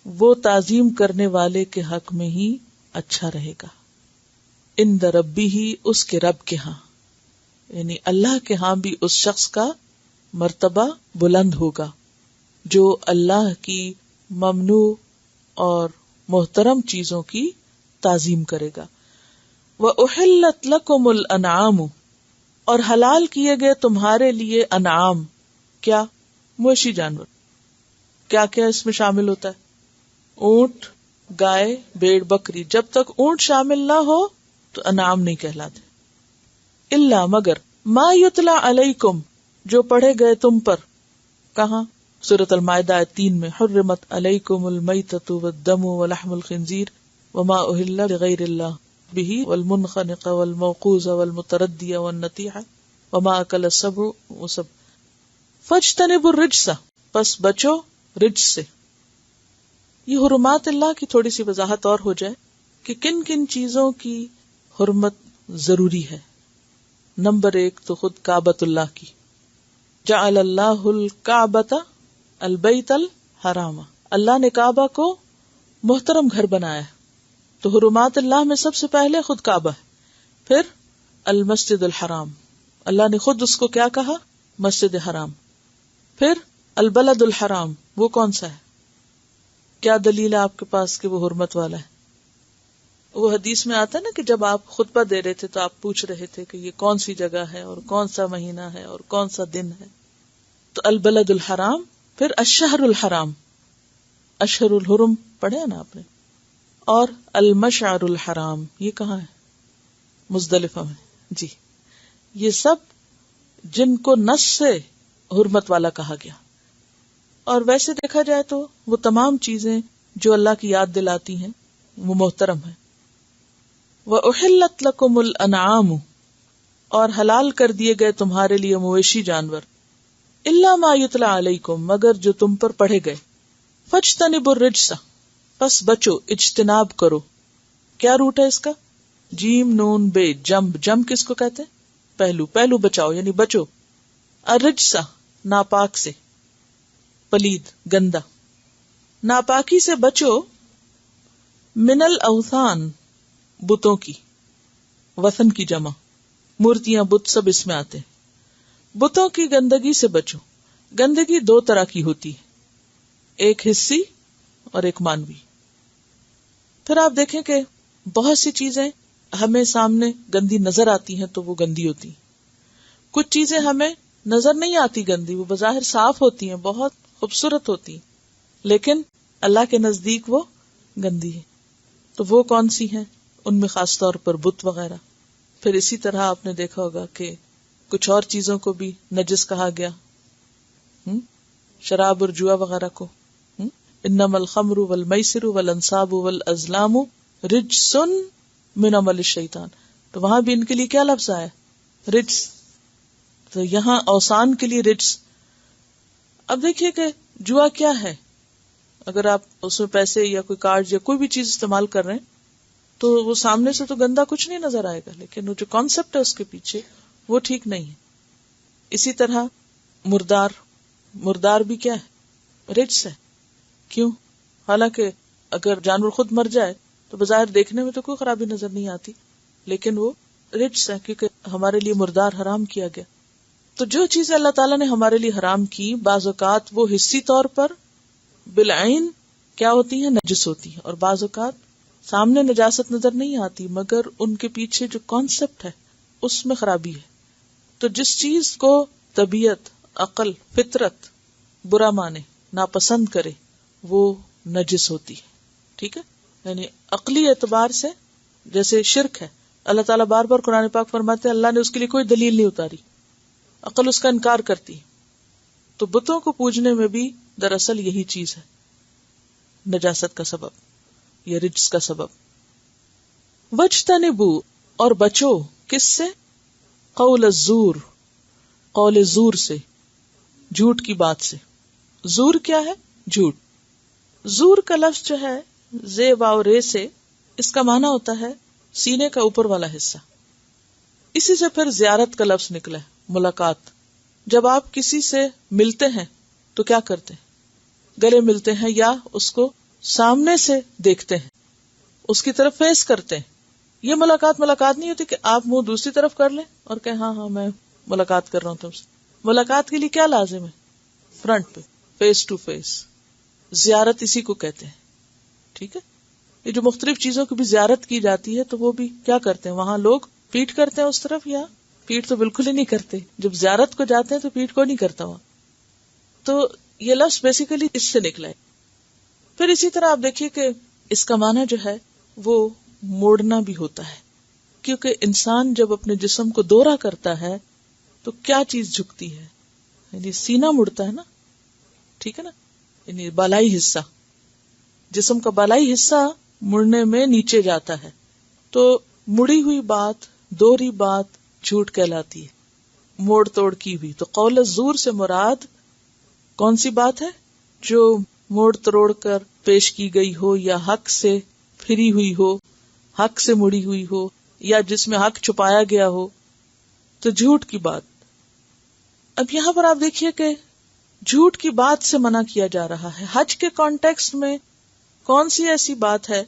وہ تعظیم کرنے والے کے حق میں ہی اچھا رہے گا. عند ربی ہی، اس کے رب کے ہاں، یعنی اللہ کے ہاں بھی اس شخص کا مرتبہ بلند ہوگا جو اللہ کی ممنوع اور محترم چیزوں کی تعظیم کرے گا. وَأُحِلَّتْ لَكُمُ الْأَنْعَامُ، اور حلال کیے گئے تمہارے لیے انعام. کیا؟ مویشی جانور. کیا کیا اس میں شامل ہوتا ہے؟ اونٹ، گائے، بھیڑ، بکری. جب تک اونٹ شامل نہ ہو تو انعام نہیں کہلاتے. الا مگر ما یتلا علیکم، جو پڑھے گئے تم پر. کہاں؟ سورۃ المائدہ آیت 3 میں. حرمت علیکم المیتۃ والدم ولحم الخنزیر وما اہل لغیر اللہ به والمنخنق والموقوذ والمتردی والنطیحہ وما اکل السبع وسب. فاجتنبوا الرجس، پس بچو رجس سے. یہ حرمات اللہ کی تھوڑی سی وضاحت اور ہو جائے کہ کن کن چیزوں کی حرمت ضروری ہے. نمبر 1 تو خود کعبۃ اللہ کی. جعل اللہ الکعبۃ البیت الحرام، اللہ نے کعبہ کو محترم گھر بنایا ہے. تو حرمات اللہ میں سب سے پہلے خود کعبہ ہے. پھر المسجد الحرام، اللہ نے خود اس کو کیا کہا؟ مسجد حرام. پھر البلد الحرام، وہ کون سا ہے؟ کیا دلیل ہے آپ کے پاس کہ وہ حرمت والا ہے؟ وہ حدیث میں آتا ہے نا کہ جب آپ خطبہ دے رہے تھے تو آپ پوچھ رہے تھے کہ یہ کون سی جگہ ہے اور کون سا مہینہ ہے اور کون سا دن ہے. تو البلد الحرام، پھر الشہر الحرام، اشہر الحرم پڑھے نا آپ نے، اور المشعر الحرام، یہ کہاں ہے؟ مزدلفہ میں. جی، یہ سب جن کو نص سے حرمت والا کہا گیا. اور ویسے دیکھا جائے تو وہ تمام چیزیں جو اللہ کی یاد دلاتی ہیں وہ محترم ہیں. وَأُحِلَّتْ لَكُمُ الْأَنْعَامُ، اور حلال کر دیے گئے تمہارے لیے مویشی جانور. إِلَّا مَا يُتْلَى عَلَيْكُمْ، مگر جو تم پر پڑھے گئے. فَاجْتَنِبُوا الرِّجْسَ، پس بچو، اجتناب کرو. کیا روٹ ہے اس کا؟ جیم نون بے، جمب. جمب کس کو کہتے ہیں؟ پہلو. پہلو بچاؤ یعنی بچو. الرجس، ناپاک سے، پلید، گندا. ناپاکی سے بچو. من الاوثان، بتوں کی. وثن کی جمع، مورتیاں، بت سب اس میں آتے ہیں. بتوں کی گندگی سے بچو. گندگی 2 طرح کی ہوتی ہے، ایک حسی اور ایک مانوی. پھر آپ دیکھیں کہ بہت سی چیزیں ہمیں سامنے گندی نظر آتی ہیں تو وہ گندی ہوتی ہیں. کچھ چیزیں ہمیں نظر نہیں آتی گندی، وہ بظاہر صاف ہوتی ہیں، بہت خوبصورت ہوتی ہیں، لیکن اللہ کے نزدیک وہ گندی ہے. تو وہ کون سی ہیں؟ ان میں خاص طور پر بت وغیرہ. پھر اسی طرح آپ نے دیکھا ہوگا کہ کچھ اور چیزوں کو بھی نجس کہا گیا، شراب اور جوا وغیرہ کو. انما الخمر والمیسر والانصاب والازلام رجس من عمل الشیطان. تو وہاں بھی ان کے لیے کیا لفظ آیا؟ رجس. تو یہاں اوثان کے لیے رجس. اب دیکھیے کہ جوا کیا ہے. اگر آپ اس میں پیسے یا کوئی کارڈ یا کوئی بھی چیز استعمال کر رہے ہیں تو وہ سامنے سے تو گندا کچھ نہیں نظر آئے گا، لیکن وہ جو کانسیپٹ ہے اس کے پیچھے وہ ٹھیک نہیں ہے. اسی طرح مردار بھی کیا ہے؟ رجس ہے. کیوں؟ حالانکہ اگر جانور خود مر جائے تو بظاہر دیکھنے میں تو کوئی خرابی نظر نہیں آتی، لیکن وہ رجس ہے کیونکہ ہمارے لیے مردار حرام کیا گیا. تو جو چیزیں اللہ تعالیٰ نے ہمارے لیے حرام کی، بعض اوقات وہ حسی طور پر بالعین کیا ہوتی ہیں؟ نجس ہوتی ہیں، اور بعض اوقات سامنے نجاست نظر نہیں آتی مگر ان کے پیچھے جو کانسیپٹ ہے اس میں خرابی ہے. تو جس چیز کو طبیعت، عقل، فطرت برا مانے، ناپسند کرے، وہ نجس ہوتی ہے. ٹھیک ہے، یعنی عقلی اعتبار سے جیسے شرک ہے، اللہ تعالیٰ بار بار قرآن پاک فرماتے ہیں اللہ نے اس کے لیے کوئی دلیل نہیں اتاری، عقل اس کا انکار کرتی. تو بتوں کو پوجنے میں بھی دراصل یہی چیز ہے، نجاست کا سبب یا رجس کا سبب. وجتنبو، اور بچو کس سے؟ قول الزور، قول زور سے، جھوٹ کی بات سے. زور کیا ہے؟ جھوٹ. زور کا لفظ جو ہے زے واو رے سے، اس کا معنی ہوتا ہے سینے کا اوپر والا حصہ. اسی سے پھر زیارت کا لفظ نکلا ہے، ملاقات. جب آپ کسی سے ملتے ہیں تو کیا کرتے ہیں؟ گلے ملتے ہیں یا اس کو سامنے سے دیکھتے ہیں، اس کی طرف فیس کرتے ہیں. یہ ملاقات نہیں ہوتی کہ آپ منہ دوسری طرف کر لیں اور کہیں ہاں میں ملاقات کر رہا ہوں تم سے. ملاقات کے لیے کیا لازم ہے؟ فرنٹ پہ، فیس ٹو فیس. زیارت اسی کو کہتے ہیں. ٹھیک ہے، یہ جو مختلف چیزوں کی بھی زیارت کی جاتی ہے تو وہ بھی کیا کرتے ہیں؟ وہاں لوگ پیٹ کرتے ہیں اس طرف، یا پیٹ تو بالکل ہی نہیں کرتے. جب زیارت کو جاتے ہیں تو پیٹ کو نہیں کرتا وہاں. تو یہ لفظ بیسیکلی اس سے نکلا ہے. پھر اسی طرح آپ دیکھیے کہ اس کا معنی جو ہے وہ موڑنا بھی ہوتا ہے، کیونکہ انسان جب اپنے جسم کو دورہ کرتا ہے تو کیا چیز جھکتی ہے؟ یعنی سینہ مڑتا ہے نا. ٹھیک ہے نا، یعنی بالائی حصہ، جسم کا بالائی حصہ مڑنے میں نیچے جاتا ہے. تو مڑی ہوئی بات، دوہری بات جھوٹ کہلاتی ہے، موڑ توڑ کی ہوئی. تو قول الزور سے مراد کون سی بات ہے؟ جو موڑ تروڑ کر پیش کی گئی ہو، یا حق سے پھری ہوئی ہو، حق سے مڑی ہوئی ہو، یا جس میں حق چھپایا گیا ہو. تو جھوٹ کی بات. اب یہاں پر آپ دیکھیے کہ جھوٹ کی بات سے منع کیا جا رہا ہے. حج کے کانٹیکسٹ میں کون سی ایسی بات ہے؟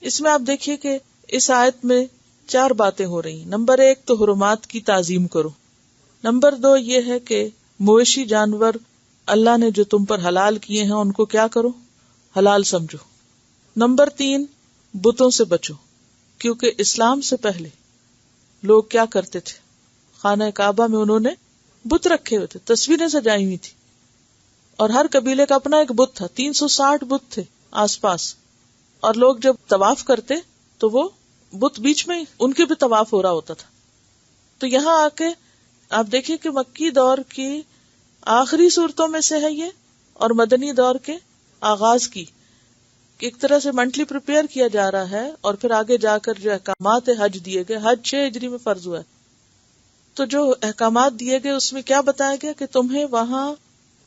اس میں آپ دیکھیے کہ اس آیت میں 4 باتیں ہو رہی ہیں. نمبر 1 تو حرمات کی تعظیم کرو. نمبر 2 یہ ہے کہ مویشی جانور اللہ نے جو تم پر حلال کیے ہیں ان کو کیا کرو؟ حلال سمجھو. نمبر 3 بتوں سے بچو، کیونکہ اسلام سے پہلے لوگ کیا کرتے تھے؟ خانہ کعبہ میں انہوں نے بت رکھے ہوئے تھے، تصویریں سجائی ہوئی تھی، اور ہر قبیلے کا اپنا ایک بت تھا. 360 بت تھے آس پاس، اور لوگ جب طواف کرتے تو وہ بت بیچ میں ان کے بھی طواف ہو رہا ہوتا تھا. تو یہاں آ کے آپ دیکھیں کہ مکی دور کی آخری صورتوں میں سے ہے یہ، اور مدنی دور کے آغاز کی. ایک طرح سے منٹلی پریپیئر کیا جا رہا ہے، اور پھر آگے جا کر جو احکامات حج دیے گئے. حج 6 ہجری میں فرض ہوا ہے. تو جو احکامات دیے گئے اس میں کیا بتایا گیا کہ تمہیں وہاں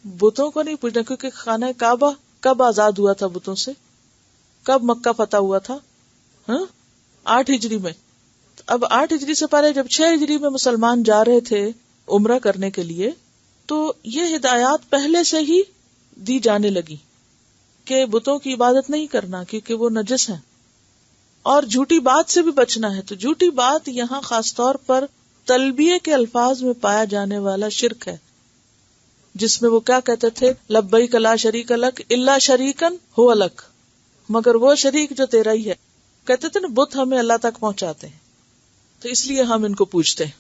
بتوں کو نہیں پوجنا، کیونکہ خانہ کعبہ کب آزاد ہوا تھا بتوں سے؟ کب مکہ فتح ہوا تھا؟ 8 ہجری میں. اب 8 ہجری سے پہلے جب 6 ہجری میں مسلمان جا رہے تھے عمرہ کرنے کے لیے، تو یہ ہدایات پہلے سے ہی دی جانے لگی کہ بتوں کی عبادت نہیں کرنا کیونکہ وہ نجس ہیں، اور جھوٹی بات سے بھی بچنا ہے. تو جھوٹی بات یہاں خاص طور پر تلبیہ کے الفاظ میں پایا جانے والا شرک ہے، جس میں وہ کیا کہتے تھے؟ لبیک لا شریک لک الا شریکن هو لک، مگر وہ شریک جو تیرا ہی ہے. کہتے تھے نا بت ہمیں اللہ تک پہنچاتے ہیں، تو اس لیے ہم ان کو پوجتے ہیں.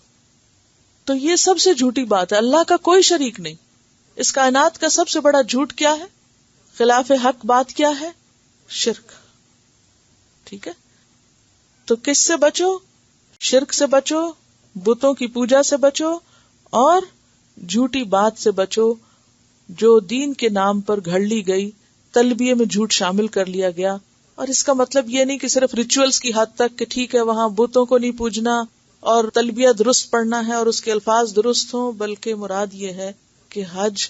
تو یہ سب سے جھوٹی بات ہے، اللہ کا کوئی شریک نہیں. اس کائنات کا سب سے بڑا جھوٹ کیا ہے؟ خلاف حق بات کیا ہے؟ شرک. ٹھیک ہے، تو کس سے بچو؟ شرک سے بچو، بتوں کی پوجا سے بچو، اور جھوٹی بات سے بچو جو دین کے نام پر گھڑ لی گئی، تلبیہ میں جھوٹ شامل کر لیا گیا. اور اس کا مطلب یہ نہیں کہ صرف ریچولز کی حد تک کہ ٹھیک ہے وہاں بتوں کو نہیں پوجنا اور تلبیہ درست پڑھنا ہے اور اس کے الفاظ درست ہوں، بلکہ مراد یہ ہے کہ حج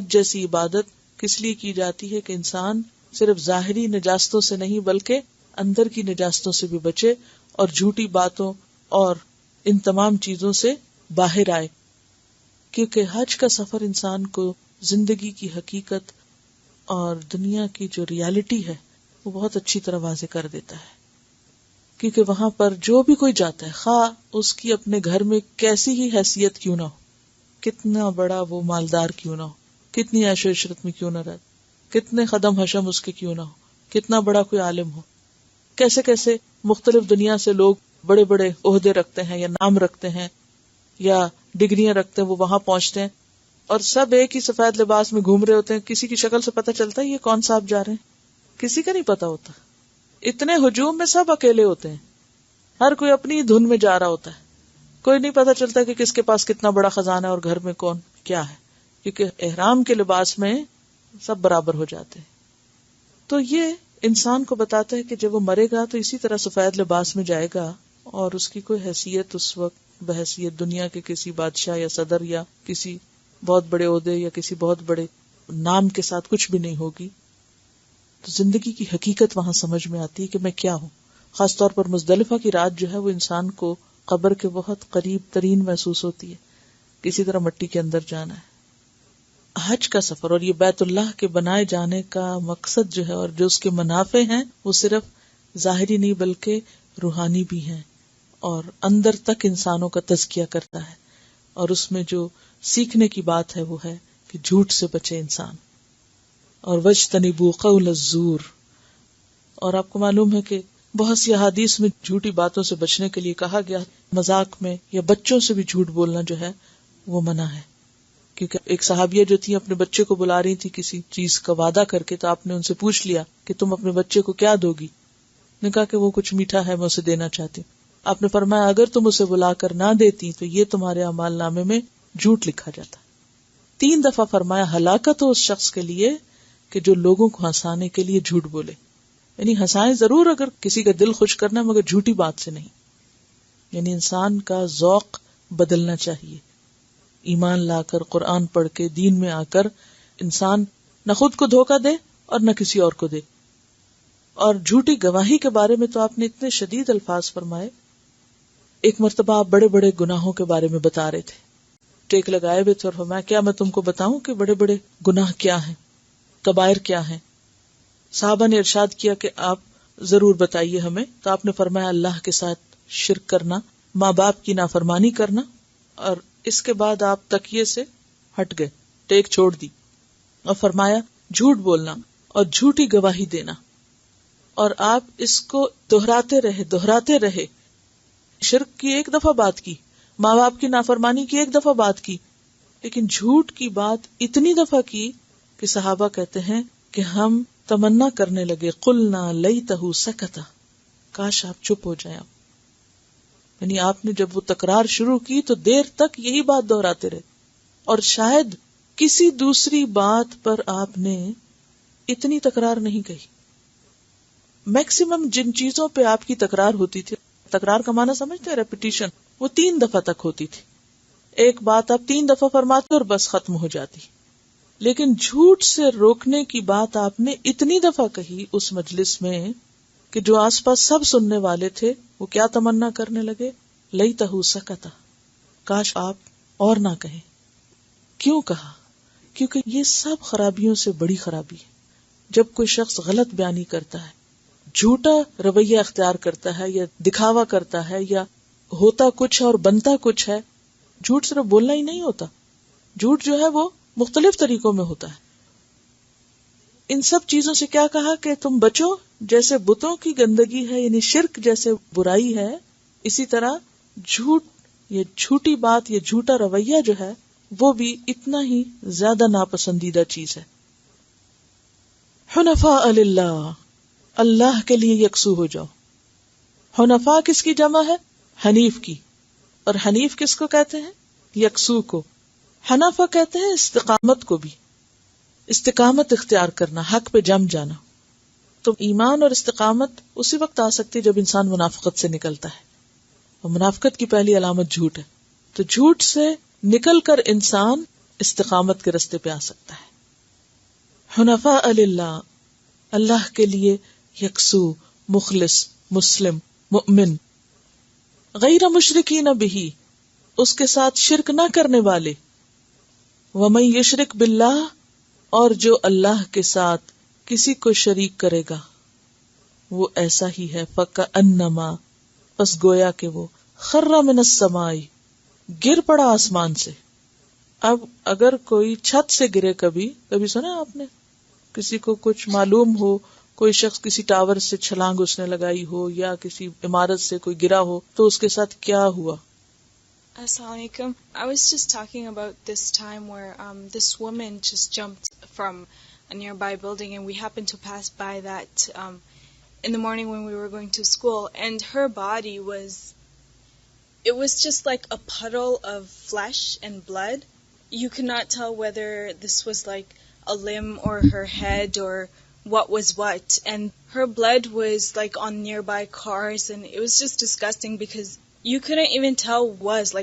جیسی عبادت کس لیے کی جاتی ہے کہ انسان صرف ظاہری نجاستوں سے نہیں بلکہ اندر کی نجاستوں سے بھی بچے، اور جھوٹی باتوں اور ان تمام چیزوں سے باہر آئے. کیونکہ حج کا سفر انسان کو زندگی کی حقیقت اور دنیا کی جو ریالٹی ہے وہ بہت اچھی طرح واضح کر دیتا ہے. کیونکہ وہاں پر جو بھی کوئی جاتا ہے، خواہ اس کی اپنے گھر میں کیسی ہی حیثیت کیوں نہ ہو، کتنا بڑا وہ مالدار کیوں نہ ہو، کتنی عیش و عشرت میں کیوں نہ رہے، کتنے خدم حشم اس کے کیوں نہ ہو، کتنا بڑا کوئی عالم ہو، کیسے کیسے مختلف دنیا سے لوگ بڑے بڑے عہدے رکھتے ہیں یا نام رکھتے ہیں یا ڈگریاں رکھتے ہیں، وہ وہاں پہنچتے ہیں. اور سب ایک ہی سفید لباس میں گھوم رہے ہوتے ہیں. کسی کی شکل سے پتہ چلتا ہے یہ کون صاحب جا رہے ہیں؟ کسی کا نہیں پتا ہوتا. اتنے ہجوم میں سب اکیلے ہوتے ہیں, ہر کوئی اپنی دھن میں جا رہا ہوتا ہے. کوئی نہیں پتا چلتا کہ کس کے پاس کتنا بڑا خزانہ ہے اور گھر میں کون کیا ہے, کیونکہ احرام کے لباس میں سب برابر ہو جاتے ہیں. تو یہ انسان کو بتاتا ہے کہ جب وہ مرے گا تو اسی طرح سفید لباس میں جائے گا, اور اس کی کوئی حیثیت اس وقت بحیثیت دنیا کے کسی بادشاہ یا صدر یا کسی بہت بڑے عہدے یا کسی بہت بڑے نام کے ساتھ کچھ بھی نہیں ہوگی. تو زندگی کی حقیقت وہاں سمجھ میں آتی ہے کہ میں کیا ہوں. خاص طور پر مزدلفہ کی رات جو ہے وہ انسان کو قبر کے بہت قریب ترین محسوس ہوتی ہے, کسی طرح مٹی کے اندر جانا ہے. حج کا سفر اور یہ بیت اللہ کے بنائے جانے کا مقصد جو ہے اور جو اس کے منافع ہیں وہ صرف ظاہری نہیں بلکہ روحانی بھی ہیں, اور اندر تک انسانوں کا تزکیہ کرتا ہے. اور اس میں جو سیکھنے کی بات ہے وہ ہے کہ جھوٹ سے بچے انسان, اور وَاجْتَنِبُوا قَوْلَ الزُّورِ. اور آپ کو معلوم ہے کہ بہت سی احادیث میں جھوٹی باتوں سے بچنے کے لیے کہا گیا, مذاق میں یا بچوں سے بھی جھوٹ بولنا جو ہے وہ منع ہے. کیونکہ ایک صحابیہ جو تھی اپنے بچے کو بلا رہی تھی کسی چیز کا وعدہ کر کے, تو آپ نے ان سے پوچھ لیا کہ تم اپنے بچے کو کیا دو گی؟ نے کہا کہ وہ کچھ میٹھا ہے, میں اسے دینا چاہتی ہوں. آپ نے فرمایا اگر تم اسے بلا کر نہ دیتی تو یہ تمہارے اعمال نامے میں جھوٹ لکھا جاتا. 3 دفعہ فرمایا ہلاکت ہو اس شخص کے لیے کہ جو لوگوں کو ہنسانے کے لیے جھوٹ بولے. یعنی ہنسائیں ضرور اگر کسی کا دل خوش کرنا, مگر جھوٹی بات سے نہیں. یعنی انسان کا ذوق بدلنا چاہیے. ایمان لا کر, قرآن پڑھ کے, دین میں آ کر انسان نہ خود کو دھوکہ دے اور نہ کسی اور کو دے. اور جھوٹی گواہی کے بارے میں تو آپ نے اتنے شدید الفاظ فرمائے. ایک مرتبہ آپ بڑے بڑے گناہوں کے بارے میں بتا رہے تھے, ٹیک لگائے ہوئے تھے, اور فرمایا کیا میں تم کو بتاؤں کہ بڑے بڑے گناہ کیا ہیں, کبائر کیا ہیں؟ صحابہ نے ارشاد کیا کہ آپ ضرور بتائیے ہمیں. تو آپ نے فرمایا اللہ کے ساتھ شرک کرنا, ماں باپ کی نافرمانی کرنا, اور اس کے بعد آپ تکیے سے ہٹ گئے, ٹیک چھوڑ دی, اور فرمایا جھوٹ بولنا اور جھوٹی گواہی دینا. اور آپ اس کو دہراتے رہے. شرک کی 1 دفعہ بات کی, ماں باپ کی نافرمانی کی 1 دفعہ بات کی, لیکن جھوٹ کی بات اتنی دفعہ کی کہ صحابہ کہتے ہیں کہ ہم تمنا کرنے لگے قلنا لیتہ سکتا, کاش آپ چپ ہو جائیں. یعنی آپ نے جب وہ تکرار شروع کی تو دیر تک یہی بات دہراتے رہے, اور شاید کسی دوسری بات پر آپ نے اتنی تکرار نہیں کہی. میکسیمم جن چیزوں پہ آپ کی تکرار ہوتی تھی, تکرار کا معنی سمجھتے ہیں ریپیٹیشن, وہ 3 دفعہ تک ہوتی تھی. ایک بات آپ 3 دفعہ فرماتے اور بس ختم ہو جاتی. لیکن جھوٹ سے روکنے کی بات آپ نے اتنی دفعہ کہی اس مجلس میں کہ جو آس پاس سب سننے والے تھے وہ کیا تمنا کرنے لگے, لیتہ سکتا, کاش آپ اور نہ کہیں. کیوں کہا؟ کیونکہ یہ سب خرابیوں سے بڑی خرابی ہے. جب کوئی شخص غلط بیانی کرتا ہے, جھوٹا رویہ اختیار کرتا ہے, یا دکھاوا کرتا ہے, یا ہوتا کچھ ہے اور بنتا کچھ ہے. جھوٹ صرف بولنا ہی نہیں ہوتا, جھوٹ جو ہے وہ مختلف طریقوں میں ہوتا ہے. ان سب چیزوں سے کیا کہا کہ تم بچو, جیسے بتوں کی گندگی ہے یعنی شرک جیسے برائی ہے, اسی طرح جھوٹ یا جھوٹی بات یا جھوٹا رویہ جو ہے وہ بھی اتنا ہی زیادہ ناپسندیدہ چیز ہے. حنفاء للہ, اللہ کے لیے یکسو ہو جاؤ. حنفاء کس کی جمع ہے؟ حنیف کی. اور حنیف کس کو کہتے ہیں؟ یکسو کو. حنفا کہتے ہیں استقامت کو بھی, استقامت اختیار کرنا, حق پہ جم جانا. تو ایمان اور استقامت اسی وقت آ سکتی ہے جب انسان منافقت سے نکلتا ہے, اور منافقت کی پہلی علامت جھوٹ ہے. تو جھوٹ سے نکل کر انسان استقامت کے رستے پہ آ سکتا ہے. حنفاء للہ, اللہ کے لیے یکسو, مخلص, مسلم, مؤمن, غیر مشرکین بہ, اس کے ساتھ شرک نہ کرنے والے. وَمَن یشرک باللہ, اور جو اللہ کے ساتھ کسی کو شریک کرے گا وہ ایسا ہی ہے فَكَأَنَّمَا, پس گویا کہ وہ خَرَّ مِنَ السَّمَاءِ, گر پڑا آسمان سے. اب اگر کوئی چھت سے گرے, کبھی سنا آپ نے, کسی کو کچھ معلوم ہو, کوئی شخص کسی ٹاور سے چھلانگ اس نے لگائی ہو یا کسی عمارت سے کوئی گرا ہو, تو اس کے ساتھ کیا ہوا؟ Assalamu alaikum. I was just talking about this time where this woman just jumped from a nearby building, and we happened to pass by that in the morning when we were going to school, and her body was just like a puddle of flesh and blood. You could not tell whether this was like a limb or her head or what was what, and her blood was like on nearby cars, and it was just disgusting because you couldn't even tell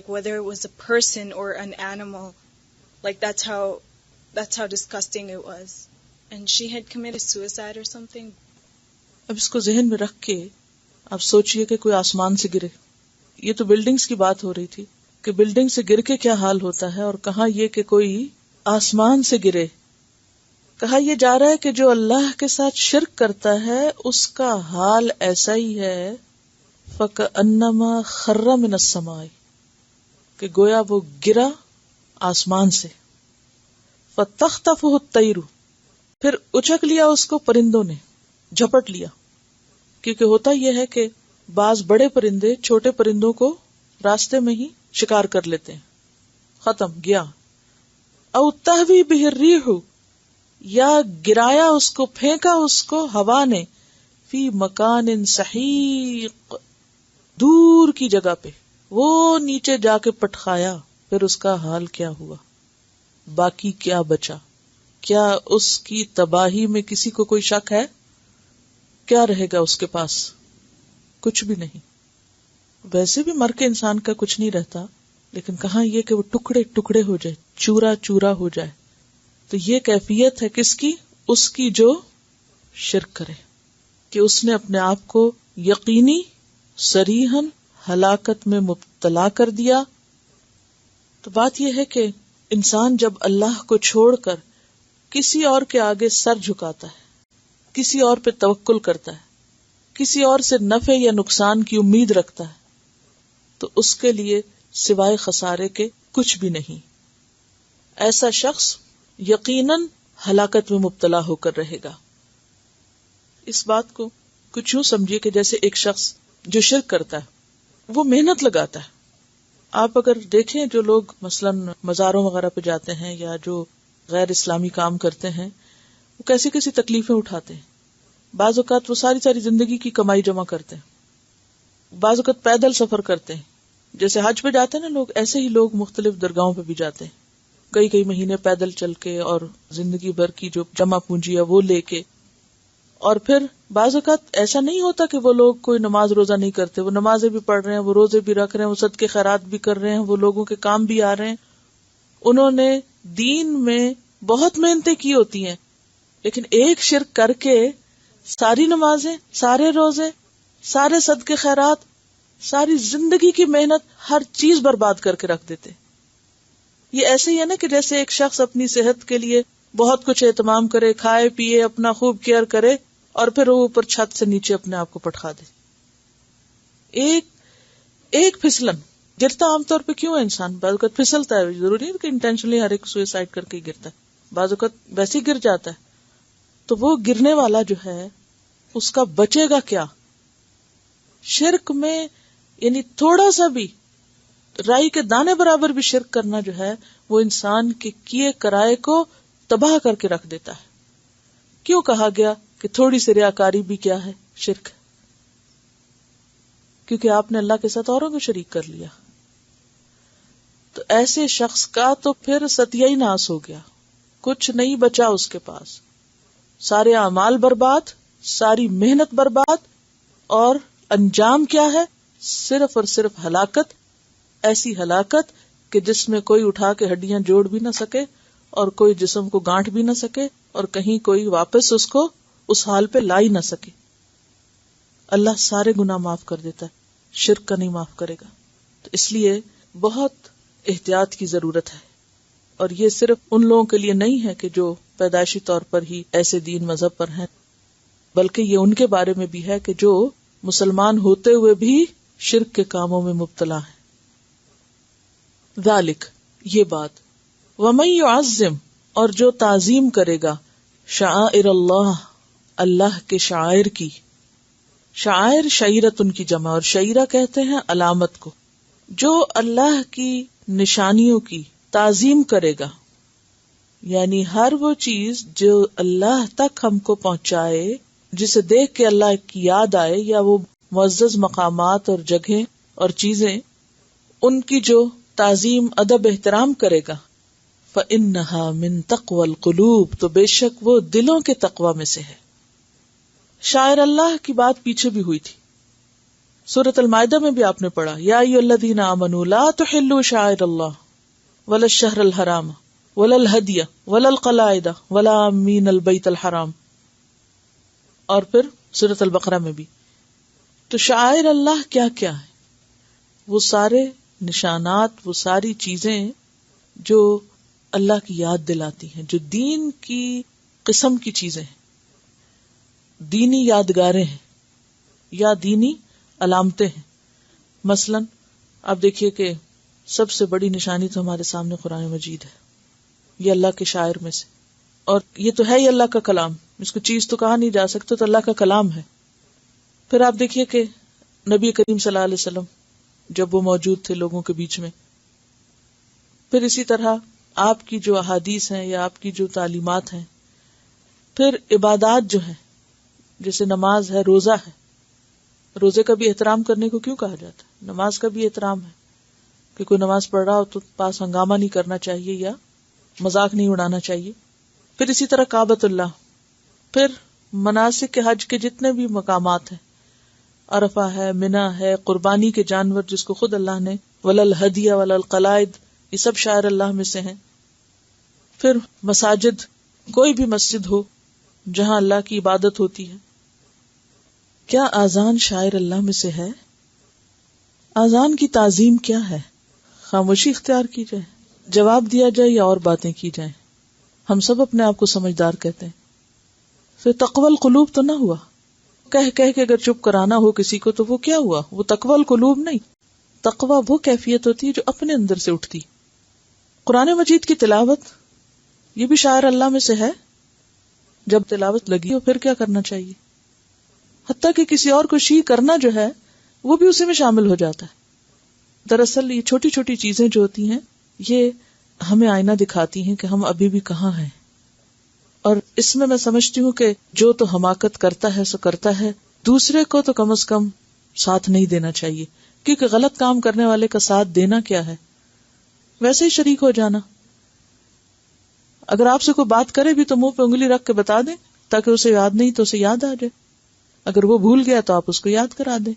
whether it was a person or an animal. Like that's how disgusting it was. And she had committed suicide or something. اب اس کو ذہن میں رکھ کے آپ سوچئے کہ کوئی آسمان سے گرے. یہ تو بلڈنگز کی بات ہو رہی تھی کہ بلڈنگ سے گر کے کیا حال ہوتا ہے، اور کہاں یہ کہ کوئی آسمان سے گرے. کہا یہ جا رہا ہے کہ جو اللہ کے ساتھ شرک کرتا ہے اس کا حال ایسا ہی ہے فَكَأَنَّمَا خَرَّ مِنَ السَّمَاءِ، کہ گویا وہ گرا آسمان سے. فَتَخْطَفُهُ الطَّيْرُ، پھر اچک لیا اس کو پرندوں نے، جھپٹ لیا. کیونکہ ہوتا یہ ہے کہ بعض بڑے پرندے چھوٹے پرندوں کو راستے میں ہی شکار کر لیتے ہیں. ختم، گیا. او تہوی بہ الریح، یا گرایا اس کو، پھینکا اس کو ہوا نے، فی مکان سحیق، دور کی جگہ پہ، وہ نیچے جا کے پٹخایا. پھر اس کا حال کیا ہوا؟ باقی کیا بچا؟ کیا اس کی تباہی میں کسی کو کوئی شک ہے؟ کیا رہے گا اس کے پاس؟ کچھ بھی نہیں. ویسے بھی مر کے انسان کا کچھ نہیں رہتا، لیکن کہاں یہ کہ وہ ٹکڑے ٹکڑے ہو جائے، چورا چورا ہو جائے. تو یہ کیفیت ہے کس کی؟ اس کی جو شرک کرے، کہ اس نے اپنے آپ کو یقینی صریحاً ہلاکت میں مبتلا کر دیا. تو بات یہ ہے کہ انسان جب اللہ کو چھوڑ کر کسی اور کے آگے سر جھکاتا ہے، کسی اور پہ توکل کرتا ہے، کسی اور سے نفع یا نقصان کی امید رکھتا ہے، تو اس کے لیے سوائے خسارے کے کچھ بھی نہیں. ایسا شخص یقیناً ہلاکت میں مبتلا ہو کر رہے گا. اس بات کو کچھ یوں سمجھیے کہ جیسے ایک شخص جو شرک کرتا ہے وہ محنت لگاتا ہے. آپ اگر دیکھیں جو لوگ مثلاً مزاروں وغیرہ پہ جاتے ہیں یا جو غیر اسلامی کام کرتے ہیں، وہ کیسی کیسی تکلیفیں اٹھاتے ہیں. بعض اوقات وہ ساری زندگی کی کمائی جمع کرتے ہیں، بعض اوقات پیدل سفر کرتے ہیں. جیسے حج پہ جاتے ہیں نا لوگ، ایسے ہی لوگ مختلف درگاہوں پہ بھی جاتے ہیں، کئی مہینے پیدل چل کے اور زندگی بھر کی جو جمع پونجی ہے وہ لے کے. اور پھر بعض اوقات ایسا نہیں ہوتا کہ وہ لوگ کوئی نماز روزہ نہیں کرتے، وہ نمازیں بھی پڑھ رہے ہیں، وہ روزے بھی رکھ رہے ہیں، وہ صدقے خیرات بھی کر رہے ہیں، وہ لوگوں کے کام بھی آ رہے ہیں. انہوں نے دین میں بہت محنتیں کی ہوتی ہیں، لیکن ایک شرک کر کے ساری نمازیں، سارے روزے، سارے صدقے خیرات، ساری زندگی کی محنت، ہر چیز برباد کر کے رکھ دیتے. یہ ایسے ہی ہے نا کہ جیسے ایک شخص اپنی صحت کے لیے بہت کچھ اہتمام کرے، کھائے پیے، اپنا خوب کیئر کرے، اور پھر وہ اوپر چھت سے نیچے اپنے آپ کو پٹخا دے. ایک پھسلن، گرتا عام طور پہ کیوں ہے انسان؟ بعض اوقات پھسلتا ہے، ضروری نہیں کہ انٹینشنلی ہر ایک سوئسائڈ کر کے گرتا ہے، بعض اوقات ویسے ہی گر جاتا ہے. تو وہ گرنے والا جو ہے اس کا بچے گا کیا؟ شرک میں یعنی تھوڑا سا بھی، رائی کے دانے برابر بھی شرک کرنا جو ہے وہ انسان کے کیے کرائے کو تباہ کر کے رکھ دیتا ہے. کیوں کہا گیا کہ تھوڑی سی ریاکاری بھی کیا ہے؟ شرک. کیونکہ آپ نے اللہ کے ساتھ اوروں کو شریک کر لیا. تو ایسے شخص کا تو پھر ستیہ ہی ناس ہو گیا، کچھ نہیں بچا اس کے پاس. سارے اعمال برباد، ساری محنت برباد، اور انجام کیا ہے؟ صرف اور صرف ہلاکت. ایسی ہلاکت کہ جس میں کوئی اٹھا کے ہڈیاں جوڑ بھی نہ سکے اور کوئی جسم کو گانٹ بھی نہ سکے اور کہیں کوئی واپس اس کو اس حال پہ لا ہی نہ سکے. اللہ سارے گناہ معاف کر دیتا ہے، شرک کا نہیں معاف کرے گا. تو اس لیے بہت احتیاط کی ضرورت ہے. اور یہ صرف ان لوگوں کے لیے نہیں ہے کہ جو پیدائشی طور پر ہی ایسے دین مذہب پر ہیں، بلکہ یہ ان کے بارے میں بھی ہے کہ جو مسلمان ہوتے ہوئے بھی شرک کے کاموں میں مبتلا ہیں. ذالک، یہ بات، وَمَن يُعَظِّمْ، اور جو تعظیم کرے گا، شعائر اللہ، اللہ کے شعائر کی. شعائر شعیرت ان کی جمع، اور شعیرہ کہتے ہیں علامت کو. جو اللہ کی نشانیوں کی تعظیم کرے گا، یعنی ہر وہ چیز جو اللہ تک ہم کو پہنچائے، جسے دیکھ کے اللہ کی یاد آئے، یا وہ معزز مقامات اور جگہیں اور چیزیں، ان کی جو تعظیم ادب احترام کرے گا، فَإِنَّهَا مِن تَقْوَى الْقُلُوبِ، تو بے شک وہ دلوں کے تقوی میں سے ہے۔ شاعر اللہ کی بات پیچھے بھی ہوئی تھی، سورۃ المائدہ میں بھی آپ نے پڑھا، یا ایھا الذین آمنوا لا تحلوا شعائر اللہ ولا الشہر الحرام ولا الہدی ولا القلائد ولا آمین البیت الحرام، اور پھر سورۃ البقرہ میں بھی۔ تو شعائر اللہ کیا کیا ہے؟ وہ سارے نشانات، وہ ساری چیزیں جو اللہ کی یاد دلاتی ہیں، جو دین کی قسم کی چیزیں ہیں، دینی یادگاریں ہیں یا دینی علامتیں ہیں۔ مثلا آپ دیکھیے کہ سب سے بڑی نشانی تو ہمارے سامنے قرآن مجید ہے، یہ اللہ کے شاعر میں سے، اور یہ تو ہے ہی اللہ کا کلام، اس کو چیز تو کہا نہیں جا سکتا، تو اللہ کا کلام ہے۔ پھر آپ دیکھیے کہ نبی کریم صلی اللہ علیہ وسلم جب وہ موجود تھے لوگوں کے بیچ میں، پھر اسی طرح آپ کی جو احادیث ہیں یا آپ کی جو تعلیمات ہیں، پھر عبادات جو ہیں، جیسے نماز ہے، روزہ ہے، روزے کا بھی احترام کرنے کو کیوں کہا جاتا ہے؟ نماز کا بھی احترام ہے کہ کوئی نماز پڑھ رہا ہو تو پاس ہنگامہ نہیں کرنا چاہیے یا مذاق نہیں اڑانا چاہیے۔ پھر اسی طرح کعبۃ اللہ، پھر مناسک کے حج کے جتنے بھی مقامات ہیں، عرفہ ہے، منی ہے، قربانی کے جانور جس کو خود اللہ نے، ولا الہدی ولا القلائد، یہ سب شاعر اللہ میں سے ہیں۔ پھر مساجد، کوئی بھی مسجد ہو جہاں اللہ کی عبادت ہوتی ہے۔ کیا اذان شاعر اللہ میں سے ہے؟ اذان کی تعظیم کیا ہے؟ خاموشی اختیار کی جائے، جواب دیا جائے یا اور باتیں کی جائیں؟ ہم سب اپنے آپ کو سمجھدار کہتے ہیں۔ پھر تقوی القلوب تو نہ ہوا، کہہ کہہ کے اگر چپ کرانا ہو کسی کو تو وہ کیا ہوا؟ وہ تقوی القلوب نہیں۔ تقوی وہ کیفیت ہوتی ہے جو اپنے اندر سے اٹھتی۔ قرآن مجید کی تلاوت یہ بھی شاعر اللہ میں سے ہے۔ جب تلاوت لگی ہو پھر کیا کرنا چاہیے؟ حتیٰ کہ کسی اور کو شی کرنا جو ہے وہ بھی اسی میں شامل ہو جاتا ہے۔ دراصل یہ چھوٹی چھوٹی چیزیں جو ہوتی ہیں یہ ہمیں آئینہ دکھاتی ہیں کہ ہم ابھی بھی کہاں ہیں، اور اس میں سمجھتی ہوں کہ جو تو حماقت کرتا ہے سو کرتا ہے، دوسرے کو تو کم از کم ساتھ نہیں دینا چاہیے، کیونکہ غلط کام کرنے والے کا ساتھ دینا کیا ہے؟ ویسے ہی شریک ہو جانا۔ اگر آپ سے کوئی بات کرے بھی تو منہ پہ انگلی رکھ کے بتا دیں تاکہ اسے یاد نہیں تو اسے یاد آ جائے، اگر وہ بھول گیا تو آپ اس کو یاد کرا دیں۔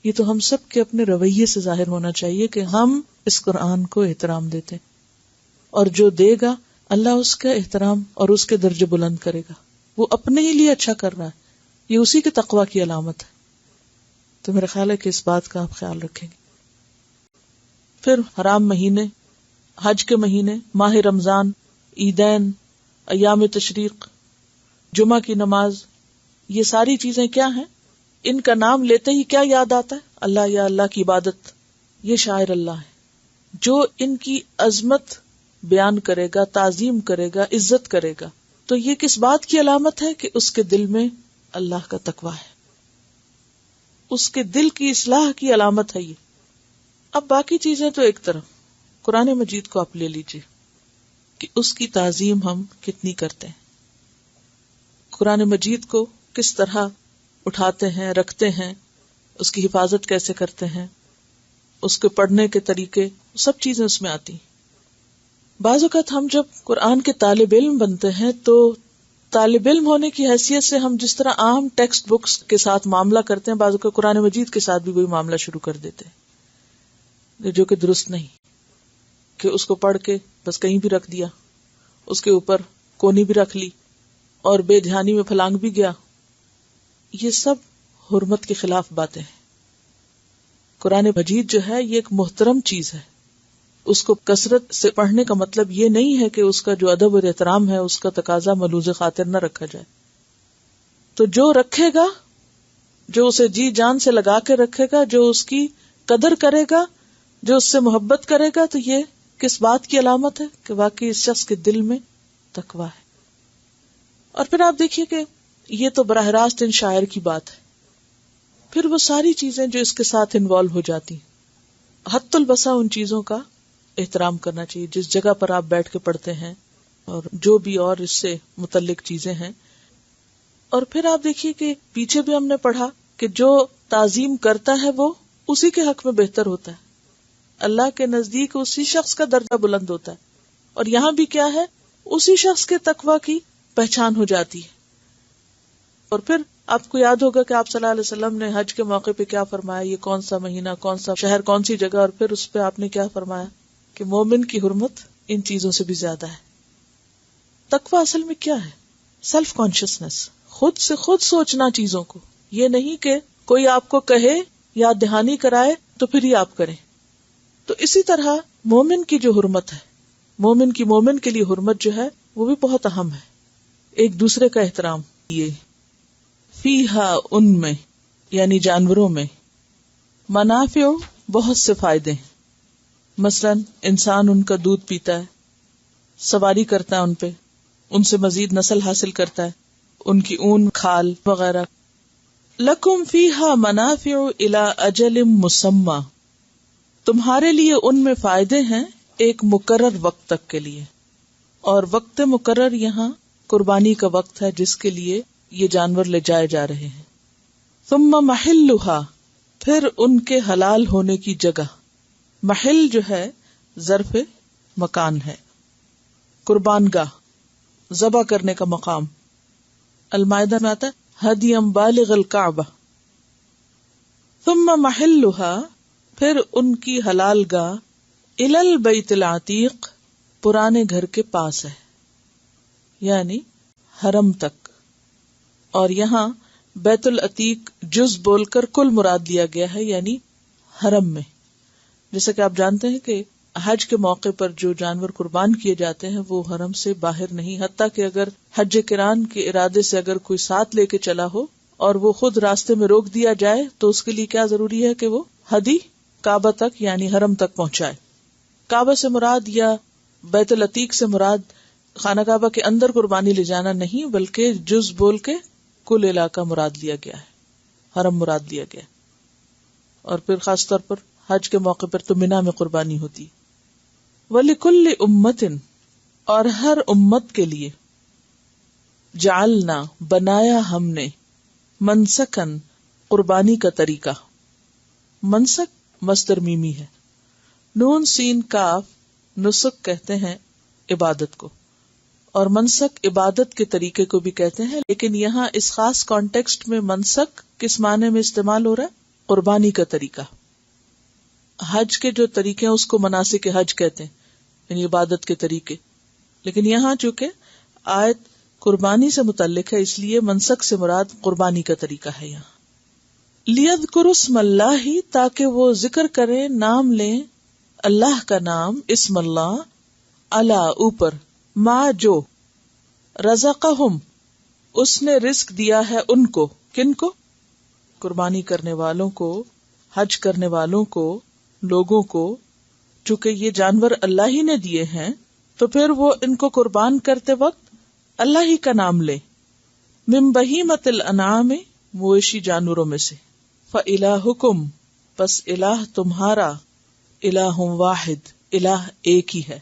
یہ تو ہم سب کے اپنے رویے سے ظاہر ہونا چاہیے کہ ہم اس قرآن کو احترام دیتے ہیں، اور جو دے گا اللہ اس کا احترام اور اس کے درجے بلند کرے گا، وہ اپنے ہی لیے اچھا کر رہا ہے، یہ اسی کے تقوی کی علامت ہے۔ تو میرا خیال ہے کہ اس بات کا آپ خیال رکھیں گے۔ پھر حرام مہینے، حج کے مہینے، ماہ رمضان، عیدین، ایام تشریق، جمعہ کی نماز، یہ ساری چیزیں کیا ہیں؟ ان کا نام لیتے ہی کیا یاد آتا ہے؟ اللہ یا اللہ کی عبادت۔ یہ شاعر اللہ ہے جو ان کی عظمت بیان کرے گا، تعظیم کرے گا، عزت کرے گا۔ تو یہ کس بات کی علامت ہے؟ کہ اس کے دل میں اللہ کا تقویٰ ہے، اس کے دل کی اصلاح کی علامت ہے یہ۔ اب باقی چیزیں تو ایک طرف، قرآن مجید کو آپ لے لیجئے کہ اس کی تعظیم ہم کتنی کرتے ہیں، قرآن مجید کو کس طرح اٹھاتے ہیں، رکھتے ہیں، اس کی حفاظت کیسے کرتے ہیں، اس کے پڑھنے کے طریقے، سب چیزیں اس میں آتی ہیں۔ بعض اوقات ہم جب قرآن کے طالب علم بنتے ہیں تو طالب علم ہونے کی حیثیت سے ہم جس طرح عام ٹیکسٹ بکس کے ساتھ معاملہ کرتے ہیں، بعض اوقات قرآن مجید کے ساتھ بھی وہی معاملہ شروع کر دیتے ہیں، جو کہ درست نہیں، کہ اس کو پڑھ کے بس کہیں بھی رکھ دیا، اس کے اوپر کونی بھی رکھ لی اور بے دھیانی میں پھلانگ بھی گیا۔ یہ سب حرمت کے خلاف باتیں ہیں۔ قرآن مجید جو ہے یہ ایک محترم چیز ہے، اس کو کثرت سے پڑھنے کا مطلب یہ نہیں ہے کہ اس کا جو ادب اور احترام ہے اس کا تقاضا ملوز خاطر نہ رکھا جائے۔ تو جو رکھے گا، جو اسے جی جان سے لگا کے رکھے گا، جو اس کی قدر کرے گا، جو اس سے محبت کرے گا، تو یہ کس بات کی علامت ہے؟ کہ واقعی اس شخص کے دل میں تقویٰ ہے۔ اور پھر آپ دیکھیے کہ یہ تو براہ راست ان شاعر کی بات ہے، پھر وہ ساری چیزیں جو اس کے ساتھ انوالو ہو جاتی ہیں، حت البصا ان چیزوں کا احترام کرنا چاہیے جس جگہ پر آپ بیٹھ کے پڑھتے ہیں اور جو بھی اور اس سے متعلق چیزیں ہیں. اور پھر آپ دیکھیے کہ پیچھے بھی ہم نے پڑھا کہ جو تعظیم کرتا ہے وہ اسی کے حق میں بہتر ہوتا ہے. اللہ کے نزدیک اسی شخص کا درجہ بلند ہوتا ہے. اور یہاں بھی کیا ہے, اسی شخص کے تقویٰ کی پہچان ہو جاتی ہے. اور پھر آپ کو یاد ہوگا کہ آپ صلی اللہ علیہ وسلم نے حج کے موقع پہ کیا فرمایا, یہ کون سا مہینہ, کون سا شہر, کون سی جگہ, اور پھر اس پہ آپ نے کیا فرمایا کہ مومن کی حرمت ان چیزوں سے بھی زیادہ ہے. تقویٰ اصل میں کیا ہے؟ سیلف کانشیسنس, خود سے خود سوچنا چیزوں کو. یہ نہیں کہ کوئی آپ کو کہے یا دہانی کرائے تو پھر ہی آپ کریں. تو اسی طرح مومن کی جو حرمت ہے, مومن کے لیے حرمت جو ہے وہ بھی بہت اہم ہے. ایک دوسرے کا احترام. یہ فیہا ان میں یعنی جانوروں میں منافع بہت سے فائدے ہیں. مثلا انسان ان کا دودھ پیتا ہے, سواری کرتا ہے ان پہ, ان سے مزید نسل حاصل کرتا ہے, ان کی اون, کھال وغیرہ. لکم فیہا منافع الی اجل مسمی, تمہارے لیے ان میں فائدے ہیں ایک مقرر وقت تک کے لیے. اور وقت مقرر یہاں قربانی کا وقت ہے جس کے لیے یہ جانور لے جائے جا رہے ہیں. ثم محلھا, پھر ان کے حلال ہونے کی جگہ. محل جو ہے ظرف مکان ہے, قربان گاہ, ذبح کرنے کا مقام. المائدہ میں آتا ہے ہدی بالغ الکعبہ. ثم محلھا, پھر ان کی حلال گاہ الی البیت العتیق, پرانے گھر کے پاس ہے, یعنی حرم تک. اور یہاں بیت العتیق جز بول کر کل مراد لیا گیا ہے, یعنی حرم میں. جیسا کہ آپ جانتے ہیں کہ حج کے موقع پر جو جانور قربان کیے جاتے ہیں وہ حرم سے باہر نہیں, حتیٰ کہ اگر حج قران کے ارادے سے اگر کوئی ساتھ لے کے چلا ہو اور وہ خود راستے میں روک دیا جائے تو اس کے لیے کیا ضروری ہے کہ وہ ہدی کعبہ تک یعنی حرم تک پہنچائے. کعبہ سے مراد یا بیت العتیق سے مراد خانہ کعبہ کے اندر قربانی لے جانا نہیں, بلکہ جز بول کے کل علاقہ مراد لیا گیا ہے, حرم مراد لیا گیا. اور پھر خاص طور پر حج کے موقع پر تو منا میں قربانی ہوتی. وَلِكُلِّ أُمَّةٍ, اور ہر امت کے لیے, جعلنا, بنایا ہم نے, منسکن, قربانی کا طریقہ. منسک مصدر میمی ہے, نون سین کاف, نسک کہتے ہیں عبادت کو, اور منسک عبادت کے طریقے کو بھی کہتے ہیں. لیکن یہاں اس خاص کانٹیکسٹ میں منسک کس معنی میں استعمال ہو رہا ہے؟ قربانی کا طریقہ. حج کے جو طریقے ہیں اس کو مناسک حج کہتے ہیں, یعنی عبادت کے طریقے. لیکن یہاں چونکہ آیت قربانی سے متعلق ہے اس لیے منسک سے مراد قربانی کا طریقہ ہے. یہاں لیذکروا اسم اللہ, تاکہ وہ ذکر کریں, نام لیں اللہ کا نام, اسم اللہ, علی اوپر, ما جو, رزقہم اس نے رزق دیا ہے ان کو. کن کو؟ قربانی کرنے والوں کو, حج کرنے والوں کو, لوگوں کو. چونکہ یہ جانور اللہ ہی نے دیے ہیں تو پھر وہ ان کو قربان کرتے وقت اللہ ہی کا نام لے. من بہیمۃ الانعام, مویشی جانوروں میں سے. فإلہکم, پس الہ تمہارا, الہ واحد, الہ ایک ہی ہے.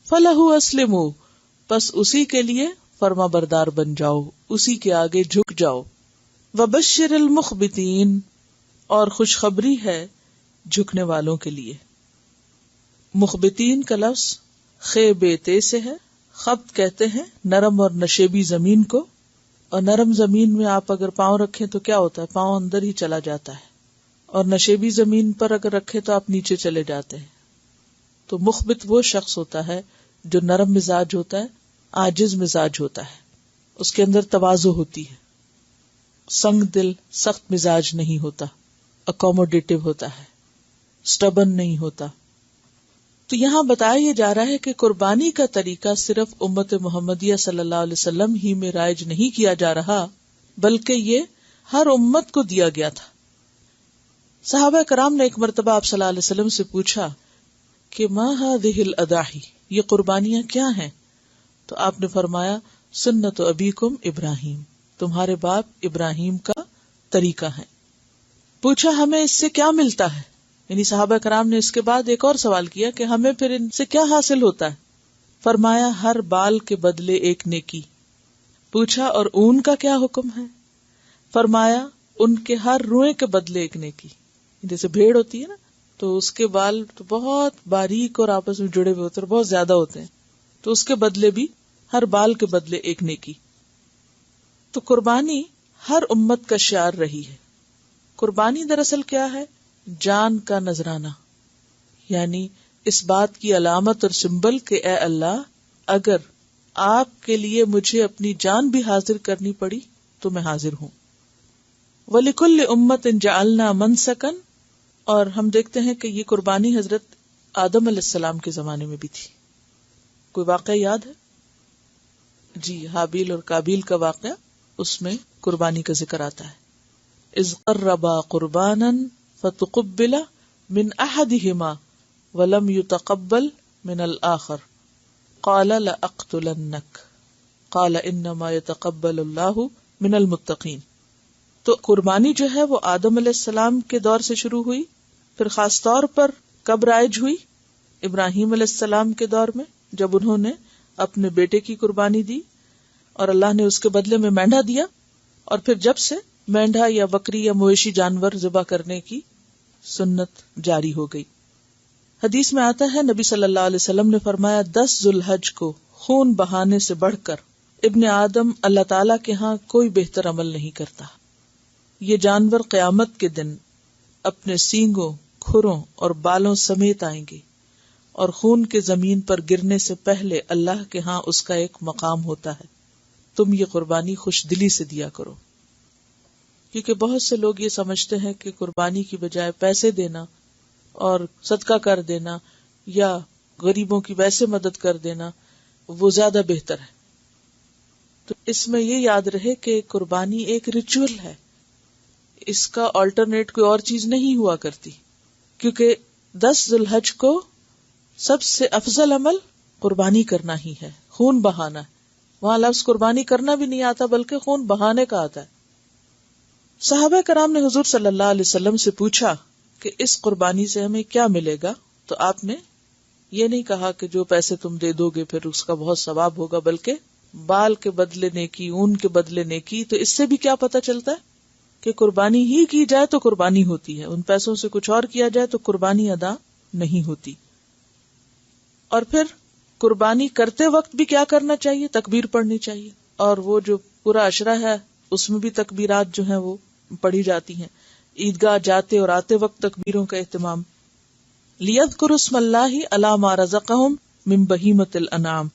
فلہ اسلموا, پس اسی کے لیے فرما بردار بن جاؤ, اسی کے آگے جھک جاؤ. وبشر المخبتین, اور خوشخبری ہے جھکنے والوں کے لیے. مخبتین کا لفظ خے بے تے سے ہے. خبت کہتے ہیں نرم اور نشیبی زمین کو, اور نرم زمین میں آپ اگر پاؤں رکھیں تو کیا ہوتا ہے, پاؤں اندر ہی چلا جاتا ہے, اور نشیبی زمین پر اگر رکھیں تو آپ نیچے چلے جاتے ہیں. تو مخبت وہ شخص ہوتا ہے جو نرم مزاج ہوتا ہے, عاجز مزاج ہوتا ہے, اس کے اندر تواضع ہوتی ہے, سنگ دل سخت مزاج نہیں ہوتا, اکوموڈیٹو ہوتا ہے, سٹبن نہیں ہوتا. تو یہاں بتایا یہ جا رہا ہے کہ قربانی کا طریقہ صرف امت محمدیہ صلی اللہ علیہ وسلم ہی میں رائج نہیں کیا جا رہا, بلکہ یہ ہر امت کو دیا گیا تھا. صحابہ کرام نے ایک مرتبہ آپ صلی اللہ علیہ وسلم سے پوچھا کہ ما هذه الاضاحی, یہ قربانیاں کیا ہیں؟ تو آپ نے فرمایا سنت ابیکم ابراہیم, تمہارے باپ ابراہیم کا طریقہ ہے. پوچھا ہمیں اس سے کیا ملتا ہے, یعنی صحابہ کرام نے اس کے بعد ایک اور سوال کیا کہ ہمیں پھر ان سے کیا حاصل ہوتا ہے؟ فرمایا ہر بال کے بدلے ایک نیکی. پوچھا اور اون کا کیا حکم ہے؟ فرمایا ان کے ہر روئے کے بدلے ایک نیکی. جیسے بھیڑ ہوتی ہے نا تو اس کے بال تو بہت باریک اور آپس میں جڑے ہوئے ہوتے ہیں، بہت زیادہ ہوتے ہیں، تو اس کے بدلے بھی ہر بال کے بدلے ایک نیکی. تو قربانی ہر امت کا شعار رہی ہے. قربانی دراصل کیا ہے؟ جان کا نذرانہ، یعنی اس بات کی علامت اور سمبل کہ اے اللہ اگر آپ کے لیے مجھے اپنی جان بھی حاضر کرنی پڑی تو میں حاضر ہوں. وَلِكُلِّ أُمَّةٍ جَعَلْنَا مَنْسَكًا، اور ہم دیکھتے ہیں کہ یہ قربانی حضرت آدم علیہ السلام کے زمانے میں بھی تھی. کوئی واقعہ یاد ہے؟ جی، حابیل اور قابیل کا واقعہ، اس میں قربانی کا ذکر آتا ہے. اذ قربا قربانا فتقبل من احدهما ولم يتقبل من الاخر قال لاقتلنك قال انما يتقبل الله من المتقين. تو قربانی جو ہے وہ آدم علیہ السلام کے دور سے شروع ہوئی، پھر خاص طور پر کب رائج ہوئی؟ ابراہیم علیہ السلام کے دور میں، جب انہوں نے اپنے بیٹے کی قربانی دی اور اللہ نے اس کے بدلے میں مینڈھا دیا، اور پھر جب سے مینڈھا یا بکری یا مویشی جانور ذبح کرنے کی سنت جاری ہو گئی. حدیث میں آتا ہے نبی صلی اللہ علیہ وسلم نے فرمایا 10 ذو الحج کو خون بہانے سے بڑھ کر ابن آدم اللہ تعالیٰ کے ہاں کوئی بہتر عمل نہیں کرتا. یہ جانور قیامت کے دن اپنے سینگوں، کھروں اور بالوں سمیت آئیں گے اور خون کے زمین پر گرنے سے پہلے اللہ کے ہاں اس کا ایک مقام ہوتا ہے. تم یہ قربانی خوش دلی سے دیا کرو. کیونکہ بہت سے لوگ یہ سمجھتے ہیں کہ قربانی کی بجائے پیسے دینا اور صدقہ کر دینا یا غریبوں کی ویسے مدد کر دینا وہ زیادہ بہتر ہے. تو اس میں یہ یاد رہے کہ قربانی ایک ریچول ہے، اس کا آلٹرنیٹ کوئی اور چیز نہیں ہوا کرتی. کیونکہ 10 ذو الحج کو سب سے افضل عمل قربانی کرنا ہی ہے، خون بہانا ہے. وہاں لفظ قربانی کرنا بھی نہیں آتا بلکہ خون بہانے کا آتا ہے. صحابہ کرام نے حضور صلی اللہ علیہ وسلم سے پوچھا کہ اس قربانی سے ہمیں کیا ملے گا؟ تو آپ نے یہ نہیں کہا کہ جو پیسے تم دے دو گے پھر اس کا بہت ثواب ہوگا، بلکہ بال کے بدلے نیکی، اون کے بدلے نیکی. تو اس سے بھی کیا پتہ چلتا ہے کہ قربانی ہی کی جائے تو قربانی ہوتی ہے، ان پیسوں سے کچھ اور کیا جائے تو قربانی ادا نہیں ہوتی. اور پھر قربانی کرتے وقت بھی کیا کرنا چاہیے؟ تکبیر پڑھنی چاہیے. اور وہ جو پورا عشرہ ہے اس میں بھی تکبیرات جو ہیں وہ پڑھی جاتی ہیں. عیدگاہ جاتے اور آتے وقت تکبیروں کا اہتمام. لِيَذْكُرُوا اسْمَ اللَّهِ عَلَى مَا رَزَقَهُمْ مِنْ بَهِيمَةِ الْأَنْعَامِ.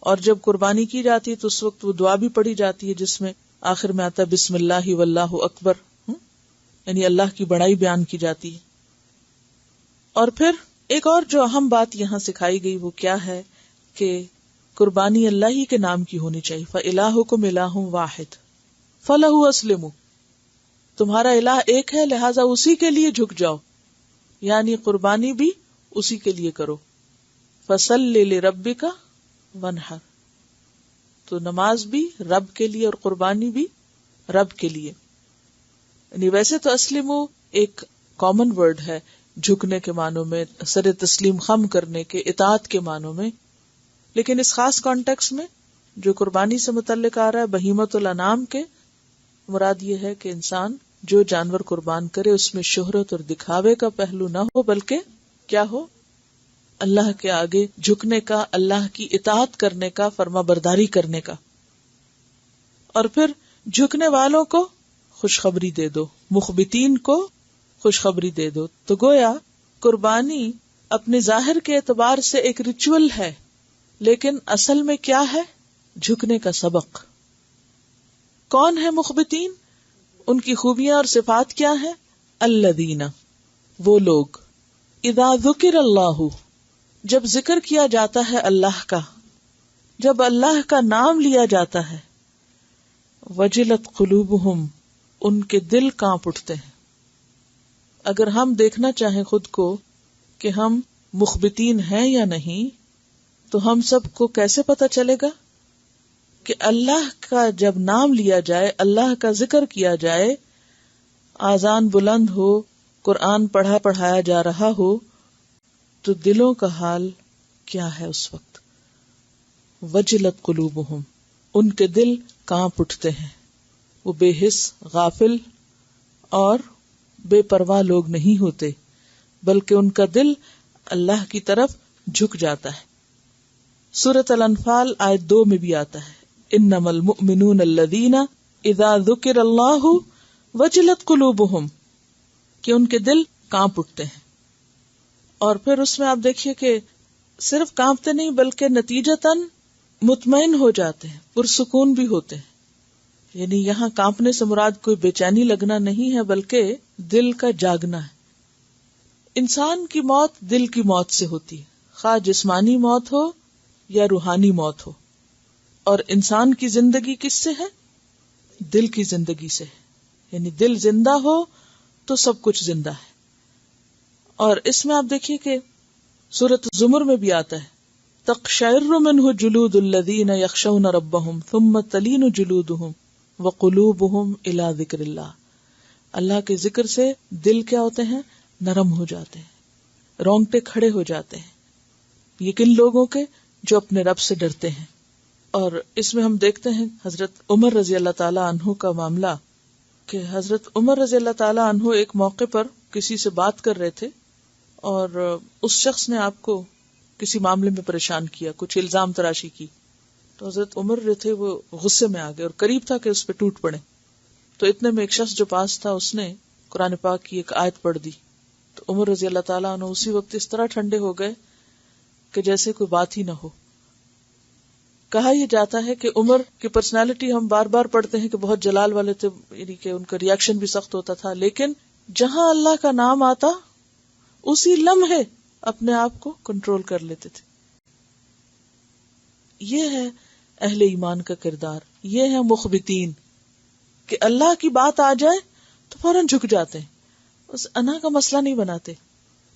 اور جب قربانی کی جاتی ہے تو اس وقت وہ دعا بھی پڑھی جاتی ہے جس میں آخر میں آتا ہے بسم اللہ واللہ اکبر، یعنی اللہ کی بڑائی بیان کی جاتی ہے. اور پھر ایک اور جو اہم بات یہاں سکھائی گئی وہ کیا ہے کہ قربانی اللہ ہی کے نام کی ہونی چاہیے. فَإِلَٰهُكُمْ إِلَٰهٌ وَاحِدٌ فَلَهُ أَسْلِمُوا. تمہارا الہ ایک ہے لہٰذا اسی کے لیے جھک جاؤ، یعنی قربانی بھی اسی کے لیے کرو. فَصَلِّ لِرَبِّكَ وَانْحَرْ. تو نماز بھی رب کے لیے اور قربانی بھی رب کے لیے. یعنی ویسے تو اسلمو ایک کامن ورڈ ہے جھکنے کے معنوں میں، سر تسلیم خم کرنے کے، اطاعت کے معنوں میں، لیکن اس خاص کانٹیکس میں جو قربانی سے متعلق آ رہا ہے بہیمت الانعام کے، مراد یہ ہے کہ انسان جو جانور قربان کرے اس میں شہرت اور دکھاوے کا پہلو نہ ہو، بلکہ کیا ہو؟ اللہ کے آگے جھکنے کا، اللہ کی اطاعت کرنے کا، فرما برداری کرنے کا. اور پھر جھکنے والوں کو خوشخبری دے دو، مخبتین کو خوشخبری دے دو. تو گویا قربانی اپنے ظاہر کے اعتبار سے ایک ریچول ہے، لیکن اصل میں کیا ہے؟ جھکنے کا سبق. کون ہے مخبتین؟ ان کی خوبیاں اور صفات کیا ہیں؟ الذین، وہ لوگ، اذا ذکر اللہ، جب ذکر کیا جاتا ہے اللہ کا، جب اللہ کا نام لیا جاتا ہے، وجلت قلوبہم، ان کے دل کانپ اٹھتے ہیں. اگر ہم دیکھنا چاہیں خود کو کہ ہم مخبتین ہیں یا نہیں، تو ہم سب کو کیسے پتا چلے گا کہ اللہ کا جب نام لیا جائے، اللہ کا ذکر کیا جائے، آذان بلند ہو، قرآن پڑھایا جا رہا ہو تو دلوں کا حال کیا ہے اس وقت؟ وجلت قلوبہم، ان کے دل کانپ اٹھتے ہیں. وہ بے حس، غافل اور بے پرواہ لوگ نہیں ہوتے، بلکہ ان کا دل اللہ کی طرف جھک جاتا ہے. سورۃ الانفال آیت 2 میں بھی آتا ہے انما المؤمنون الذین اذا ذکر اللہ وجلت قلوبہم، کہ ان کے دل کانپ اٹھتے ہیں. اور پھر اس میں آپ دیکھیے کہ صرف کانپتے نہیں بلکہ نتیجتاً مطمئن ہو جاتے ہیں، پرسکون بھی ہوتے ہیں. یعنی یہاں کانپنے سے مراد کوئی بے چینی لگنا نہیں ہے بلکہ دل کا جاگنا ہے. انسان کی موت دل کی موت سے ہوتی ہے، خواہ جسمانی موت ہو یا روحانی موت ہو. اور انسان کی زندگی کس سے ہے؟ دل کی زندگی سے ہے. یعنی دل زندہ ہو تو سب کچھ زندہ ہے. اور اس میں آپ دیکھیے کہ سورۃ الزمر میں بھی آتا ہے تقشعر منہ جلود الذین یخشون ربہم ثم تلین جلودہم وقلوبہم الی ذکر اللہ. اللہ کے ذکر سے دل کیا ہوتے ہیں؟ نرم ہو جاتے ہیں، رونگٹے کھڑے ہو جاتے ہیں. یہ کن لوگوں کے؟ جو اپنے رب سے ڈرتے ہیں. اور اس میں ہم دیکھتے ہیں حضرت عمر رضی اللہ تعالی عنہ کا معاملہ کہ حضرت عمر رضی اللہ تعالی عنہ ایک موقع پر کسی سے بات کر رہے تھے اور اس شخص نے آپ کو کسی معاملے میں پریشان کیا، کچھ الزام تراشی کی. تو حضرت عمر جو تھے وہ غصے میں آ گئے اور قریب تھا کہ اس پہ ٹوٹ پڑے. تو اتنے میں ایک شخص جو پاس تھا اس نے قرآن پاک کی ایک آیت پڑھ دی. تو عمر رضی اللہ تعالیٰ عنہ اسی وقت اس طرح ٹھنڈے ہو گئے کہ جیسے کوئی بات ہی نہ ہو. کہا یہ جاتا ہے کہ عمر کی پرسنالٹی ہم بار بار پڑھتے ہیں کہ بہت جلال والے تھے، یعنی کہ ان کا ریاکشن بھی سخت ہوتا تھا، لیکن جہاں اللہ کا نام آتا اسی لمحے اپنے آپ کو کنٹرول کر لیتے تھے. یہ ہے اہل ایمان کا کردار، یہ ہے مخبتین کہ اللہ کی بات آ جائے تو فوراً جھک جاتے ہیں، اس انا کا مسئلہ نہیں بناتے.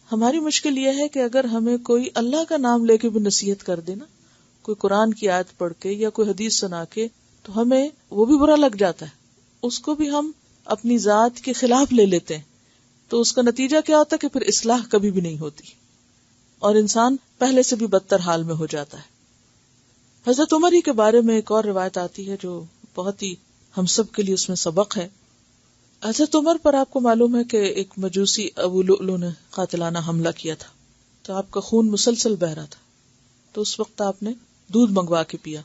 ہماری مشکل یہ ہے کہ اگر ہمیں کوئی اللہ کا نام لے کے بھی نصیحت کر دے نا، کوئی قرآن کی آیت پڑھ کے یا کوئی حدیث سنا کے، تو ہمیں وہ بھی برا لگ جاتا ہے، اس کو بھی ہم اپنی ذات کے خلاف لے لیتے ہیں. تو اس کا نتیجہ کیا ہوتا ہے کہ پھر اصلاح کبھی بھی نہیں ہوتی اور انسان پہلے سے بھی بدتر حال میں ہو جاتا ہے. حضرت عمر ہی کے بارے میں ایک اور روایت آتی ہے جو بہت ہی ہم سب کے لیے اس میں سبق ہے. حضرت عمر پر آپ کو معلوم ہے کہ ایک مجوسی ابو لؤلؤ نے قاتلانہ حملہ کیا تھا، تو آپ کا خون مسلسل بہ رہا تھا. تو اس وقت آپ نے دودھ منگوا کے پیا.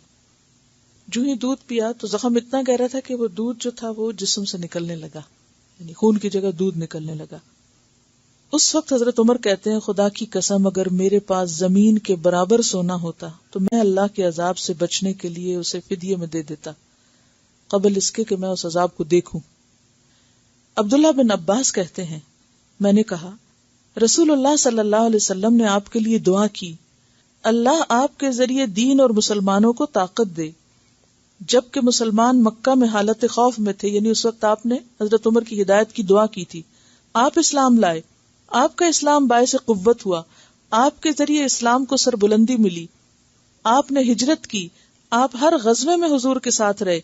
جو ہی دودھ پیا تو زخم اتنا گہرا تھا کہ وہ دودھ جو تھا وہ جسم سے نکلنے لگا، یعنی خون کی جگہ دودھ نکلنے لگا. اس وقت حضرت عمر کہتے ہیں خدا کی قسم اگر میرے پاس زمین کے برابر سونا ہوتا تو میں اللہ کے عذاب سے بچنے کے لیے اسے فدیے میں دے دیتا قبل اس کے کہ میں اس عذاب کو دیکھوں. عبداللہ بن عباس کہتے ہیں میں نے کہا رسول اللہ صلی اللہ علیہ وسلم نے آپ کے لیے دعا کی اللہ آپ کے ذریعے دین اور مسلمانوں کو طاقت دے. جبکہ مسلمان مکہ میں حالت خوف میں تھے، یعنی اس وقت آپ نے حضرت عمر کی ہدایت کی دعا کی تھی. آپ اسلام لائے، آپ کا اسلام باعث قوت ہوا، آپ کے ذریعے اسلام کو سربلندی ملی، آپ نے ہجرت کی، آپ ہر غزوے میں حضور کے ساتھ رہے،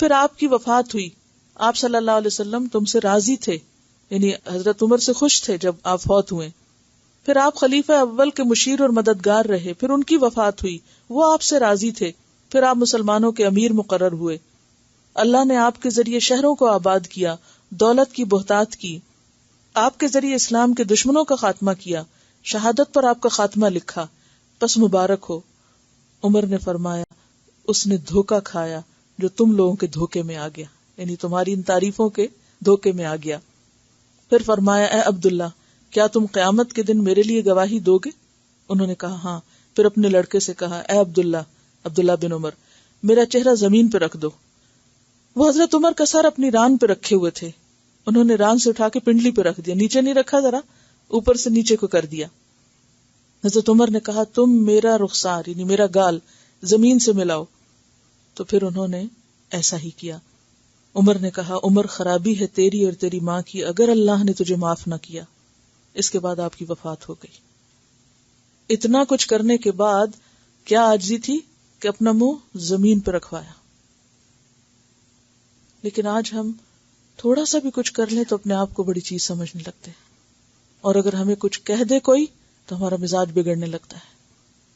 پھر آپ کی وفات ہوئی، آپ صلی اللہ علیہ وسلم تم سے راضی تھے، یعنی حضرت عمر سے خوش تھے جب آپ فوت ہوئے، پھر آپ خلیفہ اول کے مشیر اور مددگار رہے، پھر ان کی وفات ہوئی، وہ آپ سے راضی تھے، پھر آپ مسلمانوں کے امیر مقرر ہوئے، اللہ نے آپ کے ذریعے شہروں کو آباد کیا، دولت کی بہتات کی، آپ کے ذریعے اسلام کے دشمنوں کا خاتمہ کیا، شہادت پر آپ کا خاتمہ لکھا، پس مبارک ہو. عمر نے فرمایا اس نے دھوکہ کھایا جو تم لوگوں کے دھوکے میں آ گیا، یعنی تمہاری ان تعریفوں کے دھوکے میں آ گیا. پھر فرمایا اے عبداللہ کیا تم قیامت کے دن میرے لیے گواہی دو گے؟ انہوں نے کہا ہاں. پھر اپنے لڑکے سے کہا اے عبداللہ بن عمر میرا چہرہ زمین پہ رکھ دو. وہ حضرت عمر کا سر اپنی ران پہ رکھے ہوئے تھے، انہوں نے ران سے اٹھا کے پنڈلی پہ رکھ دیا، نیچے نہیں رکھا، ذرا اوپر سے نیچے کو کر دیا. حضرت عمر نے کہا تم میرا رخسار یعنی میرا گال زمین سے ملاؤ. تو پھر انہوں نے ایسا ہی کیا. عمر نے کہا عمر خرابی ہے تیری اور تیری ماں کی اگر اللہ نے تجھے معاف نہ کیا. اس کے بعد آپ کی وفات ہو گئی. اتنا کچھ کرنے کے بعد کیا عاجزی تھی کہ اپنا منہ زمین پہ رکھوایا. لیکن آج ہم تھوڑا سا بھی کچھ کر لیں تو اپنے آپ کو بڑی چیز سمجھنے لگتے ہیں، اور اگر ہمیں کچھ کہہ دے کوئی تو ہمارا مزاج بگڑنے لگتا ہے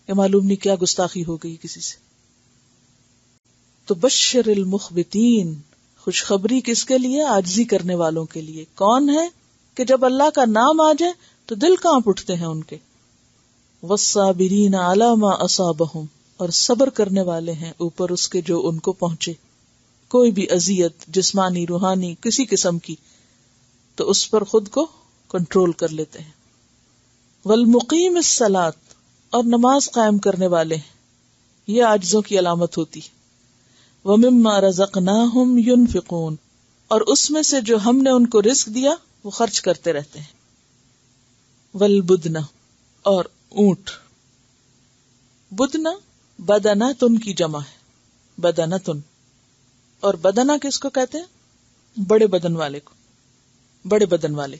کہ معلوم نہیں کیا گستاخی ہو گئی کسی سے. تو بشر المخبتین، خوشخبری کس کے لیے؟ عاجزی کرنے والوں کے لیے. کون ہے کہ جب اللہ کا نام آ جائے تو دل کانپ اٹھتے ہیں ان کے. والصابرین علی ما اصابہم، اور صبر کرنے والے ہیں اوپر اس کے جو ان کو پہنچے، کوئی بھی اذیت جسمانی روحانی کسی قسم کی، تو اس پر خود کو کنٹرول کر لیتے ہیں. والمقیم الصلاۃ، اور نماز قائم کرنے والے ہیں، یہ عاجزوں کی علامت ہوتی. ومما رزقناہم ینفقون، اور اس میں سے جو ہم نے ان کو رزق دیا وہ خرچ کرتے رہتے ہیں. والبدن، اور اونٹ. بدنا بدنتن کی جمع ہے، بدنتن. اور بدنا کس کو کہتے ہیں؟ بڑے بدن والے کو، بڑے بدن والے.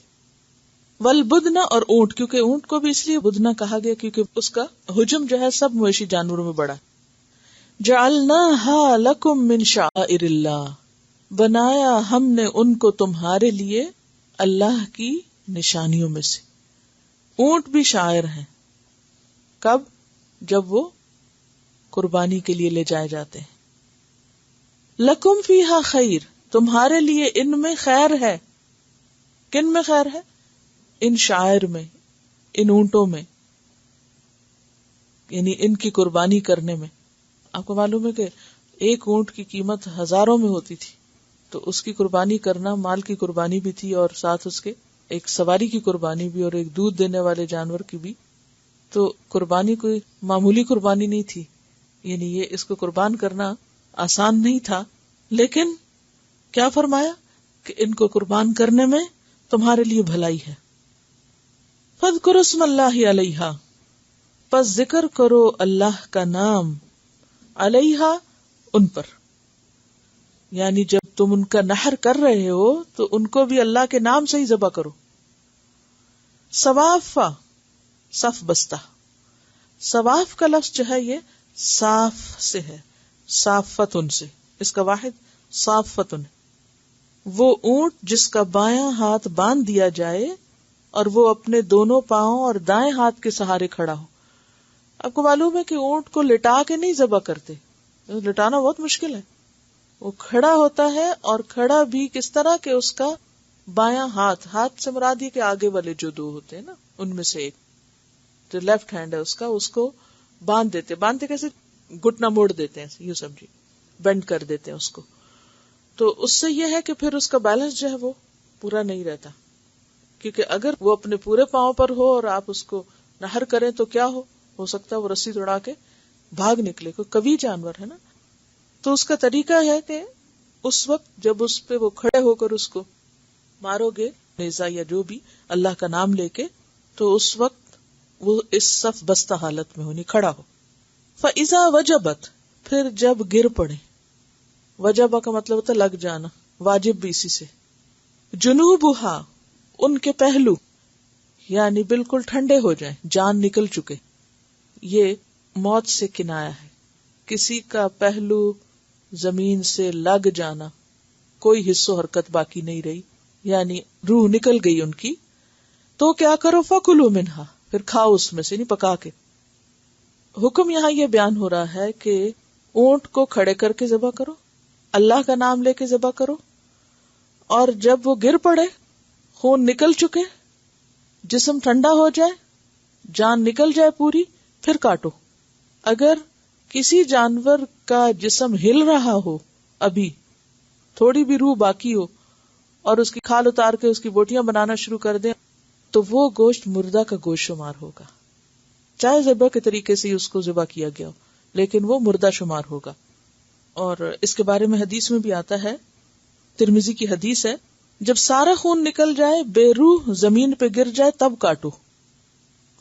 والبدن، اور اونٹ، کیونکہ اونٹ کو بھی اس لیے بدنا کہا گیا کیونکہ اس کا حجم جو ہے سب مویشی جانوروں میں بڑا. جعلناها لکم من شعائر اللہ، بنایا ہم نے ان کو تمہارے لیے اللہ کی نشانیوں میں سے. اونٹ بھی شاعر ہیں. کب؟ جب وہ قربانی کے لیے لے جائے جاتے ہیں. لکم فیہا خیر، تمہارے لیے ان میں خیر ہے. کن میں خیر ہے؟ ان شاعر میں، ان اونٹوں میں، یعنی ان کی قربانی کرنے میں. آپ کو معلوم ہے کہ ایک اونٹ کی قیمت ہزاروں میں ہوتی تھی، تو اس کی قربانی کرنا مال کی قربانی بھی تھی اور ساتھ اس کے ایک سواری کی قربانی بھی اور ایک دودھ دینے والے جانور کی بھی. تو قربانی کوئی معمولی قربانی نہیں تھی، یعنی یہ اس کو قربان کرنا آسان نہیں تھا. لیکن کیا فرمایا کہ ان کو قربان کرنے میں تمہارے لیے بھلائی ہے. فاذکروا اسم اللہ علیہا، پس ذکر کرو اللہ کا نام، علیہا ان پر. یعنی جب تم ان کا نحر کر رہے ہو تو ان کو بھی اللہ کے نام سے ہی ذبح کرو. صوافا، صف بستہ. صواف کا لفظ جو ہے یہ صاف سے ہے، صافتن سے، اس کا واحد صافتن. وہ اونٹ جس کا بایاں ہاتھ باندھ دیا جائے اور وہ اپنے دونوں پاؤں اور دائیں ہاتھ کے سہارے کھڑا ہو. آپ کو معلوم ہے کہ اونٹ کو لٹا کے نہیں ذبح کرتے، لٹانا بہت مشکل ہے. وہ کھڑا ہوتا ہے، اور کھڑا بھی کس طرح کہ اس کا بایاں ہاتھ سے مراد یہ کہ آگے والے جو دو ہوتے ہیں نا ان میں سے ایک جو لیفٹ ہینڈ ہے اس کو باندھتے کیسے؟ گھٹنا موڑ دیتے ہیں، یوں سمجھی، بینڈ کر دیتے ہیں اس کو. تو اس سے یہ ہے کہ پھر اس کا بیلنس جو ہے وہ پورا نہیں رہتا، کیونکہ اگر وہ اپنے پورے پاؤں پر ہو اور آپ اس کو نہر کریں تو کیا ہو سکتا ہے وہ رسی توڑا کے بھاگ نکلے، کوئی قوی جانور ہے نا. تو اس کا طریقہ ہے کہ اس وقت جب اس پہ وہ کھڑے ہو کر اس کو مارو گے نیزہ یا جو بھی اللہ کا نام لے کے، تو اس وقت وہ اس صف بستہ حالت میں ہونی، کھڑا ہو. فَإِذَا وَجَبَتْ، پھر جب گر پڑے. وجبہ کا مطلب ہوتا ہے لگ جانا، واجب بھی اسی سے. جنوبہا، ان کے پہلو، یعنی بالکل ٹھنڈے ہو جائیں، جان نکل چکے. یہ موت سے کنایا ہے. کسی کا پہلو زمین سے لگ جانا، کوئی حصہ حرکت باقی نہیں رہی، یعنی روح نکل گئی ان کی. تو کیا کرو؟ فَكُلُوا مِنْهَا، پھر کھاؤ اس میں سے، نہیں پکا کے. حکم یہاں یہ بیان ہو رہا ہے کہ اونٹ کو کھڑے کر کے ذبح کرو، اللہ کا نام لے کے ذبح کرو، اور جب وہ گر پڑے، خون نکل چکے، جسم ٹھنڈا ہو جائے، جان نکل جائے پوری، پھر کاٹو. اگر کسی جانور کا جسم ہل رہا ہو، ابھی تھوڑی بھی روح باقی ہو، اور اس کی کھال اتار کے اس کی بوٹیاں بنانا شروع کر دیں، تو وہ گوشت مردہ کا گوشت شمار ہوگا، چاہے ذبح کے طریقے سے اس کو ذبح کیا گیا ہو، لیکن وہ مردہ شمار ہوگا. اور اس کے بارے میں حدیث میں بھی آتا ہے، ترمذی کی حدیث ہے، جب سارا خون نکل جائے، بے روح زمین پہ گر جائے، تب کاٹو.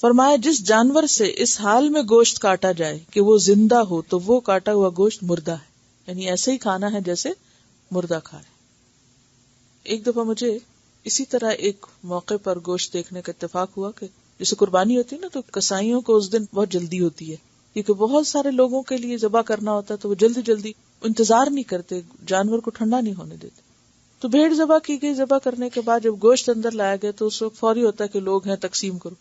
فرمایا جس جانور سے اس حال میں گوشت کاٹا جائے کہ وہ زندہ ہو تو وہ کاٹا ہوا گوشت مردہ ہے، یعنی ایسے ہی کھانا ہے جیسے مردہ کھائے. ایک دفعہ مجھے اسی طرح ایک موقع پر گوشت دیکھنے کا اتفاق ہوا کہ جیسے قربانی ہوتی ہے نا، تو کسائیوں کو اس دن بہت جلدی ہوتی ہے، کیونکہ بہت سارے لوگوں کے لیے ذبح کرنا ہوتا ہے، تو وہ جلدی انتظار نہیں کرتے، جانور کو ٹھنڈا نہیں ہونے دیتے. تو تو بھیڑ ذبح کی گئی، ذبح کرنے کے بعد جب گوشت اندر لایا گیا تو اس وقت فوری ہوتا ہے کہ لوگ ہیں تقسیم کرو.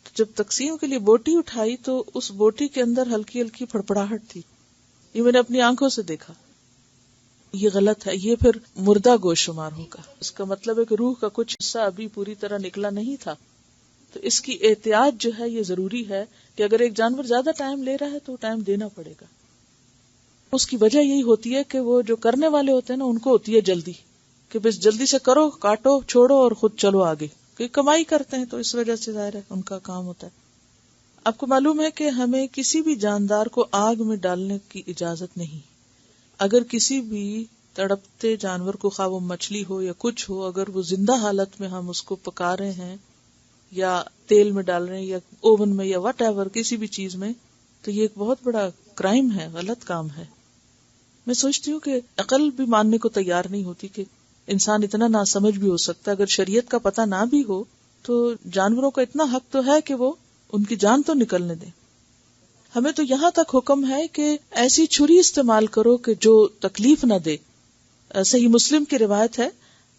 تو جب تقسیم کے لیے بوٹی اٹھائی تو اس بوٹی کے اندر ہلکی ہلکی پھڑپڑاہٹ تھی. یہ میں نے اپنی آنکھوں سے دیکھا. یہ غلط ہے، یہ پھر مردہ گوشت شمار ہوگا. اس کا مطلب ہے کہ روح کا کچھ حصہ ابھی پوری طرح نکلا نہیں تھا. تو اس کی احتیاط جو ہے یہ ضروری ہے کہ اگر ایک جانور زیادہ ٹائم لے رہا ہے تو ٹائم دینا پڑے گا. اس کی وجہ یہی ہوتی ہے کہ وہ جو کرنے والے ہوتے ہیں نا ان کو ہوتی ہے جلدی کہ بس جلدی سے کرو، کاٹو، چھوڑو اور خود چلو آگے، کہ کمائی کرتے ہیں تو اس وجہ سے ظاہر ہے ان کا کام ہوتا ہے. آپ کو معلوم ہے کہ ہمیں کسی بھی جاندار کو آگ میں ڈالنے کی اجازت نہیں. اگر کسی بھی تڑپتے جانور کو، خواہ وہ مچھلی ہو یا کچھ ہو، اگر وہ زندہ حالت میں ہم اس کو پکا رہے ہیں یا تیل میں ڈال رہے ہیں یا اوون میں یا وٹ ایور کسی بھی چیز میں، تو یہ ایک بہت بڑا کرائم ہے، غلط کام ہے. میں سوچتی ہوں کہ عقل بھی ماننے کو تیار نہیں ہوتی کہ انسان اتنا ناسمجھ بھی ہو سکتا ہے. اگر شریعت کا پتہ نہ بھی ہو تو جانوروں کا اتنا حق تو ہے کہ وہ ان کی جان تو نکلنے دیں. ہمیں تو یہاں تک حکم ہے کہ ایسی چھری استعمال کرو کہ جو تکلیف نہ دے. صحیح مسلم کی روایت ہے،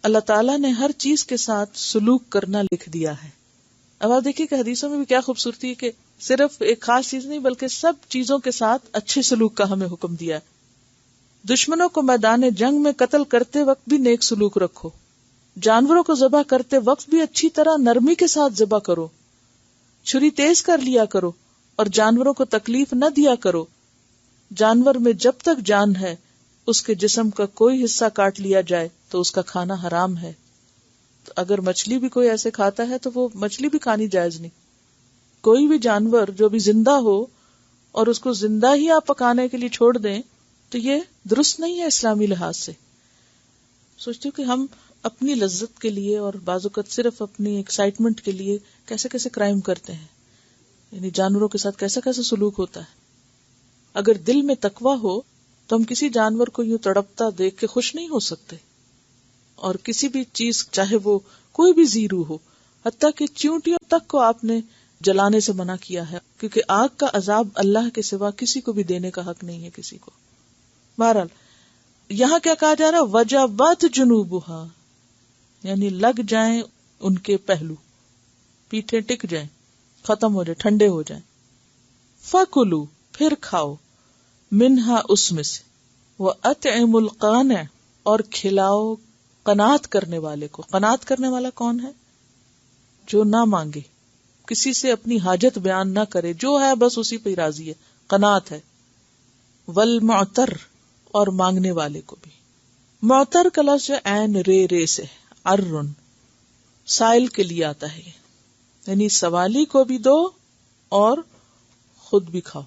اللہ تعالیٰ نے ہر چیز کے ساتھ سلوک کرنا لکھ دیا ہے. اب آپ دیکھیے کہ حدیثوں میں بھی کیا خوبصورتی ہے کہ صرف ایک خاص چیز نہیں بلکہ سب چیزوں کے ساتھ اچھے سلوک کا ہمیں حکم دیا ہے. دشمنوں کو میدان جنگ میں قتل کرتے وقت بھی نیک سلوک رکھو. جانوروں کو ذبح کرتے وقت بھی اچھی طرح نرمی کے ساتھ ذبح کرو. چھری تیز کر لیا کرو اور جانوروں کو تکلیف نہ دیا کرو. جانور میں جب تک جان ہے اس کے جسم کا کوئی حصہ کاٹ لیا جائے تو اس کا کھانا حرام ہے. تو اگر مچھلی بھی کوئی ایسے کھاتا ہے تو وہ مچھلی بھی کھانی جائز نہیں. کوئی بھی جانور جو بھی زندہ ہو اور اس کو زندہ ہی آپ پکانے کے لیے چھوڑ دیں تو یہ درست نہیں ہے اسلامی لحاظ سے. سوچتی ہوں کہ ہم اپنی لذت کے لیے اور بعض اوقات صرف اپنی ایکسائٹمنٹ کے لیے کیسے کیسے کرائم کرتے ہیں. یعنی جانوروں کے ساتھ کیسا کیسا سلوک ہوتا ہے. اگر دل میں تقویٰ ہو تو ہم کسی جانور کو یوں تڑپتا دیکھ کے خوش نہیں ہو سکتے. اور کسی بھی چیز چاہے وہ کوئی بھی زیرو ہو، حتیٰ کہ چیونٹیوں تک کو آپ نے جلانے سے منع کیا ہے، کیونکہ آگ کا عذاب اللہ کے سوا کسی کو بھی دینے کا حق نہیں ہے کسی کو. بہرحال یہاں کیا کہا جا رہا ہے؟ وجبت جنوبھا، یعنی لگ جائیں ان کے پہلو، پیٹھیں ٹک جائیں، ختم ہو جائیں، ٹھنڈے ہو جائیں. فَكُلُوا، پھر کھاؤ، منہا، اس میں سے، وَأَطْعِمُوا الْقَانِعَ، اور کھلاؤ قناعت کرنے والے کو. قناعت کرنے والا کون ہے؟ جو نہ مانگے، کسی سے اپنی حاجت بیان نہ کرے، جو ہے بس اسی پہ راضی ہے، قناعت ہے. والمعتر، اور مانگنے والے کو بھی. معتر کا لفظ عین رے سے ارن، سائل کے لیے آتا ہے، یعنی سوالی کو بھی دو اور خود بھی کھاؤ.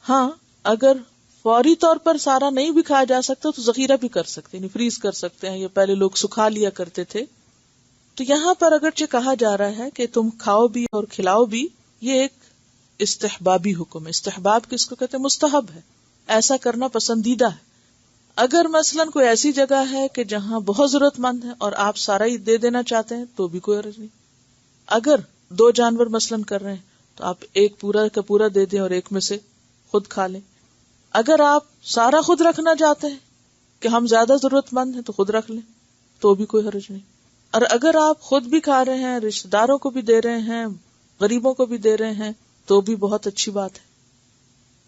ہاں اگر فوری طور پر سارا نہیں بھی کھایا جا سکتا تو ذخیرہ بھی کر سکتے، یعنی فریز کر سکتے ہیں، یہ پہلے لوگ سکھا لیا کرتے تھے. تو یہاں پر اگرچہ کہا جا رہا ہے کہ تم کھاؤ بھی اور کھلاؤ بھی، یہ ایک استحبابی حکم ہے. استحباب کس کو کہتے ہیں؟ مستحب ہے، ایسا کرنا پسندیدہ ہے. اگر مثلاً کوئی ایسی جگہ ہے کہ جہاں بہت ضرورت مند ہے اور آپ سارا ہی دے دینا چاہتے ہیں تو بھی کوئی حرج نہیں. اگر 2 جانور مثلاً کر رہے ہیں تو آپ ایک پورا کا پورا دے دیں اور ایک میں سے خود کھا لیں. اگر آپ سارا خود رکھنا چاہتے ہیں کہ ہم زیادہ ضرورت مند ہیں تو خود رکھ لیں تو بھی کوئی حرج نہیں. اور اگر آپ خود بھی کھا رہے ہیں، رشتہ داروں کو بھی دے رہے ہیں، غریبوں کو بھی دے رہے ہیں تو بھی بہت اچھی بات ہے.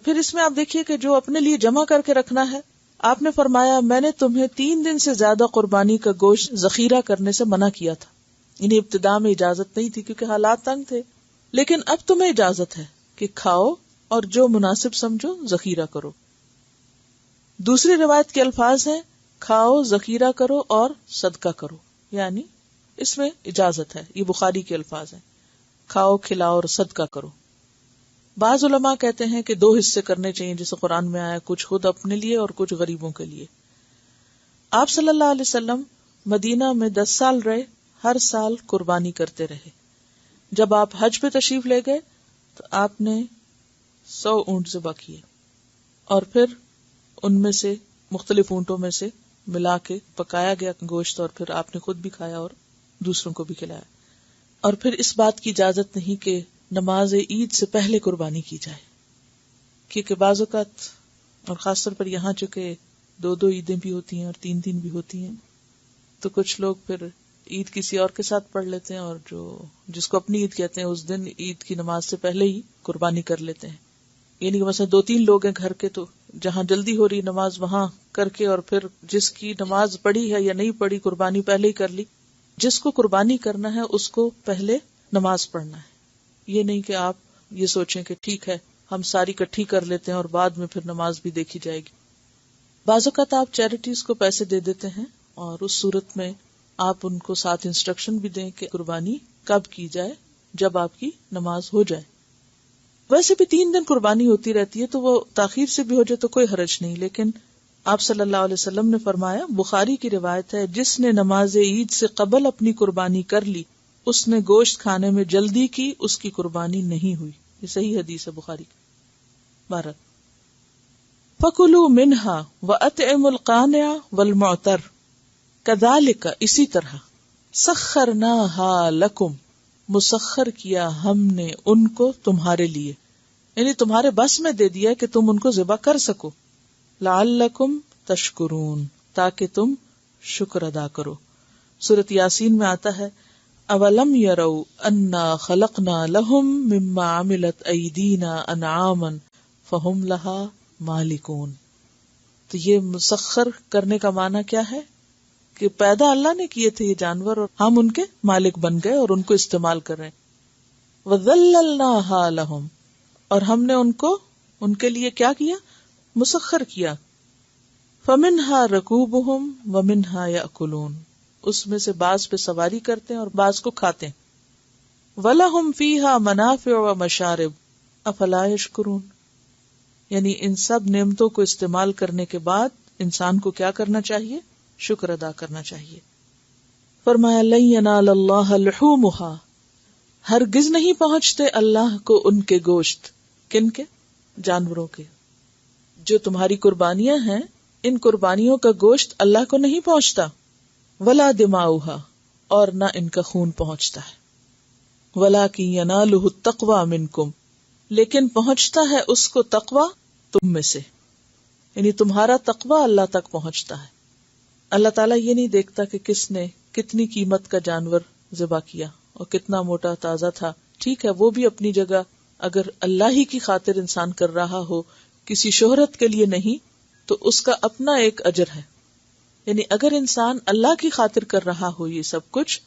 پھر اس میں آپ دیکھیے کہ جو اپنے لیے جمع کر کے رکھنا ہے، آپ نے فرمایا میں نے تمہیں 3 دن سے زیادہ قربانی کا گوشت ذخیرہ کرنے سے منع کیا تھا. انہیں ابتدا میں اجازت نہیں تھی کیونکہ حالات تنگ تھے، لیکن اب تمہیں اجازت ہے کہ کھاؤ اور جو مناسب سمجھو ذخیرہ کرو. دوسری روایت کے الفاظ ہیں کھاؤ، ذخیرہ کرو اور صدقہ کرو، یعنی اس میں اجازت ہے. یہ بخاری کے الفاظ ہیں، کھاؤ، کھلاؤ اور صدقہ کرو. بعض علماء کہتے ہیں کہ 2 حصے کرنے چاہیے جیسے قرآن میں آیا، کچھ خود اپنے لیے اور کچھ غریبوں کے لیے. آپ صلی اللہ علیہ وسلم مدینہ میں 10 سال رہے، ہر سال قربانی کرتے رہے. جب آپ حج پہ تشریف لے گئے تو آپ نے 100 اونٹ ذبح کیے اور پھر ان میں سے مختلف اونٹوں میں سے ملا کے پکایا گیا گوشت اور پھر آپ نے خود بھی کھایا اور دوسروں کو بھی کھلایا. اور پھر اس بات کی اجازت نہیں کہ نماز عید سے پہلے قربانی کی جائے، کیونکہ بعض اوقات اور خاص طور پر یہاں چونکہ 2 عیدیں بھی ہوتی ہیں اور 3 دن بھی ہوتی ہیں. تو کچھ لوگ پھر عید کسی اور کے ساتھ پڑھ لیتے ہیں، اور جس کو اپنی عید کہتے ہیں اس دن عید کی نماز سے پہلے ہی قربانی کر لیتے ہیں. یعنی کہ مثلا 2-3 لوگ ہیں گھر کے، تو جہاں جلدی ہو رہی نماز وہاں کر کے، اور پھر جس کی نماز پڑھی ہے یا نہیں پڑھی قربانی پہلے ہی کر لی. جس کو قربانی کرنا ہے اس کو پہلے نماز پڑھنا ہے. یہ نہیں کہ آپ یہ سوچیں کہ ٹھیک ہے ہم ساری کٹھی کر لیتے ہیں اور بعد میں پھر نماز بھی دیکھی جائے گی. بعض اوقات آپ چیریٹیز کو پیسے دے دیتے ہیں، اور اس صورت میں آپ ان کو ساتھ انسٹرکشن بھی دیں کہ قربانی کب کی جائے، جب آپ کی نماز ہو جائے. ویسے بھی 3 دن قربانی ہوتی رہتی ہے، تو وہ تاخیر سے بھی ہو جائے تو کوئی حرج نہیں. لیکن آپ صلی اللہ علیہ وسلم نے فرمایا، بخاری کی روایت ہے، جس نے نماز عید سے قبل اپنی قربانی کر لی، اس نے گوشت کھانے میں جلدی کی، اس کی قربانی نہیں ہوئی. یہ صحیح حدیث ہے بخاری کی. 12 فَكُلُوا مِنْهَا وَأَطْعِمُوا الْقَانِعَ وَالْمُعْتَرَّ كَذَلِكَ، اسی طرح سَخَّرْنَاهَا لَكُمْ، مسخر کیا ہم نے ان کو تمہارے لیے، یعنی تمہارے بس میں دے دیا کہ تم ان کو ذبح کر سکو. لعلکم تشکرون، تاکہ تم شکر ادا کرو. سورۃ یاسین میں آتا ہے، اولم یروا انا خلقنا لهم مما عملت ایدینا انعاما فهم لها مالکون. تو یہ مسخر کرنے کا معنی کیا ہے کہ پیدا اللہ نے کیے تھے یہ جانور، اور ہم ان کے مالک بن گئے اور ان کو استعمال کر رہے ہیں. وَذَلَّلْنَاهَا لَهُمْ، اور ہم نے ان کے لیے کیا کیا؟ مسخر کیا. فَمِنْهَا رَكُوبُهُمْ وَمِنْهَا يَأْكُلُونَ، اس میں سے بعض پہ سواری کرتے ہیں اور بعض کو کھاتے ہیں. وَلَهُمْ فِيهَا مَنَافِعُ وَمَشَارِبُ أَفَلَا يَشْكُرُونَ، یعنی ان سب نعمتوں کو استعمال کرنے کے بعد انسان کو کیا کرنا چاہیے؟ شکر ادا کرنا چاہیے. فرمایا لَن يَنَالَ اللَّهَ لُحُومُهَا، ہرگز نہیں پہنچتے اللہ کو ان کے گوشت. کن کے؟ جانوروں کے. جو تمہاری قربانیاں ہیں، ان قربانیوں کا گوشت اللہ کو نہیں پہنچتا. ولا دماؤها، اور نہ ان کا خون پہنچتا ہے. ولکن ینالہ التقوی منکم، لیکن پہنچتا ہے اس کو تقوی تم میں سے، یعنی تمہارا تقوی اللہ تک پہنچتا ہے. اللہ تعالیٰ یہ نہیں دیکھتا کہ کس نے کتنی قیمت کا جانور ذبح کیا اور کتنا موٹا تازہ تھا. ٹھیک ہے وہ بھی اپنی جگہ، اگر اللہ ہی کی خاطر انسان کر رہا ہو، کسی شہرت کے لیے نہیں، تو اس کا اپنا ایک اجر ہے. یعنی اگر انسان اللہ کی خاطر کر رہا ہو یہ سب کچھ،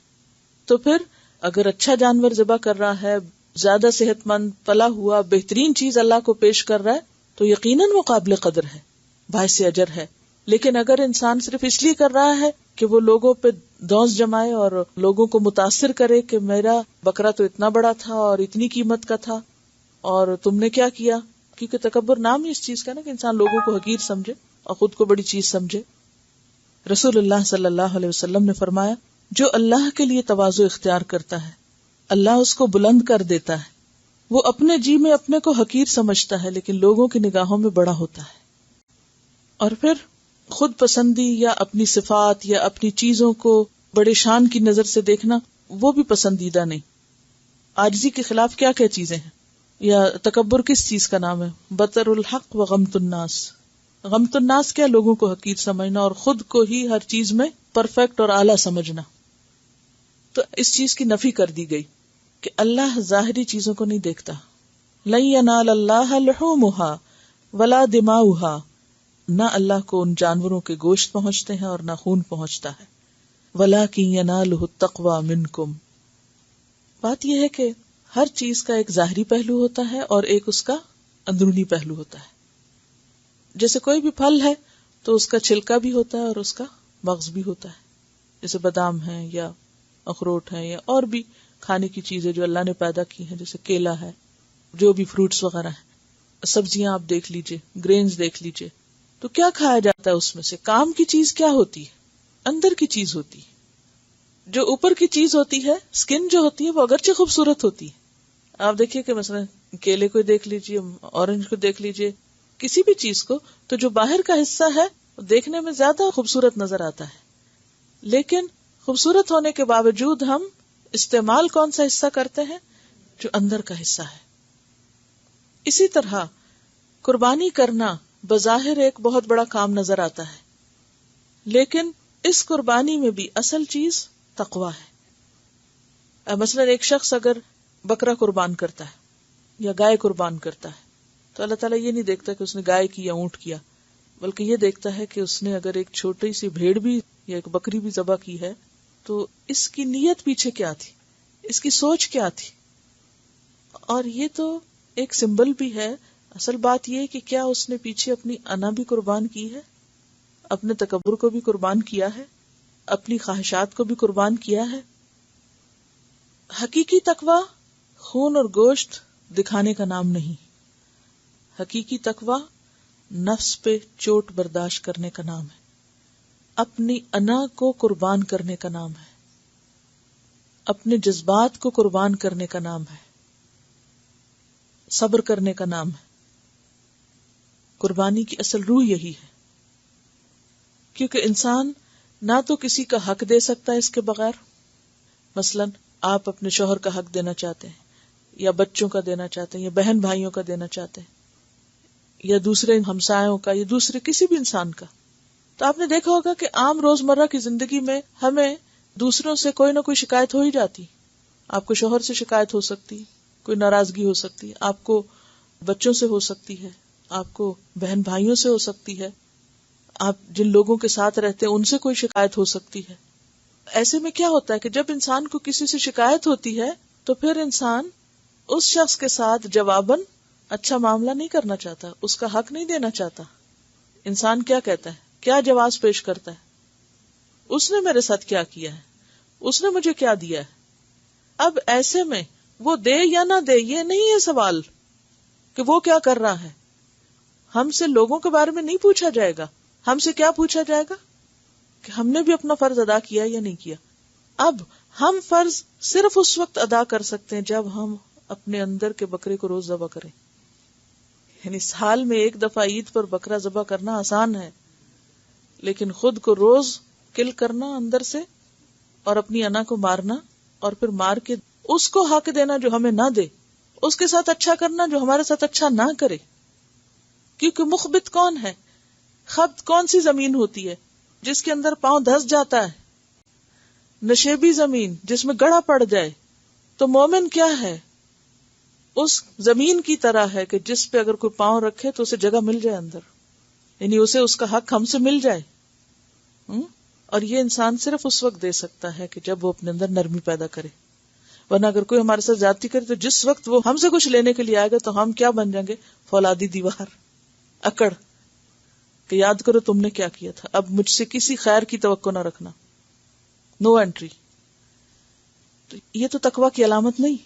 تو پھر اگر اچھا جانور ذبح کر رہا ہے، زیادہ صحت مند پلا ہوا بہترین چیز اللہ کو پیش کر رہا ہے، تو یقیناً وہ قابل قدر ہے، باعث اجر ہے. لیکن اگر انسان صرف اس لیے کر رہا ہے کہ وہ لوگوں پہ دوست جمائے اور لوگوں کو متاثر کرے کہ میرا بکرا تو اتنا بڑا تھا اور اتنی قیمت کا تھا اور تم نے کیا کیا، کیونکہ تکبر نام ہی اس چیز کا نا کہ انسان لوگوں کو حقیر سمجھے اور خود کو بڑی چیز سمجھے. رسول اللہ صلی اللہ علیہ وسلم نے فرمایا، جو اللہ کے لیے تواضع اختیار کرتا ہے اللہ اس کو بلند کر دیتا ہے. وہ اپنے جی میں اپنے کو حقیر سمجھتا ہے لیکن لوگوں کی نگاہوں میں بڑا ہوتا ہے. اور پھر خود پسندی یا اپنی صفات یا اپنی چیزوں کو بڑے شان کی نظر سے دیکھنا وہ بھی پسندیدہ نہیں. عاجزی کے خلاف کیا کیا چیزیں ہیں، یا تکبر کس چیز کا نام ہے؟ بطر الحق و غمت الناس. غمت الناس کیا؟ لوگوں کو حقیر سمجھنا اور خود کو ہی ہر چیز میں پرفیکٹ اور اعلیٰ سمجھنا. تو اس چیز کی نفی کر دی گئی کہ اللہ ظاہری چیزوں کو نہیں دیکھتا. لن ینال اللہ لحومہا ولا دماؤہا، نہ اللہ کو ان جانوروں کے گوشت پہنچتے ہیں اور نہ خون پہنچتا ہے. ولکن ینالہ التقوی منکم. بات یہ ہے کہ ہر چیز کا ایک ظاہری پہلو ہوتا ہے اور ایک اس کا اندرونی پہلو ہوتا ہے. جیسے کوئی بھی پھل ہے تو اس کا چھلکا بھی ہوتا ہے اور اس کا مغز بھی ہوتا ہے. جیسے بادام ہیں یا اخروٹ ہیں یا اور بھی کھانے کی چیزیں جو اللہ نے پیدا کی ہیں، جیسے کیلا ہے، جو بھی فروٹس وغیرہ ہیں. سبزیاں آپ دیکھ لیجئے، گرینز دیکھ لیجئے، تو کیا کھایا جاتا ہے اس میں سے؟ کام کی چیز کیا ہوتی ہے؟ اندر کی چیز ہوتی ہے. جو اوپر کی چیز ہوتی ہے، سکن جو ہوتی ہے، وہ اگرچہ خوبصورت ہوتی ہے. آپ دیکھیے کہ مثلا کیلے کو دیکھ لیجئے، اورنج کو دیکھ لیجئے، کسی بھی چیز کو، تو جو باہر کا حصہ ہے دیکھنے میں زیادہ خوبصورت نظر آتا ہے، لیکن خوبصورت ہونے کے باوجود ہم استعمال کون سا حصہ کرتے ہیں؟ جو اندر کا حصہ ہے. اسی طرح قربانی کرنا بظاہر ایک بہت بڑا کام نظر آتا ہے، لیکن اس قربانی میں بھی اصل چیز تقویٰ ہے. مثلا ایک شخص اگر بکرا قربان کرتا ہے یا گائے قربان کرتا ہے تو اللہ تعالیٰ یہ نہیں دیکھتا کہ اس نے گائے کی یا اونٹ کیا، بلکہ یہ دیکھتا ہے کہ اس نے اگر ایک چھوٹی سی بھیڑ بھی یا ایک بکری بھی ذبح کی ہے تو اس کی نیت پیچھے کیا تھی، اس کی سوچ کیا تھی. اور یہ تو ایک سمبل بھی ہے. اصل بات یہ کہ کیا اس نے پیچھے اپنی انا بھی قربان کی ہے، اپنے تکبر کو بھی قربان کیا ہے، اپنی خواہشات کو بھی قربان کیا ہے. حقیقی تقویٰ خون اور گوشت دکھانے کا نام نہیں. حقیقی تقویٰ نفس پہ چوٹ برداشت کرنے کا نام ہے، اپنی انا کو قربان کرنے کا نام ہے، اپنے جذبات کو قربان کرنے کا نام ہے، صبر کرنے کا نام ہے. قربانی کی اصل روح یہی ہے، کیونکہ انسان نہ تو کسی کا حق دے سکتا ہے اس کے بغیر. مثلا آپ اپنے شوہر کا حق دینا چاہتے ہیں یا بچوں کا دینا چاہتے ہیں یا بہن بھائیوں کا دینا چاہتے ہیں یا دوسرے ہمسایوں کا یا دوسرے کسی بھی انسان کا، تو آپ نے دیکھا ہوگا کہ عام روزمرہ کی زندگی میں ہمیں دوسروں سے کوئی نہ کوئی شکایت ہو ہی جاتی. آپ کو شوہر سے شکایت ہو سکتی، کوئی ناراضگی ہو سکتی، آپ کو بچوں سے ہو سکتی ہے، آپ کو بہن بھائیوں سے ہو سکتی ہے، آپ جن لوگوں کے ساتھ رہتے ہیں ان سے کوئی شکایت ہو سکتی ہے. ایسے میں کیا ہوتا ہے کہ جب انسان کو کسی سے شکایت ہوتی ہے تو پھر انسان اس شخص کے ساتھ جواباً اچھا معاملہ نہیں کرنا چاہتا، اس کا حق نہیں دینا چاہتا. انسان کیا کہتا ہے، کیا جواز پیش کرتا ہے، اس نے میرے ساتھ کیا کیا ہے، اس نے مجھے کیا دیا ہے. اب ایسے میں وہ دے یا نہ دے یہ نہیں ہے سوال کہ وہ کیا کر رہا ہے. ہم سے لوگوں کے بارے میں نہیں پوچھا جائے گا، ہم سے کیا پوچھا جائے گا کہ ہم نے بھی اپنا فرض ادا کیا یا نہیں کیا. اب ہم فرض صرف اس وقت ادا کر سکتے ہیں جب ہم اپنے اندر کے بکرے کو روز ذبح کریں. یعنی سال میں ایک دفعہ عید پر بکرا ذبح کرنا آسان ہے، لیکن خود کو روز کل کرنا اندر سے اور اپنی انا کو مارنا اور پھر مار کے اس کو حق دینا جو ہمیں نہ دے، اس کے ساتھ اچھا کرنا جو ہمارے ساتھ اچھا نہ کرے. کیونکہ مخبت کون ہے، خبت کون سی زمین ہوتی ہے جس کے اندر پاؤں دھس جاتا ہے، نشیبی زمین جس میں گڑھا پڑ جائے. تو مومن کیا ہے، اس زمین کی طرح ہے کہ جس پہ اگر کوئی پاؤں رکھے تو اسے جگہ مل جائے اندر، یعنی اسے اس کا حق ہم سے مل جائے. اور یہ انسان صرف اس وقت دے سکتا ہے کہ جب وہ اپنے اندر نرمی پیدا کرے. ورنہ اگر کوئی ہمارے ساتھ زیادتی کرے تو جس وقت وہ ہم سے کچھ لینے کے لیے آئے گا تو ہم کیا بن جائیں گے، فولادی دیوار، اکڑ کہ یاد کرو تم نے کیا کیا تھا، اب مجھ سے کسی خیر کی توقع نہ رکھنا، نو انٹری. تو یہ تو تقویٰ کی علامت نہیں.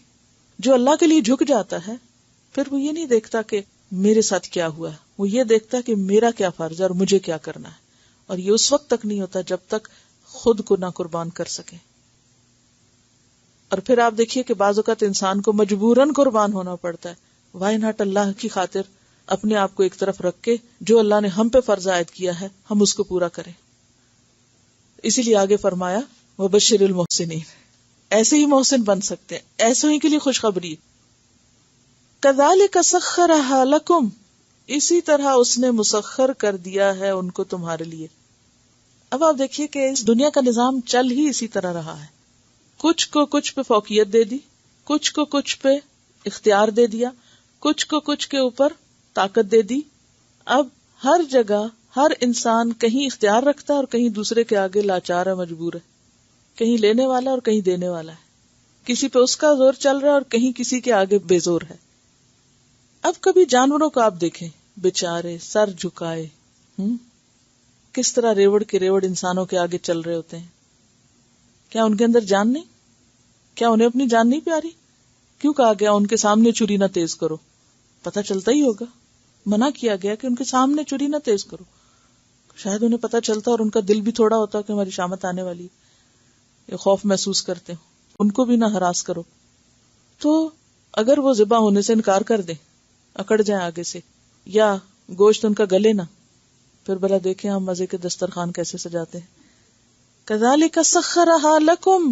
جو اللہ کے لیے جھک جاتا ہے پھر وہ یہ نہیں دیکھتا کہ میرے ساتھ کیا ہوا ہے، وہ یہ دیکھتا کہ میرا کیا فرض ہے اور مجھے کیا کرنا ہے. اور یہ اس وقت تک نہیں ہوتا جب تک خود کو نہ قربان کر سکے. اور پھر آپ دیکھیے کہ بعض اوقات انسان کو مجبوراً قربان ہونا پڑتا ہے. وائی ناٹ اللہ کی خاطر اپنے آپ کو ایک طرف رکھ کے جو اللہ نے ہم پہ فرض عائد کیا ہے ہم اس کو پورا کریں. اسی لیے آگے فرمایا وبشر المحسنین، ایسے ہی محسن بن سکتے ہیں، ایسے ہی کے لیے خوشخبری. کذالک سخرھا لکم، اسی طرح اس نے مسخر کر دیا ہے ان کو تمہارے لیے. اب آپ دیکھیے کہ اس دنیا کا نظام چل ہی اسی طرح رہا ہے. کچھ کو کچھ پہ فوقیت دے دی، کچھ کو کچھ پہ اختیار دے دیا، کچھ کو کچھ کے اوپر طاقت دے دی. اب ہر جگہ ہر انسان کہیں اختیار رکھتا ہے اور کہیں دوسرے کے آگے لاچار ہے، مجبور ہے. کہیں لینے والا اور کہیں دینے والا ہے. کسی پہ اس کا زور چل رہا ہے اور کہیں کسی کے آگے بے زور ہے. اب کبھی جانوروں کو آپ دیکھیں، بیچارے سر جھکائے کس طرح ریوڑ کے ریوڑ انسانوں کے آگے چل رہے ہوتے ہیں. کیا ان کے اندر جان نہیں؟ کیا انہیں اپنی جان نہیں پیاری؟ کیوں کہا گیا ان کے سامنے چھری نہ تیز کرو؟ پتہ چلتا ہی ہوگا، منع کیا گیا کہ ان کے سامنے چھری نہ تیز کرو. شاید انہیں پتہ چلتا اور ان کا دل بھی تھوڑا ہوتا کہ ہماری شامت آنے والی، یہ خوف محسوس کرتے ہوں، ان کو بھی نہ ہراس کرو. تو اگر وہ ذبح ہونے سے انکار کر دیں، اکڑ جائیں آگے سے، یا گوشت ان کا گلے نہ، پھر بھلا دیکھیں ہم مزے کے دسترخوان کیسے سجاتے ہیں. کذالک سخرھا لکم،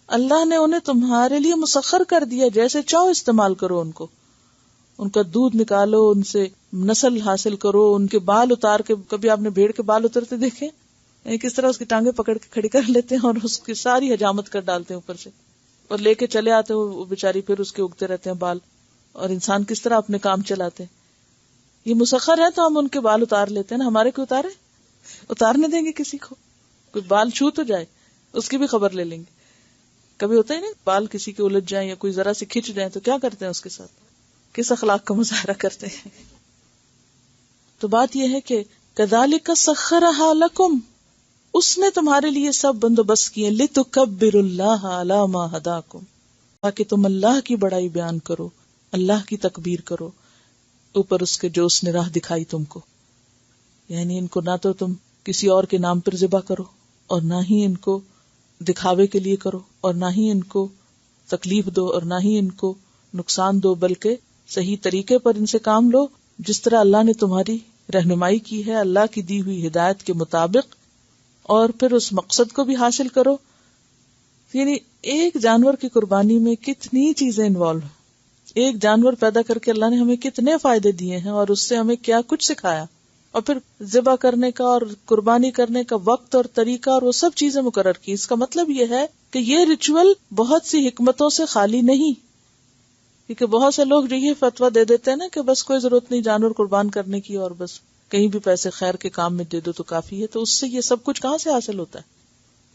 اللہ نے انہیں تمہارے لیے مسخر کر دیا، جیسے چاہو استعمال کرو ان کو. ان کا دودھ نکالو، ان سے نسل حاصل کرو، ان کے بال اتار کے، کبھی آپ نے بھیڑ کے بال اترتے دیکھے؟ کس طرح اس کی ٹانگیں پکڑ کے کھڑی کر لیتے ہیں اور اس کی ساری حجامت کر ڈالتے ہیں اوپر سے، اور لے کے چلے آتے ہیں وہ بیچاری، پھر اس کے اگتے رہتے ہیں بال، اور انسان کس طرح اپنے کام چلاتے ہیں. یہ مسخر ہے تو ہم ان کے بال اتار لیتے ہیں نا. ہمارے کو اتارنے دیں گے کسی کو؟ کوئی بال چھو تو جائے اس کی بھی خبر لے لیں گے. کبھی ہوتا ہی نہیں، بال کسی کے الجھ جائیں یا کوئی ذرا سے کھچ جائیں تو کیا کرتے ہیں اس کے ساتھ، کس اخلاق کا مظاہرہ کرتے ہیں. تو بات یہ ہے کہ کذالک سخرھا لکم، اس نے تمہارے لیے سب بندوبست کیے، لتکبروا اللہ علی ما ھداکم، تاکہ تم اللہ کی بڑائی بیان کرو، اللہ کی تکبیر کرو اوپر اس کے جو اس نے راہ دکھائی تم کو. یعنی ان کو نہ تو تم کسی اور کے نام پر ذبح کرو، اور نہ ہی ان کو دکھاوے کے لیے کرو، اور نہ ہی ان کو تکلیف دو، اور نہ ہی ان کو نقصان دو، بلکہ صحیح طریقے پر ان سے کام لو جس طرح اللہ نے تمہاری رہنمائی کی ہے، اللہ کی دی ہوئی ہدایت کے مطابق، اور پھر اس مقصد کو بھی حاصل کرو. یعنی ایک جانور کی قربانی میں کتنی چیزیں انوالو ہیں. ایک جانور پیدا کر کے اللہ نے ہمیں کتنے فائدے دیے ہیں، اور اس سے ہمیں کیا کچھ سکھایا، اور پھر ذبح کرنے کا اور قربانی کرنے کا وقت اور طریقہ اور وہ سب چیزیں مقرر کی. اس کا مطلب یہ ہے کہ یہ ریچول بہت سی حکمتوں سے خالی نہیں. کیونکہ بہت سے لوگ جو یہ فتویٰ دے دیتے ہیں نا کہ بس کوئی ضرورت نہیں جانور قربان کرنے کی، اور بس کہیں بھی پیسے خیر کے کام میں دے دو تو کافی ہے. تو اس سے یہ سب کچھ کہاں سے حاصل ہوتا ہے؟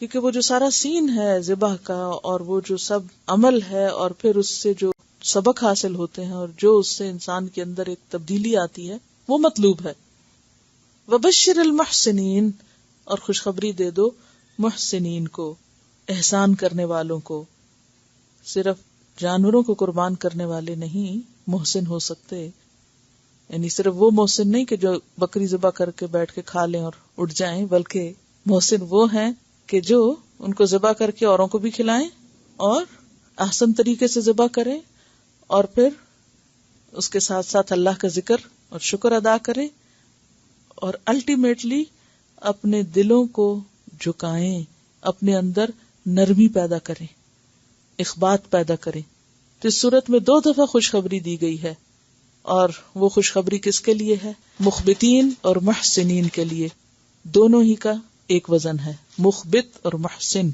کیونکہ وہ جو سارا سین ہے ذبح کا، اور وہ جو سب عمل ہے، اور پھر اس سے جو سبق حاصل ہوتے ہیں، اور جو اس سے انسان کے اندر ایک تبدیلی آتی ہے، وہ مطلوب ہے. وبشر المحسنین، اور خوشخبری دے دو محسنین کو، احسان کرنے والوں کو. صرف جانوروں کو قربان کرنے والے نہیں محسن ہو سکتے، یعنی صرف وہ محسن نہیں کہ جو بکری ذبح کر کے بیٹھ کے کھا لیں اور اٹھ جائیں، بلکہ محسن وہ ہیں کہ جو ان کو ذبح کر کے اوروں کو بھی کھلائیں، اور احسن طریقے سے ذبح کریں، اور پھر اس کے ساتھ ساتھ اللہ کا ذکر اور شکر ادا کریں، اور الٹیمیٹلی اپنے دلوں کو جھکائیں، اپنے اندر نرمی پیدا کریں، اخبات پیدا کریں. تو اس صورت میں 2 دفعہ خوشخبری دی گئی ہے، اور وہ خوشخبری کس کے لیے ہے؟ مخبتین اور محسنین کے لیے. دونوں ہی کا ایک وزن ہے، مخبت اور محسن،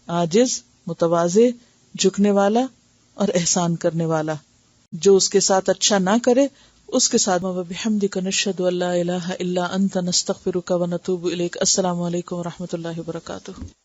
عاجز، متواضع، جھکنے والا اور احسان کرنے والا. جو اس کے ساتھ اچھا نہ کرے اس کے ساتھ وَبِحَمْدِكَ نَشْهَدُ أَن لَّا إِلَٰهَ إِلَّا أَنتَ نَسْتَغْفِرُكَ وَنَتُوبُ إِلَيْكَ. السلام علیکم ورحمۃ اللہ وبرکاتہ.